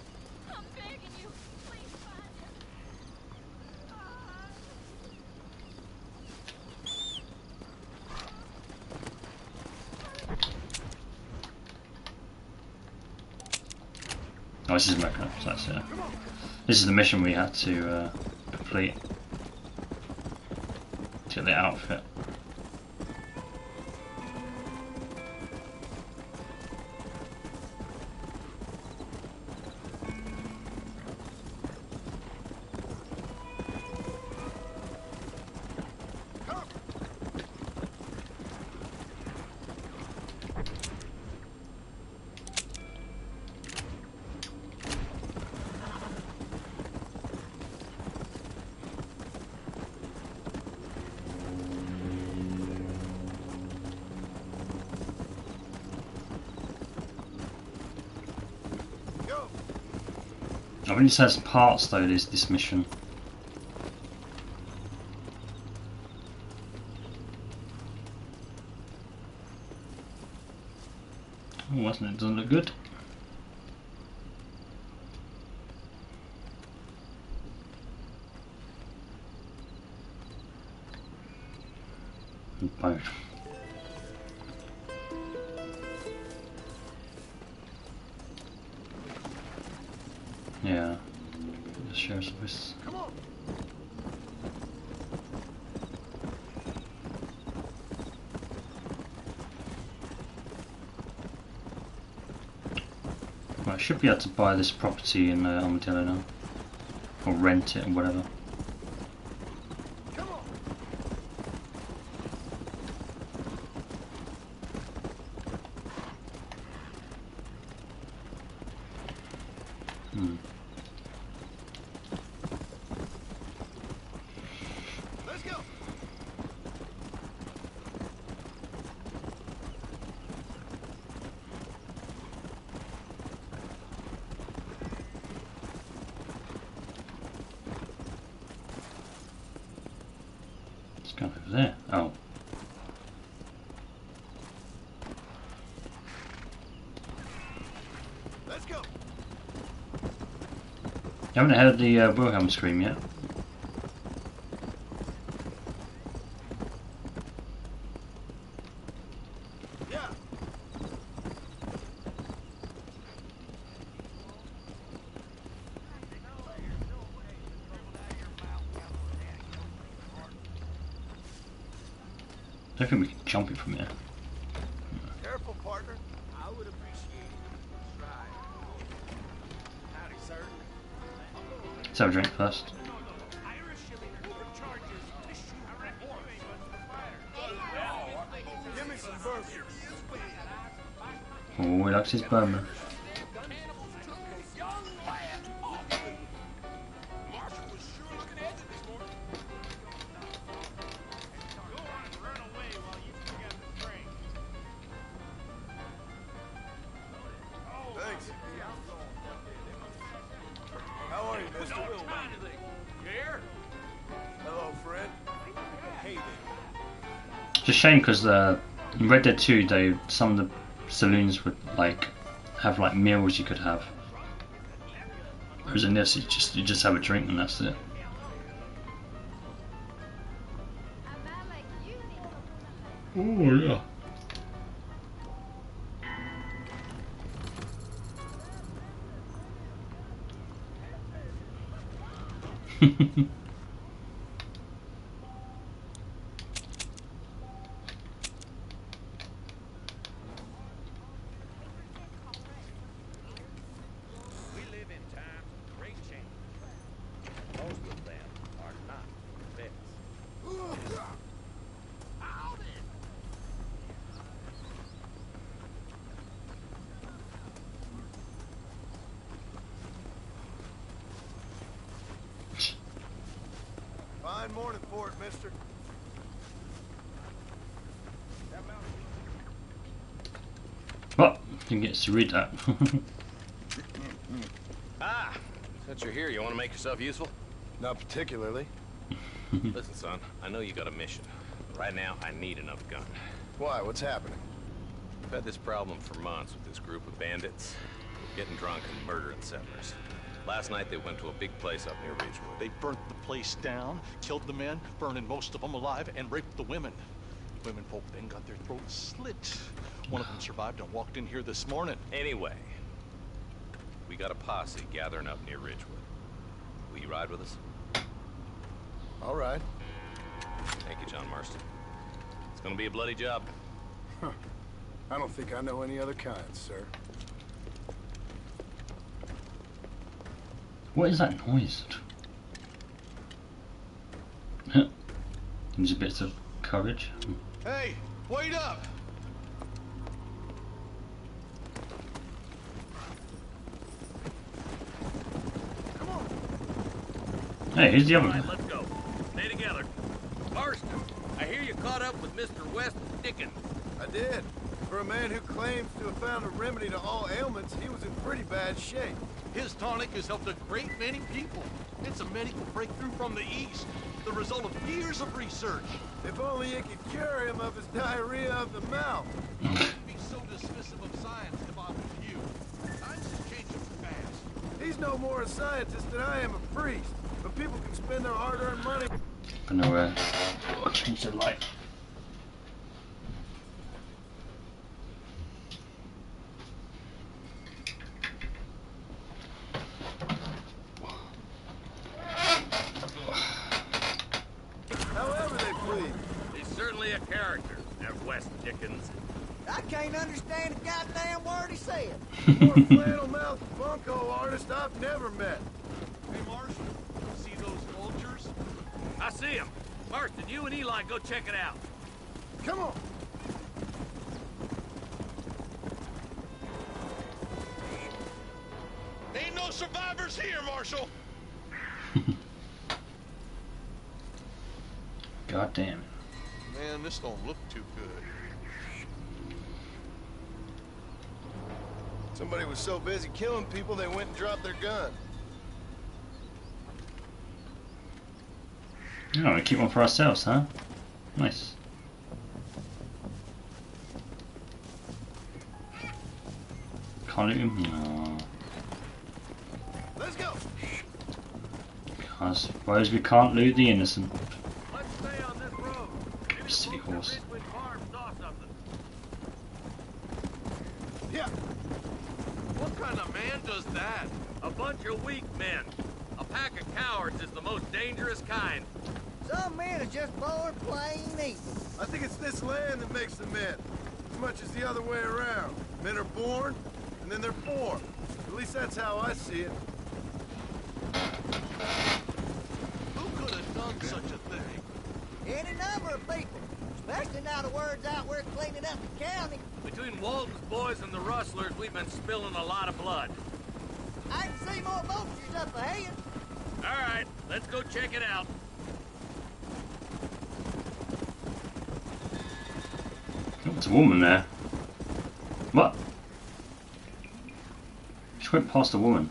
Oh, this is Mecca, so that's this is the mission we had to complete to get the outfit. I think it says parts though, this mission. Oh, wasn't it? Doesn't look good. Both. Yeah, the sheriff's office. Come on. Right, I should be able to buy this property in Armadillo now, or rent it or whatever. Come on. Hmm. Let's go. It's gone over there. Oh. Let's go. You haven't heard the Wilhelm scream yet. Yeah. I don't think we can jump it from here. Careful, partner. I would appreciate it. Right. Howdy, sir. Let's have a drink first. Give me some bourbon. Oh, he likes his bourbon. Thanks. How are you, mister? Here? Hello, friend. Hey, It's a shame because In Red Dead 2, they some of the saloons would like have like meals you could have. Whereas in this, you just have a drink and that's it. Oh yeah. Fine morning for it, mister. Well, didn't get to read that. Ah, since you're here, you want to make yourself useful? Not particularly. Listen, son, I know you got a mission. Right now, I need another gun. Why? What's happening? We've had this problem for months with this group of bandits. Getting drunk and murdering settlers. Last night they went to a big place up near Ridgewood. They burnt the place down, killed the men, burning most of them alive, and raped the women. Women folk then got their throats slit. One of them survived and walked in here this morning. Anyway, we got a posse gathering up near Ridgewood. Will you ride with us? All right. Thank you, John Marston. It's gonna be a bloody job. Huh. I don't think I know any other kind, sir. What is that noise? There's a bit of courage. Hey, wait up! Come on. Hey, here's the other All right, one. let's go. Stay together. Marston, I hear you caught up with Mr. West Dickens. I did. For a man who claims to have found a remedy to all ailments, he was in pretty bad shape. His tonic has helped a great many people. It's a medical breakthrough from the East, the result of years of research. If only it could cure him of his diarrhea of the mouth. You shouldn't be so dismissive of science if I was you. Science is changing fast. He's no more a scientist than I am a priest. But people can spend their hard-earned money. I know change the light. However they please. He's certainly a character, that West Dickens. I can't understand a goddamn word he said. More flannel-mouthed bunko artist I've never met. Hey, Marston, see those vultures? I see him. Marston, you and Eli go check it out. Come on. Ain't no survivors here, Marshal. God damn it. Man, this don't look too good. Somebody was so busy killing people, they went and dropped their gun. Oh, we keep one for ourselves, huh? Nice. Can't loot him? No. Let's go. I suppose we can't loot the innocent. Let's stay on this road. Maybe Silly the folks horse. at Ridgewood Farm saw something. Yeah. What kind of man does that? A bunch of weak men. A pack of cowards is the most dangerous kind. Some men are just born plain evil. I think it's this land that makes the men, as much as the other way around. Men are born, and then they're formed. At least that's how I see it. Who could have done such a thing? Any number of people, especially now the word's out we're cleaning up the county. Between Walton's boys and the rustlers, we've been spilling a lot of blood. I can see more vultures up ahead. All right, let's go check it out. Oh, it's a woman there. What? She went past a woman.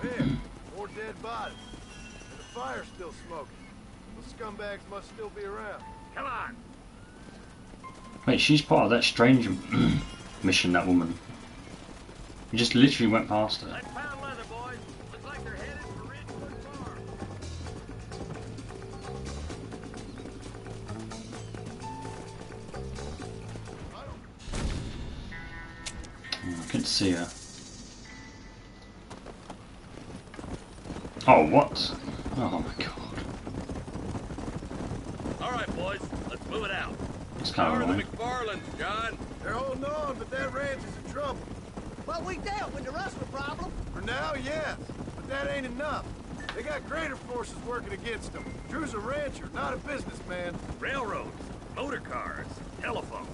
There, more dead bodies. And the fire's still smoking. Those scumbags must still be around. Come on. Wait, she's part of that strange mission, that woman. We just literally went past her. Let's pound leather, boys. Looks like they're headed for Ridgewood Farm. I couldn't see her. Oh, what? Oh my god. Alright, boys. Let's move it out. It's kind of How are the annoying. McFarlands, John? They're holding on, but that ranch is in trouble. Well, we dealt with the rustler problem. For now, yes. But that ain't enough. They got greater forces working against them. Drew's a rancher, not a businessman. Railroads, motor cars, telephones.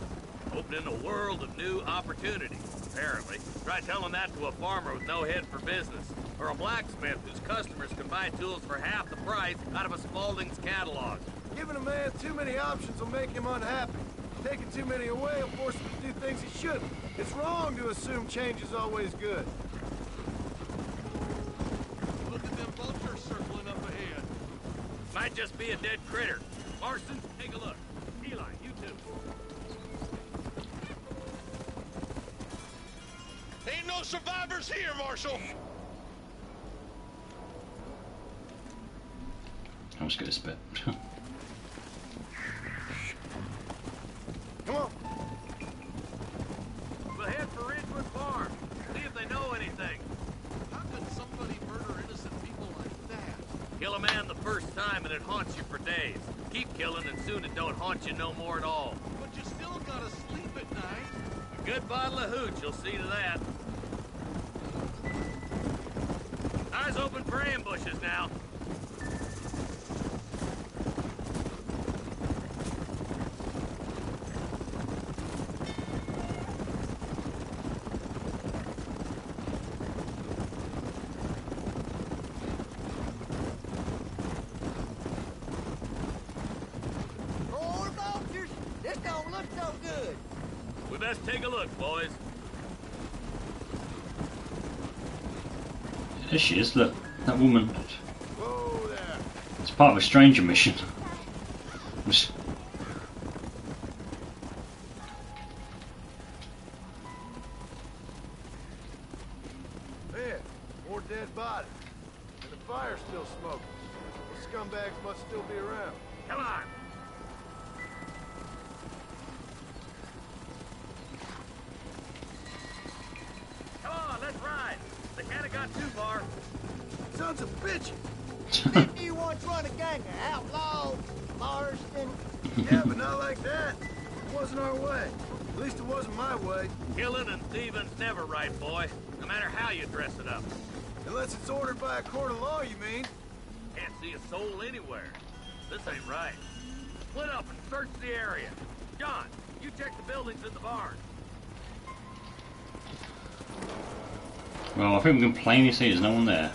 Opening a world of new opportunities, apparently. Try telling that to a farmer with no head for business. Or a blacksmith whose customers can buy tools for half the price out of a Spaulding's catalog. Giving a man too many options will make him unhappy. Taking too many away will force him to do things he shouldn't. It's wrong to assume change is always good. Look at them vultures circling up ahead. Might just be a dead critter. Marston, take a look. Eli, you too. Ain't no survivors here, Marshal. I'm just gonna spit. Come on. We'll head for Ridgewood Farm. See if they know anything. How could somebody murder innocent people like that? Kill a man the first time and it haunts you for days. Keep killing and soon it don't haunt you no more at all. But you still gotta sleep at night. A good bottle of hooch will see to that. Eyes open for ambushes now. More vultures? This don't look so good. We best take a look, boys. There she is, look. That woman. Whoa there. It's part of a stranger mission. Just- There, more dead bodies. And the fire's still smoking. The scumbags must still be around. Come on. Come on, let's ride. They can't have got too far. Sons of bitches! Didn't you once run a gang of outlaws, Marston? Yeah, but not like that. It wasn't our way. At least it wasn't my way. Killing and thieving's never right, boy. No matter how you dress it up. Unless it's ordered by a court of law, you mean? Can't see a soul anywhere. This ain't right. Split up and search the area. John, you check the buildings in the barn. Well, I think we can plainly see there's no one there.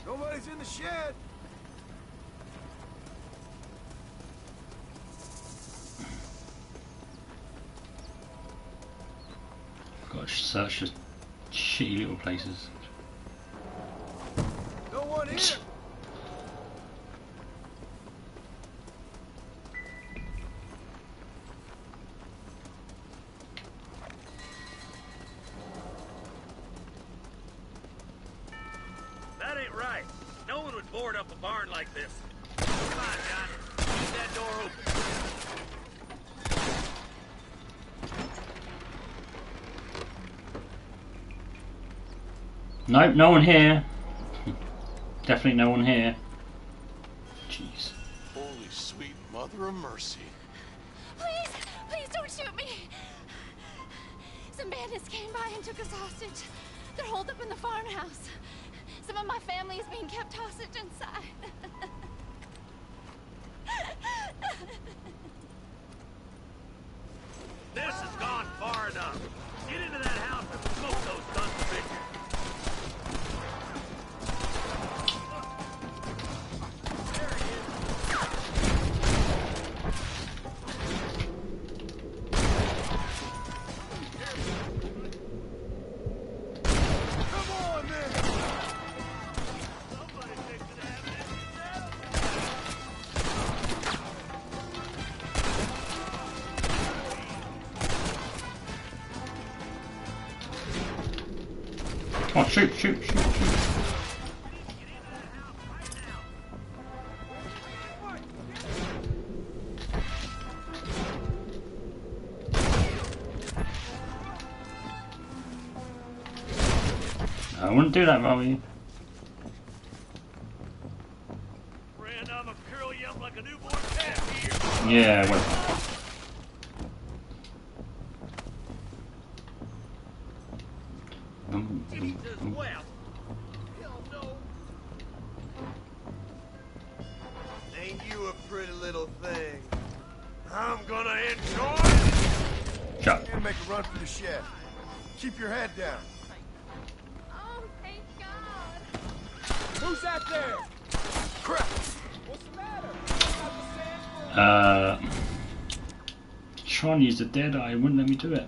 Nobody's in the shed. Gosh, search just shitty little places. No one here. That ain't right. No one would board up a barn like this. Come on, John. Keep that door open. Nope, no one here. Definitely no one here. Jeez. Holy sweet mother of mercy. Please, please don't shoot me. Some bandits came by and took us hostage. They're holed up in the farmhouse. Some of my family is being kept hostage inside. This has gone far enough. Get into that house and smoke those sons of bitches. Come on, then. Come on, shoot, shoot, shoot, shoot. I wouldn't do that, Robbie. Friend, I'ma curl you up like a newborn calf here. Yeah, well. Ain't you a pretty little thing? I'm gonna enjoy Shut. and make a run for the shed. Keep your head down. Oh, thank God. Who's that there? Crap! What's the matter? Trying to use the dead eye wouldn't let me do it.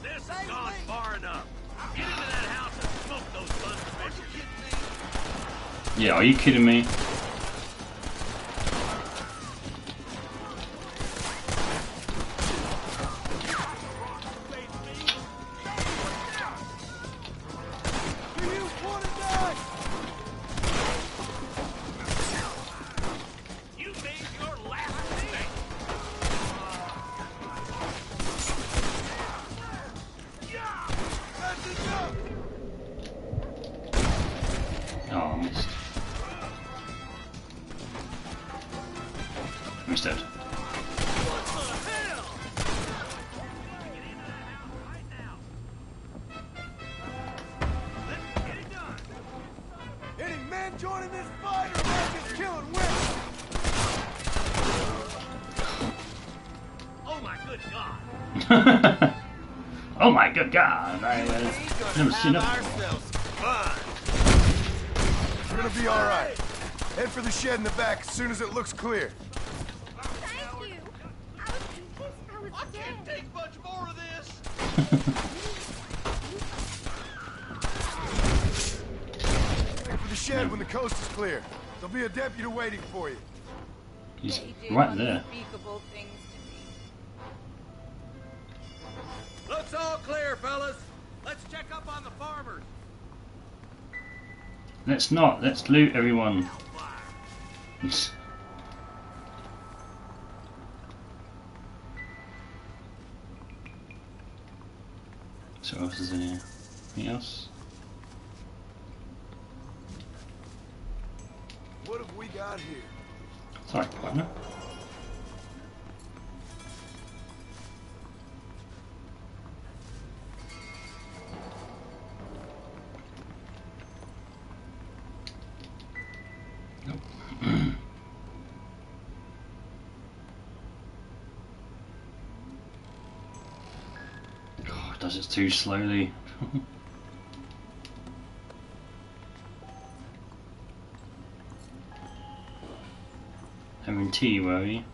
This has gone far enough. Get into that house and smoke those buns of bitches. Yeah, are you kidding me? You made your last mistake. Oh, I missed. Missed it. Any men joining this fight or am I just killing women? Oh my good God. Oh my good God! I never seen it. We're gonna be all right. Head for the shed in the back as soon as it looks clear. Thank you. I can't take much more of this. Head for the shed when the coast is clear. There'll be a deputy waiting for you. He's right there. Unspeakable things to me. Looks all clear, fellas. Let's check up on the farmers. Let's not. Let's loot everyone. So what else is in here? Anything else? What have we got here? Sorry, partner. Oh, it does it too slowly. M&T, were we?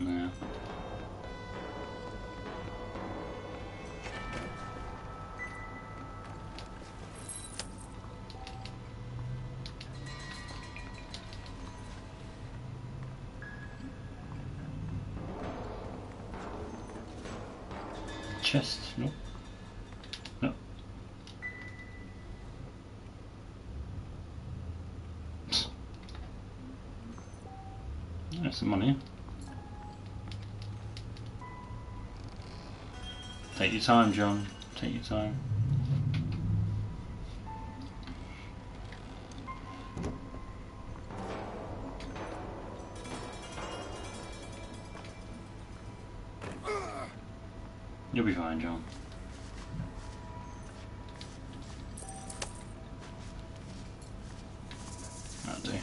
No. Chest, no. No. There's some money. Take your time, John. Take your time. You'll be fine, John. That'll do.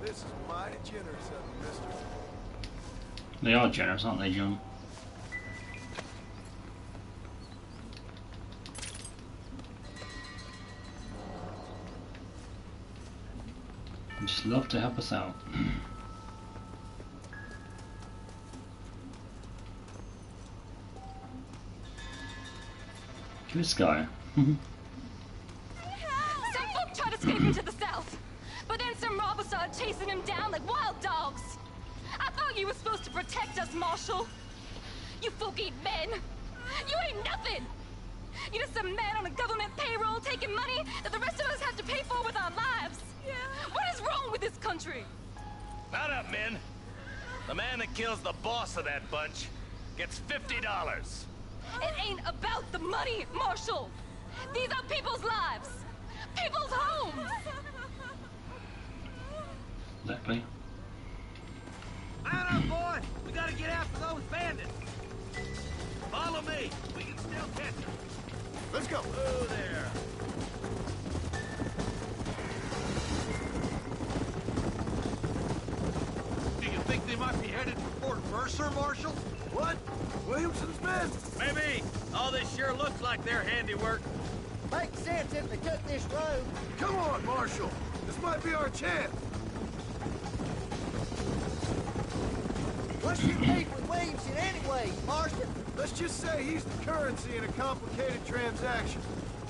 This is mighty generous of you, mister. They are generous, aren't they, John? They just love to help us out. This guy. Some folk tried to escape into the south, but then some robbers started chasing him down like wild dogs. I thought you were supposed to protect us, Marshal. You folk ain't men. You ain't nothing. You're just some man on a government payroll taking money that the rest of us have to pay for with our lives. Yeah. What is wrong with this country? Mount up, men. The man that kills the boss of that bunch gets $50. It ain't about the money, Marshal. These are people's lives. People's homes. Exactly. Mount up, boy! We gotta get after those bandits! Follow me! We can still catch them! Let's go! Oh, there! Do you think they might be headed for Fort Mercer, Marshal? What? Williamson's men? Maybe! All this sure looks like their handiwork. Makes sense if they took this road. Come on, Marshal! This might be our chance! What's your beef with Williamson anyway, Marston? Let's just say he's the currency in a complicated transaction.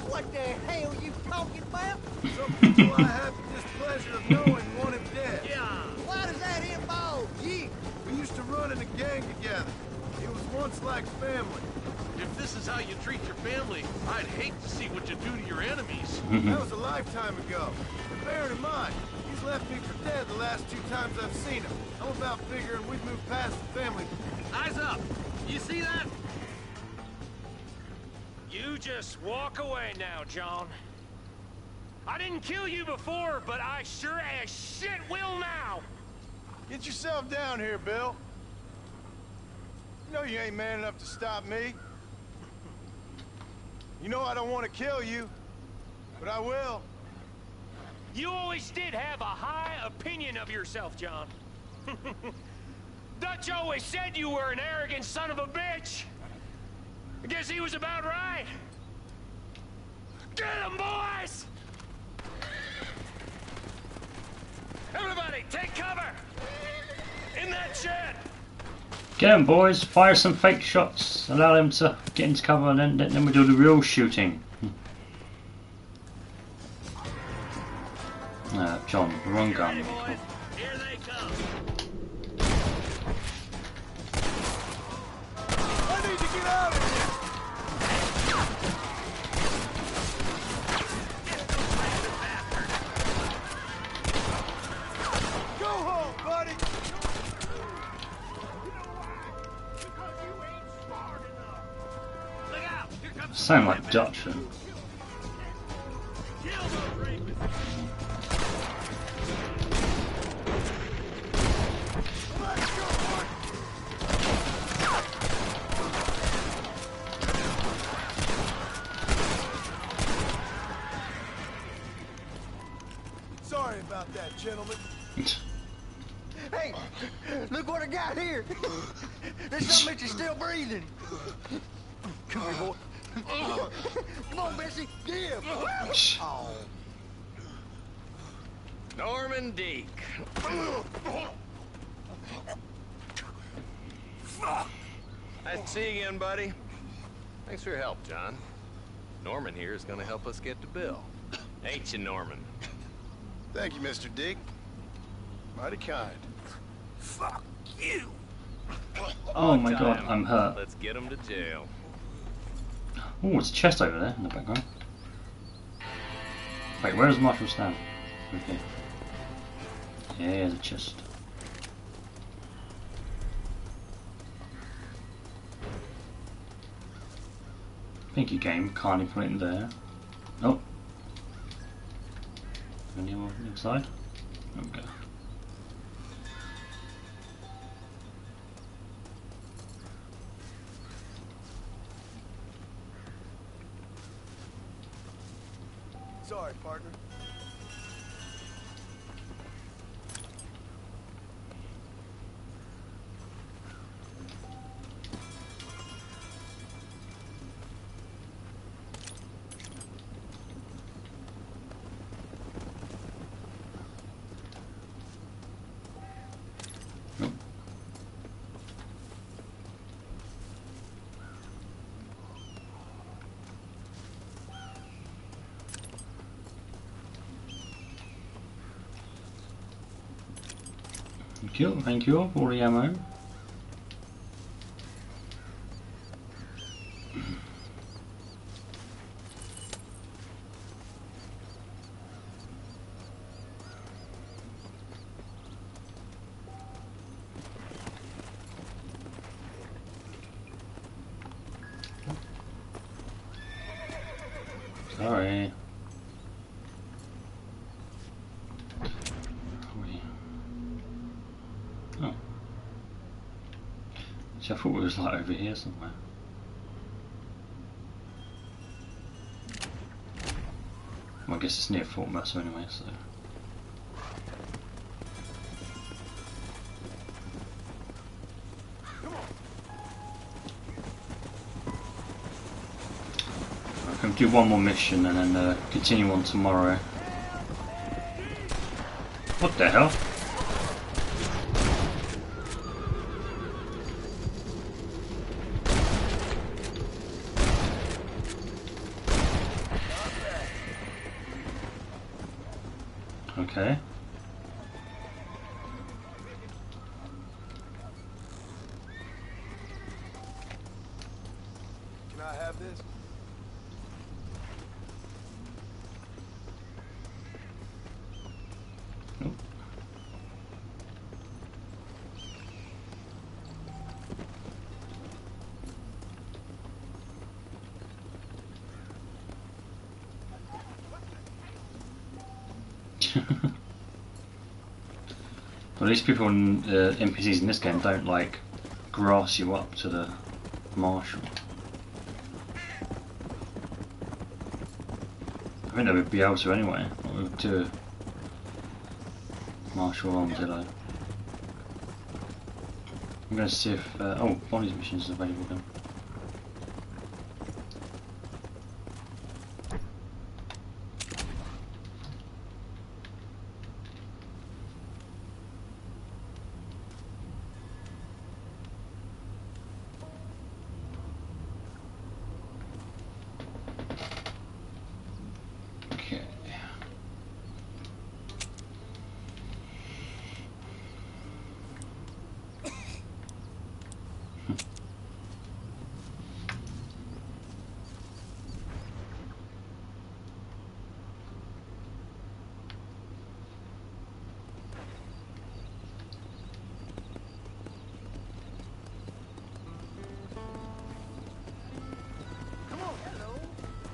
What the hell you talking about? Some people I have the displeasure of knowing want him dead. Yeah. Why does that involve you? We used to run in a gang together. It was once like family. If this is how you treat your family, I'd hate to see what you do to your enemies. That was a lifetime ago. But bear in mind, he's left me for dead the last 2 times I've seen him. I'm about figuring we've moved past the family. Eyes up! You see that? You just walk away now, John. I didn't kill you before, but I sure as shit will now! Get yourself down here, Bill. You know you ain't man enough to stop me. You know I don't want to kill you, but I will. You always did have a high opinion of yourself, John. Dutch always said you were an arrogant son of a bitch. I guess he was about right. Get him, boys! Everybody, take cover! In that shed! Get him, boys. Fire some fake shots. Allow them to get into cover, and then we do the real shooting. John, wrong gun. Here they come. I need to get out of here! Go home, buddy! Look out! Here comes Sound like Dutch. Kill those rapists! Sorry about that, gentlemen. Hey, look what I got here. This son bitch is still breathing. Come here, boy. Come on, Bessie, give. Oh. Norman Deek. Nice to see you again, buddy. Thanks for your help, John. Norman here is gonna help us get to Bill. Ain't you, Norman? Thank you, Mr. Dick. Mighty kind. Fuck you! Oh my god, I'm hurt. Let's get him to jail. Oh, it's a chest over there in the background. Wait, where does Marshall stand? Okay. Yeah, there's a chest. Thank you, game. Kindly put it in there. Oh. Any more inside? Okay. Sorry, partner. Thank you for the ammo. Sorry. Oh. See, I thought it was like over here somewhere. Well, I guess it's near Fort Mercer anyway, so. I can do one more mission and then continue on tomorrow. What the hell? Okay. Can I have this? Nope. Well, these people in NPCs in this game don't like grass you up to the marshal. I think they would be able to anyway. To marshal armadillo. I'm going to see if oh, Bonnie's mission is available then.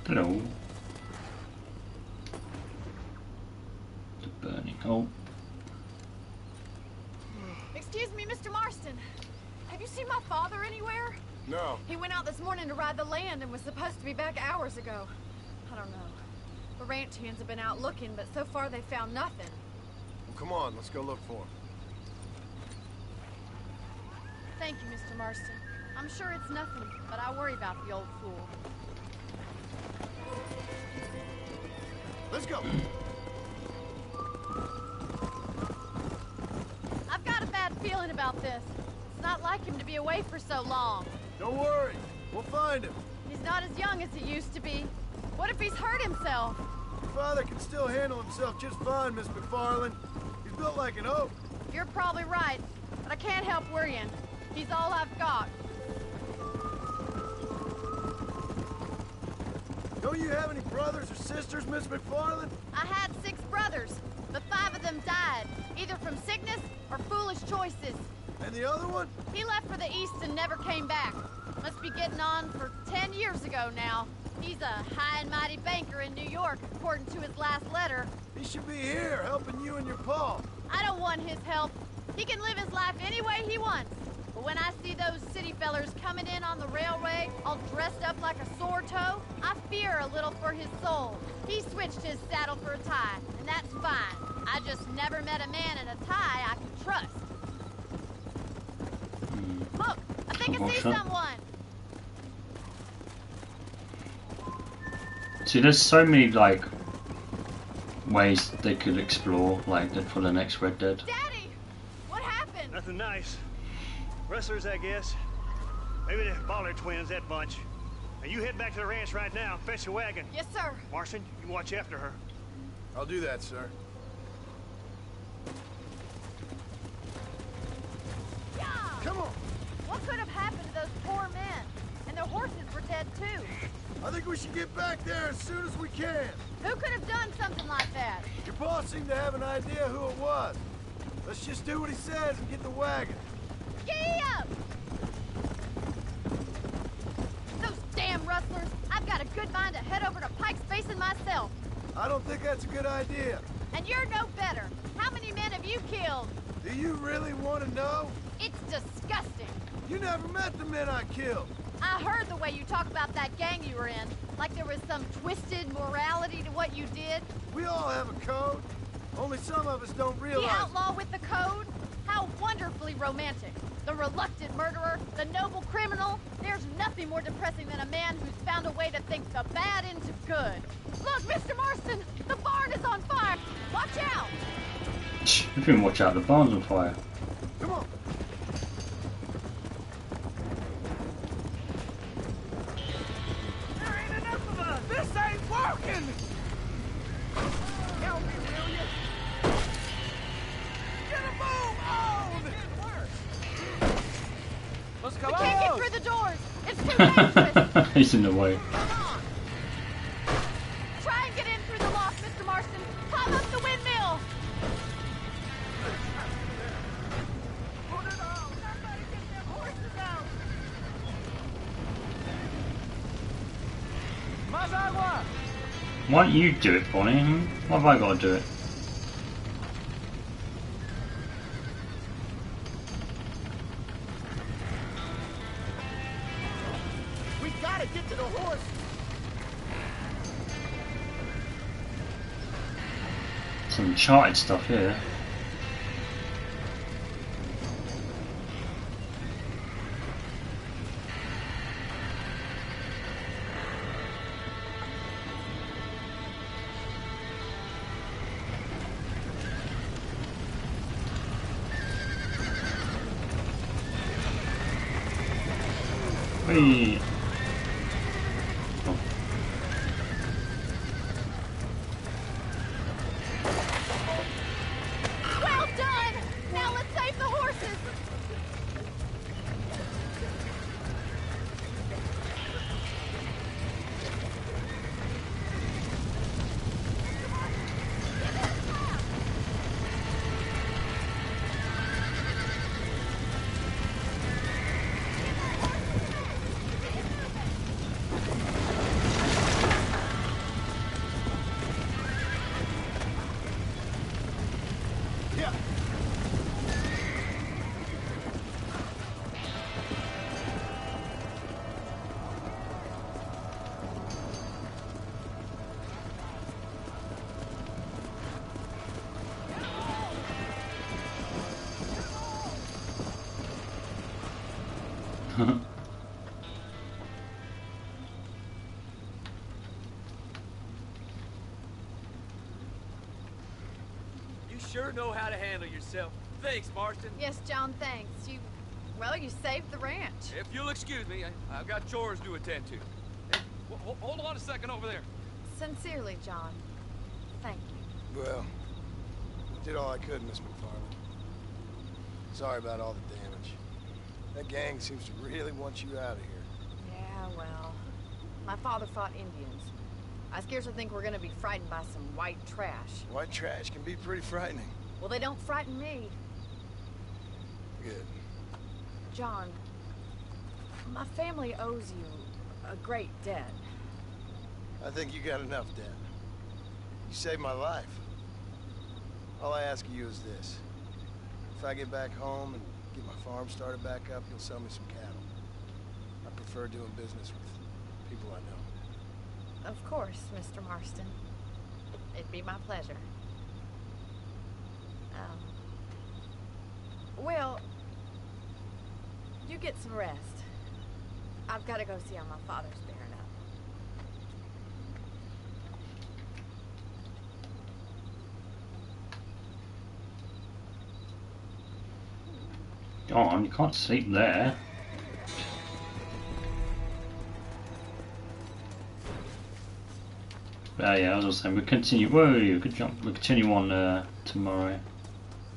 Hello. The burning hole. Excuse me, Mr. Marston. Have you seen my father anywhere? No. He went out this morning to ride the land and was supposed to be back hours ago. I don't know. The ranch hands have been out looking, but so far they found nothing. Well, come on, let's go look for him. Thank you, Mr. Marston. I'm sure it's nothing, but I worry about the old fool. Let's go. I've got a bad feeling about this. It's not like him to be away for so long. Don't worry. We'll find him. He's not as young as he used to be. What if he's hurt himself? Your father can still handle himself just fine, Miss McFarland. He's built like an oak. You're probably right, but I can't help worrying. He's all I've got. Don't you have any brothers or sisters, Miss McFarland? I had 6 brothers, but 5 of them died, either from sickness or foolish choices. And the other one? He left for the east and never came back. Must be getting on for 10 years ago now. He's a high and mighty banker in New York, according to his last letter. He should be here, helping you and your pa. I don't want his help. He can live his life any way he wants. But when I see those city fellers coming in on the railway, all dressed up like a sore toe, I fear a little for his soul. He switched his saddle for a tie, and that's fine. I just never met a man in a tie I can trust. Look, I think I see someone. See, there's so many like ways they could explore, like for the next Red Dead. Daddy, what happened? Nothing nice. Rustlers, I guess. Maybe the Ballard twins, that bunch. Now you head back to the ranch right now. Fetch a wagon. Yes, sir. Marston, you watch after her. I'll do that, sir. back there as soon as we can. Who could have done something like that? Your boss seemed to have an idea who it was. Let's just do what he says and get the wagon. Giddy up! Those damn rustlers! I've got a good mind to head over to Pike's Basin myself. I don't think that's a good idea. And you're no better. How many men have you killed? Do you really want to know? It's disgusting. You never met the men I killed. I heard the way you talk about that gang you were in, like there was some twisted morality to what you did. We all have a code. Only some of us don't realize. The outlaw with the code? How wonderfully romantic. The reluctant murderer, the noble criminal. There's nothing more depressing than a man who's found a way to think the bad into good. Look, Mr. Marston, the barn is on fire. Watch out. You can watch out, the barn's on fire. Come on. There ain't enough of us! This ain't working! Help me, will you? Get a move on! Let's go. We can't get through the doors. It's too dangerous. He's in the way. Try and get in through the loft, Mr. Marston. Climb up the windmill. Put it on! Somebody get them horses out! Más agua! Why don't you do it, Bonnie? Why have I got to do it? We gotta get to the horse. Some Uncharted stuff here. Whee! Well done. Now let's save the horses. Yeah. You sure know how to handle yourself. Thanks, Marston. Yes, John, thanks. Well, you saved the ranch. If you'll excuse me, I've got chores to attend to. Hey, hold on a second over there. Sincerely, John. Thank you. Well, did all I could, Miss McFarland. Sorry about all the damage. That gang seems to really want you out of here. Yeah, well, my father fought Indians. I scarcely think we're gonna be frightened by some white trash. White trash can be pretty frightening. Well, they don't frighten me. Good. John, my family owes you a great debt. I think you got enough, Dad. You saved my life. All I ask of you is this. If I get back home and get my farm started back up, you'll sell me some cattle. I prefer doing business with people I know. Of course, Mr. Marston. It'd be my pleasure. Well, you get some rest. I've got to go see how my father's bearing up. Go on, you can't sleep there. Yeah, as I was saying, we continue. Whoa, good jump. We continue on tomorrow.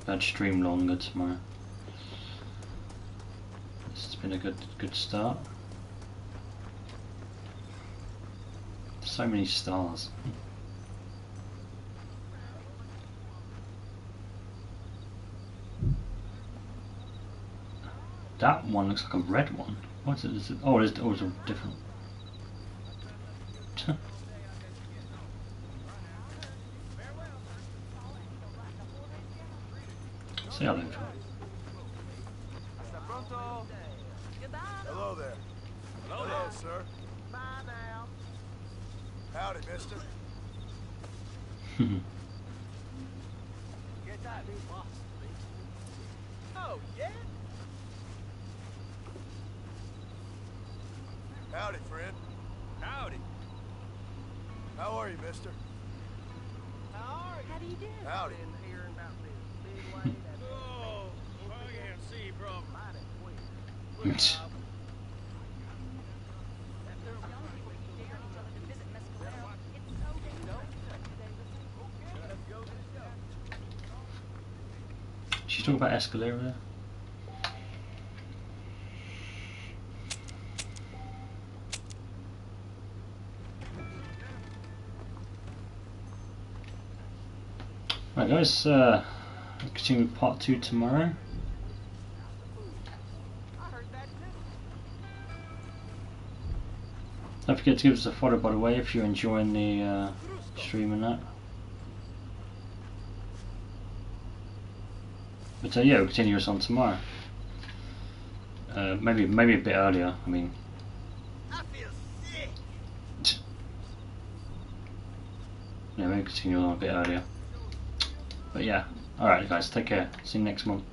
I'd stream longer tomorrow. This has been a good start. So many stars. That one looks like a red one. What's it? Is it oh, it's a different. See how they feel. Hello there. Hello, sir. Bye now. Howdy, mister. Oh, yeah? Howdy, friend. Howdy. How are you, mister? How do you do? Howdy. Oh, I can't see from She's talking about Escalera there. Right guys, continue with part 2 tomorrow. Don't forget to give us a follow, by the way, if you're enjoying the stream and that. But yeah, we'll continue this on tomorrow. Maybe a bit earlier. I mean, I feel sick. yeah, maybe continue on a bit earlier. But yeah, all right, guys, take care. See you next month.